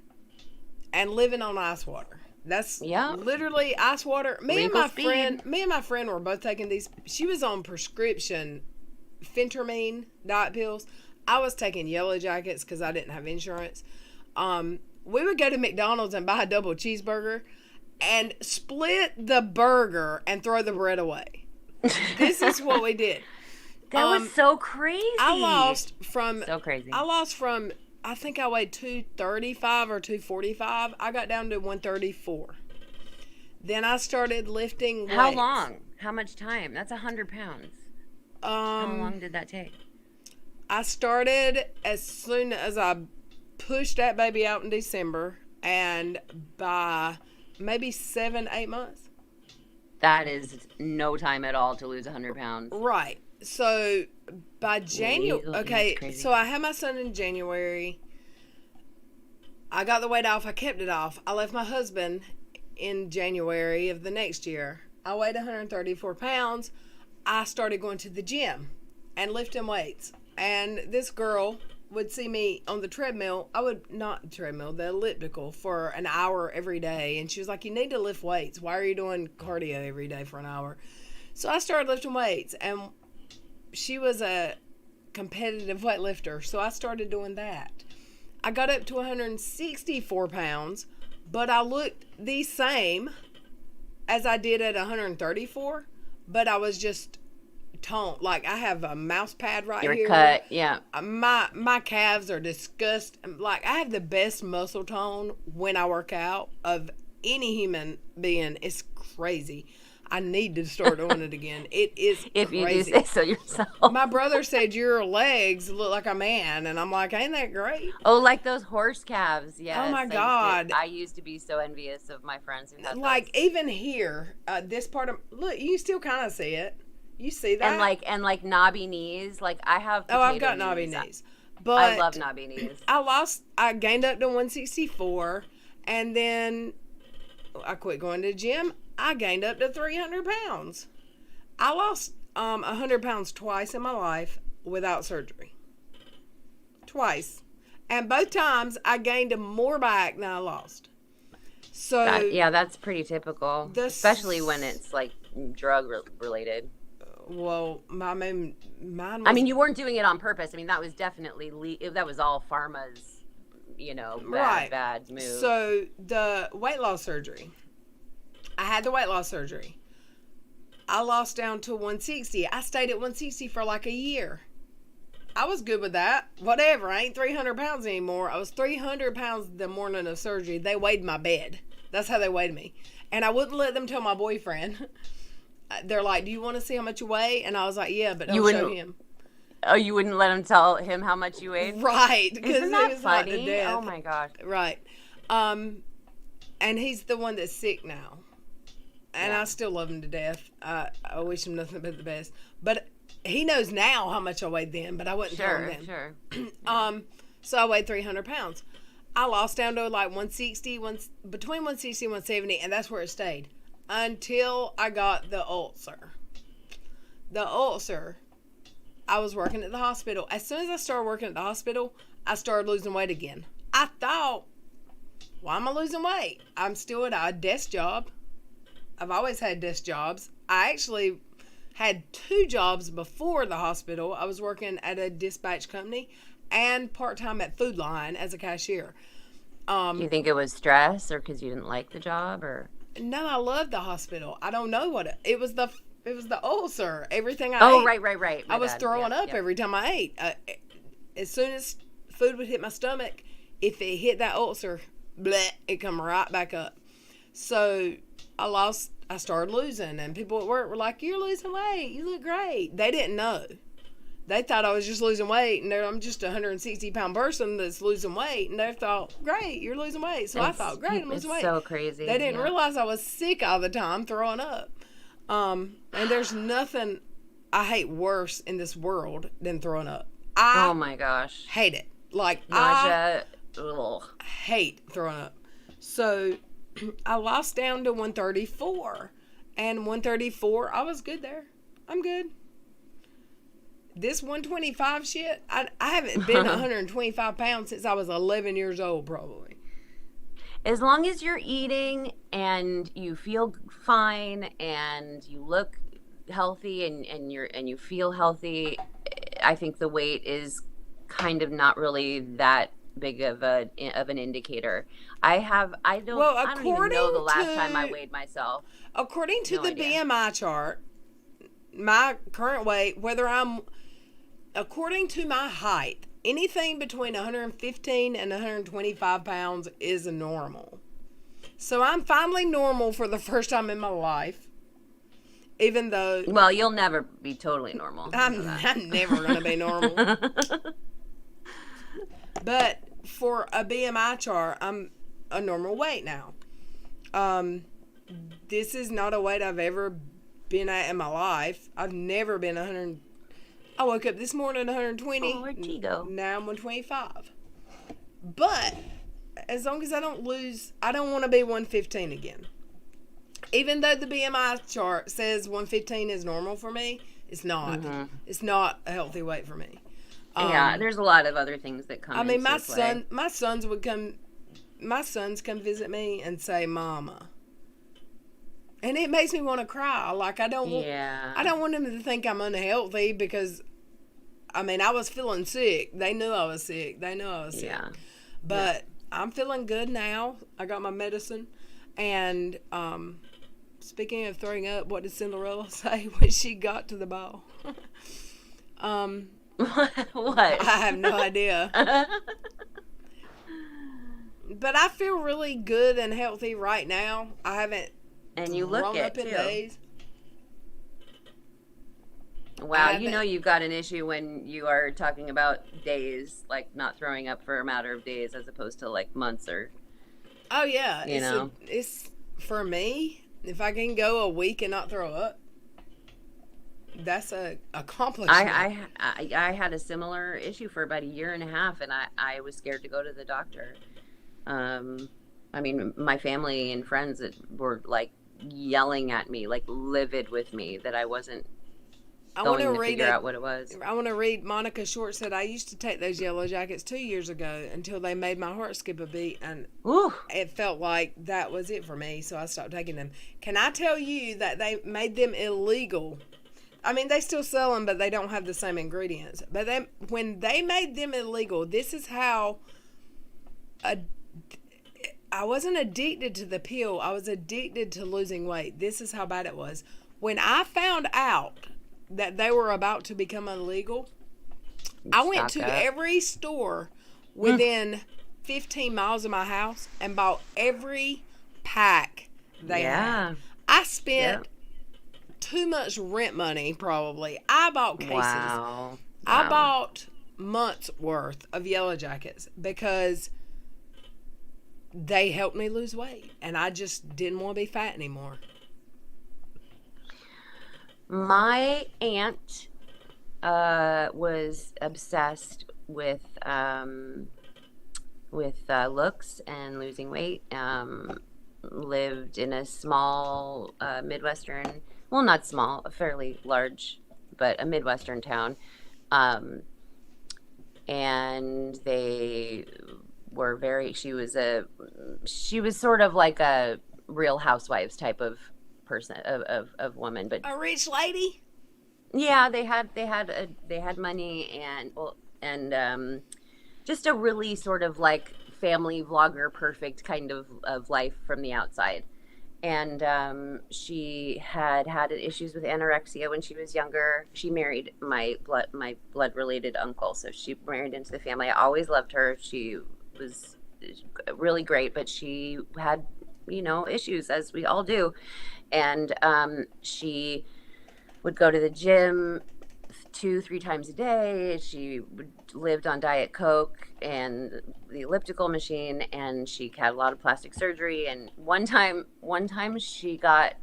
living on ice water. That's literally ice water. Me and my friend were both taking these. She was on prescription phentermine diet pills. I was taking Yellow Jackets because I didn't have insurance. We would go to McDonald's and buy a double cheeseburger and split the burger and throw the bread away. This is what we did. That was so crazy. I lost from, I think I weighed 235 or 245. I got down to 134. Then I started lifting weights. How long? How much time? That's 100 pounds. How long did that take? I started as soon as I pushed that baby out in December, and by maybe 7-8 months. That is no time at all to lose 100 pounds. Right. So by January, so I had my son in January. I got the weight off. I kept it off. I left my husband in January of the next year. I weighed 134 pounds. I started going to the gym and lifting weights. And this girl would see me on the treadmill. The elliptical for an hour every day. And she was like, you need to lift weights. Why are you doing cardio every day for an hour? So I started lifting weights, and she was a competitive weightlifter. So I started doing that. I got up to 164 pounds, but I looked the same as I did at 134, but I was just toned. Like, I have a mouse pad right here. You're cut, yeah. My calves are disgusting. Like, I have the best muscle tone when I work out of any human being is crazy. I need to start doing it again. It is If you do crazy. say so yourself. My brother said your legs look like a man, and I'm like, ain't that great? Oh, like those horse calves. Yes. Oh my God. I used to be so envious of my friends who had Like those. even here, this part of look, you still kind of see it. You see that? And like knobby knees. Like I have. Oh, I've potato got knobby knees. knees. But I love knobby knees. I gained up to 164, and then I quit going to the gym. I gained up to 300 pounds. I lost 100 pounds twice in my life without surgery. Twice. And both times I gained more back than I lost. So That's pretty typical, especially when it's like drug related. well, mine was, I mean, you weren't doing it on purpose. I mean, that was definitely that was all pharma's, bad move. So the weight loss surgery. I had the weight loss surgery. I lost down to 160. I stayed at 160 for like a year. I was good with that. Whatever. I ain't 300 pounds anymore. I was 300 pounds the morning of surgery. They weighed my bed. That's how they weighed me. And I wouldn't let them tell my boyfriend. They're like, do you want to see how much you weigh? And I was like, yeah, but don't show him. Oh, you wouldn't let him tell him how much you weighed? Right. Because Isn't that he was hot to funny? death. Oh my gosh. Right. And he's the one that's sick now. And I still love him to death. I wish him nothing but the best. But he knows now how much I weighed then, but I wouldn't tell him then. Sure. So I weighed 300 pounds. I lost down to like 160, between 160 and 170, and that's where it stayed until I got the ulcer. The ulcer, I was working at the hospital. As soon as I started working at the hospital, I started losing weight again. I thought, why am I losing weight? I'm still at a desk job. I've always had desk jobs. I actually had 2 jobs before the hospital. I was working at a dispatch company and part-time at Food Line as a cashier. Do you think it was stress or because you didn't like the job or? No, I loved the hospital. I don't know what it was. The ulcer. Everything I Oh, ate. right. I was throwing up every time I ate. As soon as food would hit my stomach, if it hit that ulcer, bleh, it come right back up. So I started losing, and people at work were like, you're losing weight. You look great. They didn't know. They thought I was just losing weight, and I'm just a 160-pound person that's losing weight, and they thought, great, you're losing weight. So I thought, great, I'm losing weight. It's so crazy. They didn't realize I was sick all the time, throwing up. And there's nothing I hate worse in this world than throwing up. Oh my gosh. Hate it. Like, Nausea. I hate throwing up. So I lost down to 134. And 134, I was good there. I'm good. This 125 shit, I haven't been 125 pounds since I was 11 years old, probably. As long as you're eating and you feel fine and you look healthy and you feel healthy, I think the weight is kind of not really that big of an indicator. I don't even know the last time I weighed myself. According to the BMI chart, my current weight, according to my height, anything between 115 and 125 pounds is normal. So I'm finally normal for the first time in my life. Even though... Well, you'll never be totally normal. I'm never going to be normal. But for a BMI chart, I'm a normal weight now. This is not a weight I've ever been at in my life. I've never been 100. I woke up this morning 120. Oh, where'd she go? Now I'm 125. But as long as I don't lose, I don't want to be 115 again. Even though the BMI chart says 115 is normal for me, it's not. Mm-hmm. It's not a healthy weight for me. Yeah, there's a lot of other things that come. I mean, my sons come visit me and say, "Mama," and it makes me want to cry. Like I don't want them to think I'm unhealthy because, I mean, I was feeling sick. They knew I was sick. Yeah. But I'm feeling good now. I got my medicine, and speaking of throwing up, what did Cinderella say when she got to the ball? What? I have no idea. But I feel really good and healthy right now. I haven't And you look grown it up in too. days. Wow, I you know haven't- you've got an issue when you are talking about days, like not throwing up for a matter of days as opposed to like months or, Oh yeah, you know. it's for me. If I can go a week and not throw up, that's a accomplishment. I had a similar issue for about a year and a half, and I was scared to go to the doctor. I mean, my family and friends were like yelling at me, like livid with me that I wasn't I want going to to read figure it. out what it was. I want to read. Monica Short said, "I used to take those yellow jackets 2 years ago until they made my heart skip a beat, and Ooh, it felt like that was it for me. So I stopped taking them." Can I tell you that they made them illegal? I mean, they still sell them, but they don't have the same ingredients. But when they made them illegal, this is how. I wasn't addicted to the pill. I was addicted to losing weight. This is how bad it was. When I found out that they were about to become illegal, I went to stock up. every store within 15 miles of my house and bought every pack they Yeah. had. I spent Yep. too much rent money, probably. I bought cases. Wow. I Wow. bought months worth of Yellow Jackets because they helped me lose weight, and I just didn't want to be fat anymore. My aunt was obsessed with looks and losing weight. Lived in a small Midwestern, well, not small, a fairly large, but a Midwestern town. And they were she was sort of like a Real Housewives type of person, of woman, but A rich lady? yeah, they had money and just a really sort of like family vlogger perfect kind of life from the outside. And she had issues with anorexia when she was younger. She married my blood related uncle, so she married into the family. I always loved her. She was really great, but she had, issues, as we all do. And she would go to the gym 2-3 times a day. She lived on Diet Coke and the elliptical machine, and she had a lot of plastic surgery. And one time she got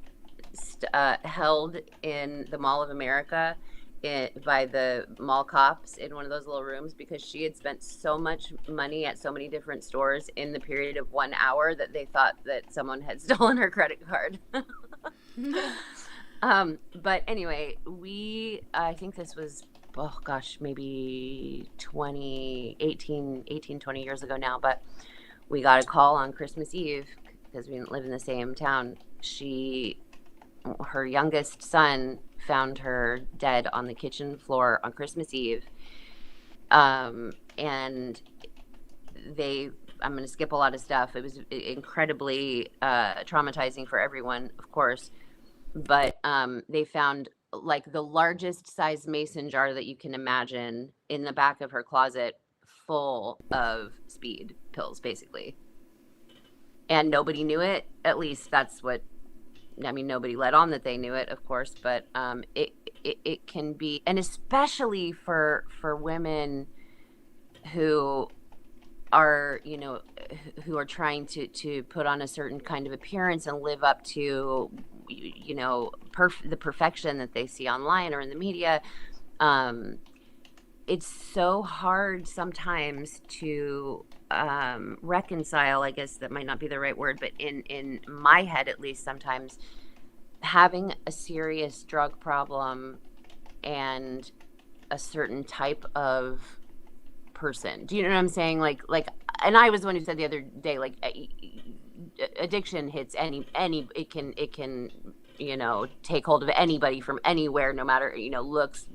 held in the Mall of America by the mall cops in one of those little rooms because she had spent so much money at so many different stores in the period of 1 hour that they thought that someone had stolen her credit card. But anyway, I think this was, oh gosh, maybe 20 years ago now, but we got a call on Christmas Eve because we didn't live in the same town. Her youngest son found her dead on the kitchen floor on Christmas Eve. And I'm going to skip a lot of stuff. It was incredibly traumatizing for everyone, of course. But they found like the largest size mason jar that you can imagine in the back of her closet, full of speed pills, basically. And nobody knew it. At least that's what, I mean, nobody let on that they knew it, of course. But it can be, and especially for women who are, who are trying to put on a certain kind of appearance and live up to, the perfection that they see online or in the media. It's so hard sometimes to reconcile, I guess that might not be the right word, but in my head, at least sometimes, having a serious drug problem and a certain type of person. Do you know what I'm saying? Like, and I was the one who said the other day, like, addiction hits any, it can, take hold of anybody from anywhere, no matter, looks,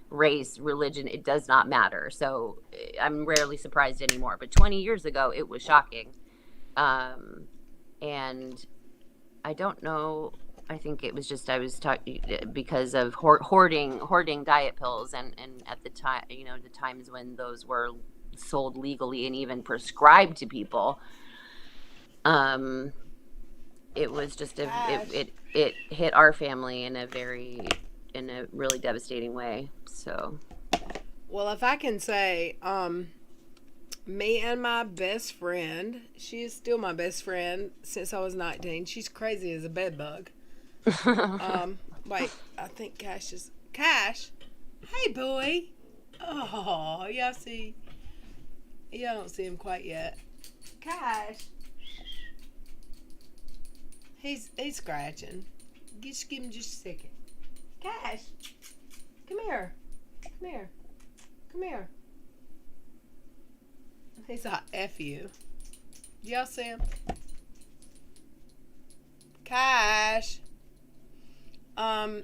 race, religion, it does not matter. So I'm rarely surprised anymore, but 20 years ago it was shocking. And I don't know, I think it was just, I was talking because of hoarding diet pills and at the time, the times when those were sold legally and even prescribed to people. um, it was just it hit our family in a really devastating way. So, Well, if I can say, me and my best friend, she is still my best friend since I was 19. She's crazy as a bedbug. Wait, I think Cash. Hey, boy. Oh, y'all don't see him quite yet. Cash. He's scratching. Just give him just a second. Cash, come here. Come here. Come here. He's like, F you. Do y'all see him? Cash. oh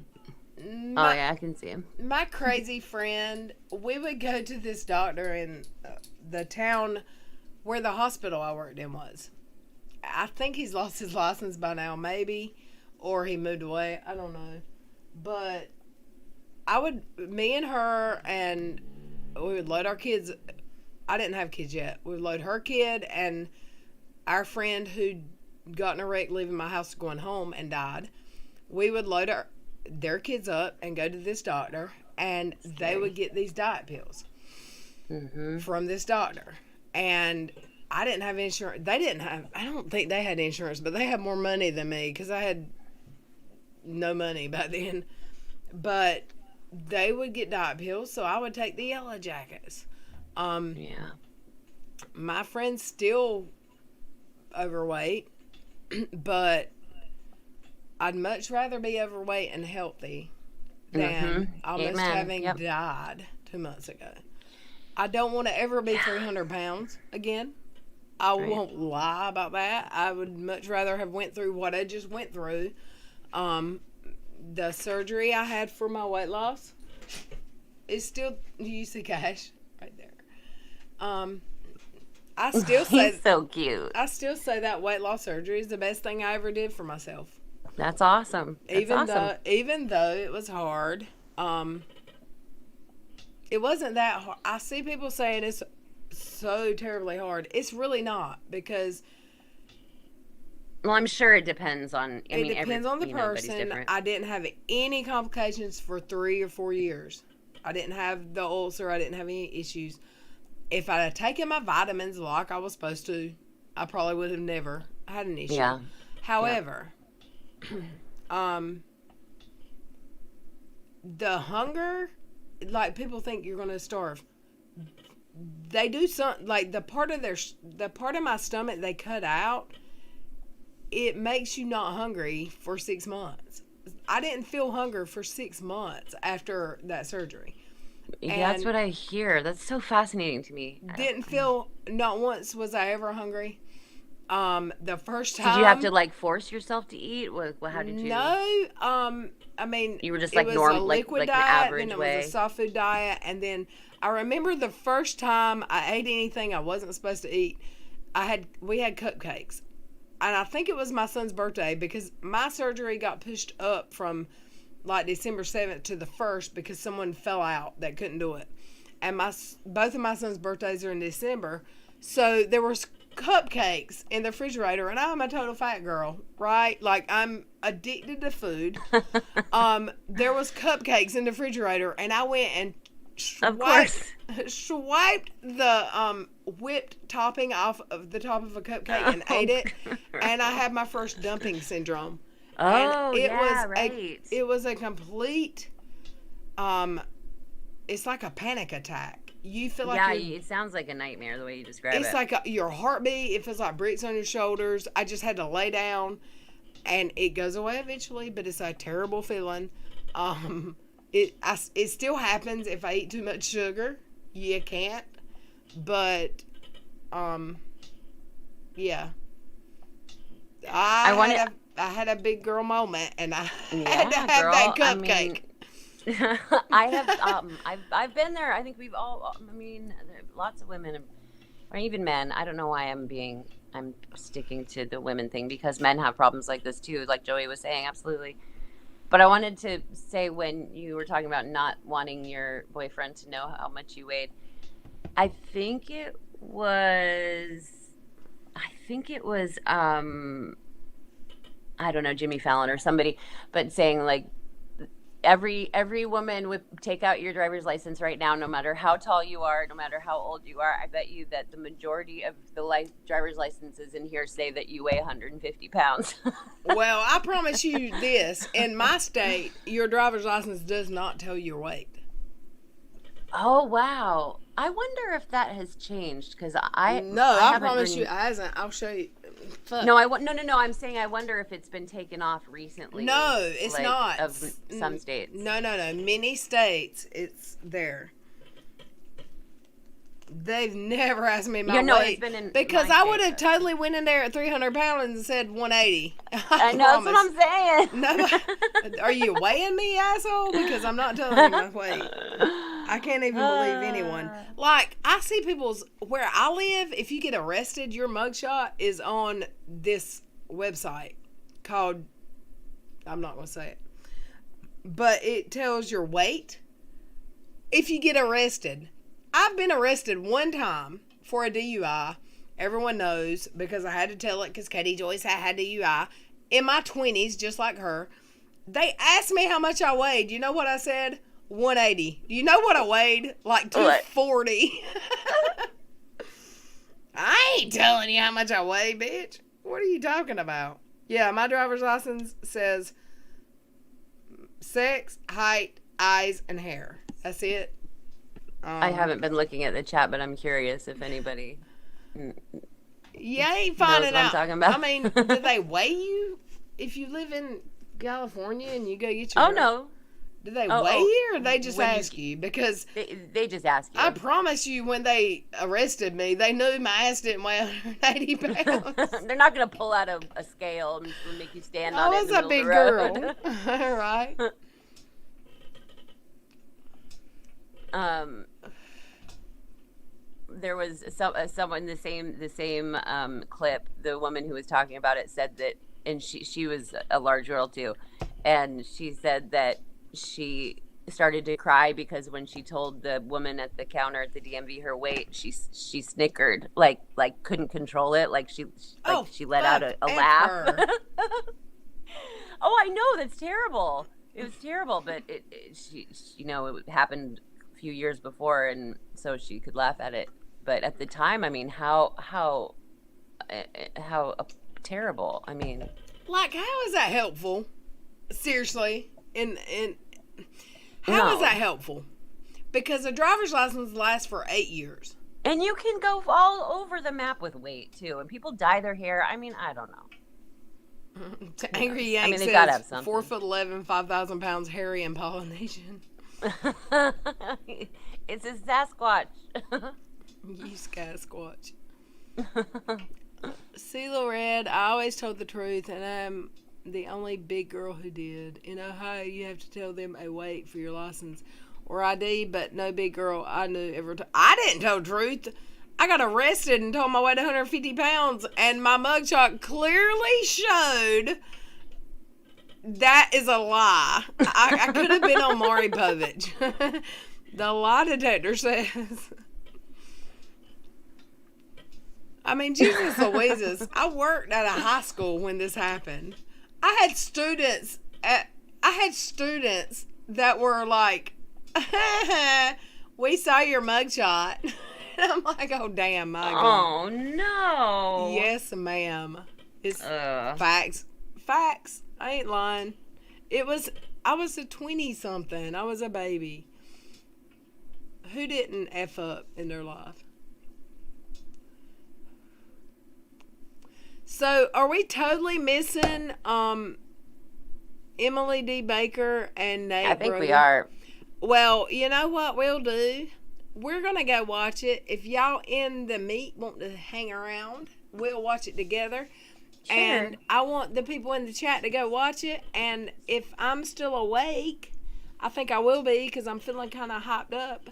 yeah, I can see him. My crazy friend, we would go to this doctor in the town where the hospital I worked in was. I think he's lost his license by now, maybe, or he moved away. I don't know. But me and her, and we would load our kids. I didn't have kids yet. We would load her kid and our friend who'd gotten a wreck leaving my house going home and died. We would load their kids up and go to this doctor, and they would get these diet pills from this doctor. And I didn't have insurance. I don't think they had insurance, but they had more money than me because I had no money back then. But they would get diet pills, so I would take the Yellow Jackets. Yeah. My friend's still overweight, but I'd much rather be overweight and healthy than almost having died 2 months ago. I don't want to ever be 300 pounds again. I won't lie about that. I would much rather have went through what I just went through. The surgery I had for my weight loss is still, you see Cash right there. I still say he's so cute. I still say that weight loss surgery is the best thing I ever did for myself. That's awesome. Even though it was hard, it wasn't that hard. I see people saying it's so terribly hard. It's really not, because well, I'm sure it depends on. It depends on the person. I didn't have any complications for 3 or 4 years. I didn't have the ulcer. I didn't have any issues. If I had taken my vitamins like I was supposed to, I probably would have never had an issue. Yeah. However, the hunger, like, people think you're going to starve. They do something, like the part of my stomach they cut out, it makes you not hungry for 6 months. I didn't feel hunger for 6 months after that surgery. Yeah, that's what I hear. That's so fascinating to me. Didn't feel, not once was I ever hungry. The first time. Did you have to like force yourself to eat? How did you? No. I mean, you were just like it was normal, a liquid like diet, an average then it way. was a soft food diet, and then I remember the first time I ate anything I wasn't supposed to eat. We had cupcakes, and I think it was my son's birthday, because my surgery got pushed up from like December 7th to the 1st because someone fell out that couldn't do it, and both of my son's birthdays are in December, so there was cupcakes in the refrigerator, and I'm a total fat girl, right? Like, I'm addicted to food. There was cupcakes in the refrigerator, and I went and swiped the whipped topping off of the top of a cupcake and ate it, and I had my first dumping syndrome. Oh, it yeah, right. It was a complete, it's like a panic attack. You feel like it sounds like a nightmare the way you describe it. It's like your heartbeat. It feels like bricks on your shoulders. I just had to lay down, and it goes away eventually, but it's a terrible feeling. It still happens if I eat too much sugar. You can't, but yeah. I had a big girl moment, and I had to have that cupcake. I've been there. I think we've all. I mean, lots of women, or even men. I don't know why I'm sticking to the women thing, because men have problems like this too, like Joey was saying, absolutely. But I wanted to say, when you were talking about not wanting your boyfriend to know how much you weighed, I think it was I think it was I don't know, Jimmy Fallon or somebody, but saying like every woman would take out your driver's license right now, no matter how tall you are, no matter how old you are. I bet you that the majority of the driver's licenses in here say that you weigh 150 pounds. Well, I promise you this: in my state, your driver's license does not tell your weight. Oh wow! I wonder if that has changed because I promise you it hasn't. I'll show you. Fuck. No, no. I'm saying I wonder if it's been taken off recently. No, it's like, not. Of some states. No. Many states, it's there. They've never asked me my weight. It's been in because my I would state, have totally went in there at 300 pounds and said 180. I know, that's what I'm saying. No, are you weighing me, asshole? Because I'm not telling you my weight. I can't even believe anyone. Like, I see people's, where I live, if you get arrested, your mugshot is on this website called, I'm not going to say it, but it tells your weight if you get arrested. I've been arrested one time for a DUI. Everyone knows because I had to tell it because Katie Joyce had DUI in my 20s, just like her. They asked me how much I weighed. You know what I said? 180. Do you know what I weighed? Like 240. I ain't telling you how much I weigh, bitch. What are you talking about? Yeah, my driver's license says sex, height, eyes, and hair. That's it. I haven't been looking at the chat, but I'm curious if anybody you ain't finding out. I'm talking about. I mean, do they weigh you if you live in California and you go get your... Oh, no. Do they weigh you or they just ask you? Because they just ask you. I promise you, when they arrested me, they knew my ass didn't weigh 180 pounds. They're not going to pull out a scale and make you stand on it. I was a big girl. Right. There was someone the same clip. The woman who was talking about it said that, and she was a large girl too, and she said that she started to cry because when she told the woman at the counter at the DMV her weight, she snickered, like couldn't control it, like she let out a laugh. Oh, I know, that's terrible. It was terrible, but she it happened a few years before, and so she could laugh at it. But at the time, I mean, how terrible. I mean, like, how is that helpful? Seriously, how is that helpful? Because a driver's license lasts for 8 years, and you can go all over the map with weight too, and people dye their hair. I mean, I don't know. Angry Yank they gotta have says something. 4'11", 5,000 pounds, hairy and Polynesian. It's a Sasquatch. You Sasquatch. CeeLo Red, I always told the truth, and I'm the only big girl who did. In Ohio, you have to tell them a weight for your license or ID, but no big girl I knew ever. I didn't tell the truth. I got arrested and told my weight 150 pounds, and my mugshot clearly showed that is a lie. I could have been on Maury Povich. The lie detector says. I mean, Jesus Louises. I worked at a high school when this happened. I had students that were like, we saw your mugshot. And I'm like, oh, damn, my God. Oh, no. Yes, ma'am. It's facts. Facts. I ain't lying. I was a 20-something. I was a baby. Who didn't F up in their life? So, are we totally missing Emily D. Baker and Nate I think Brody? we are. Well, you know what we'll do? We're going to go watch it. If y'all in the meet want to hang around, we'll watch it together. Sure. And I want the people in the chat to go watch it. And if I'm still awake, I think I will be because I'm feeling kind of hyped up.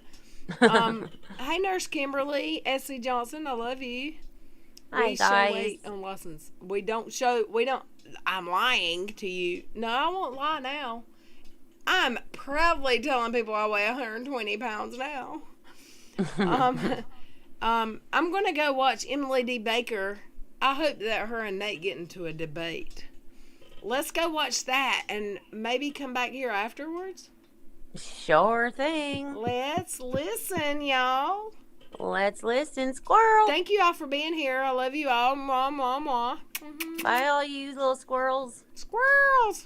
Hey, Nurse Kimberly, S.C. Johnson, I love you. Hi, We show guys. weight on license. I'm lying to you. No, I won't lie now. I'm proudly telling people I weigh 120 pounds now. I'm going to go watch Emily D. Baker I hope that her and Nate get into a debate. Let's go watch that and maybe come back here afterwards. Sure thing. Let's listen, y'all. Let's listen, squirrel. Thank you all for being here. I love you all. Mwah, mwah, mwah. Bye, all you little squirrels. Squirrels.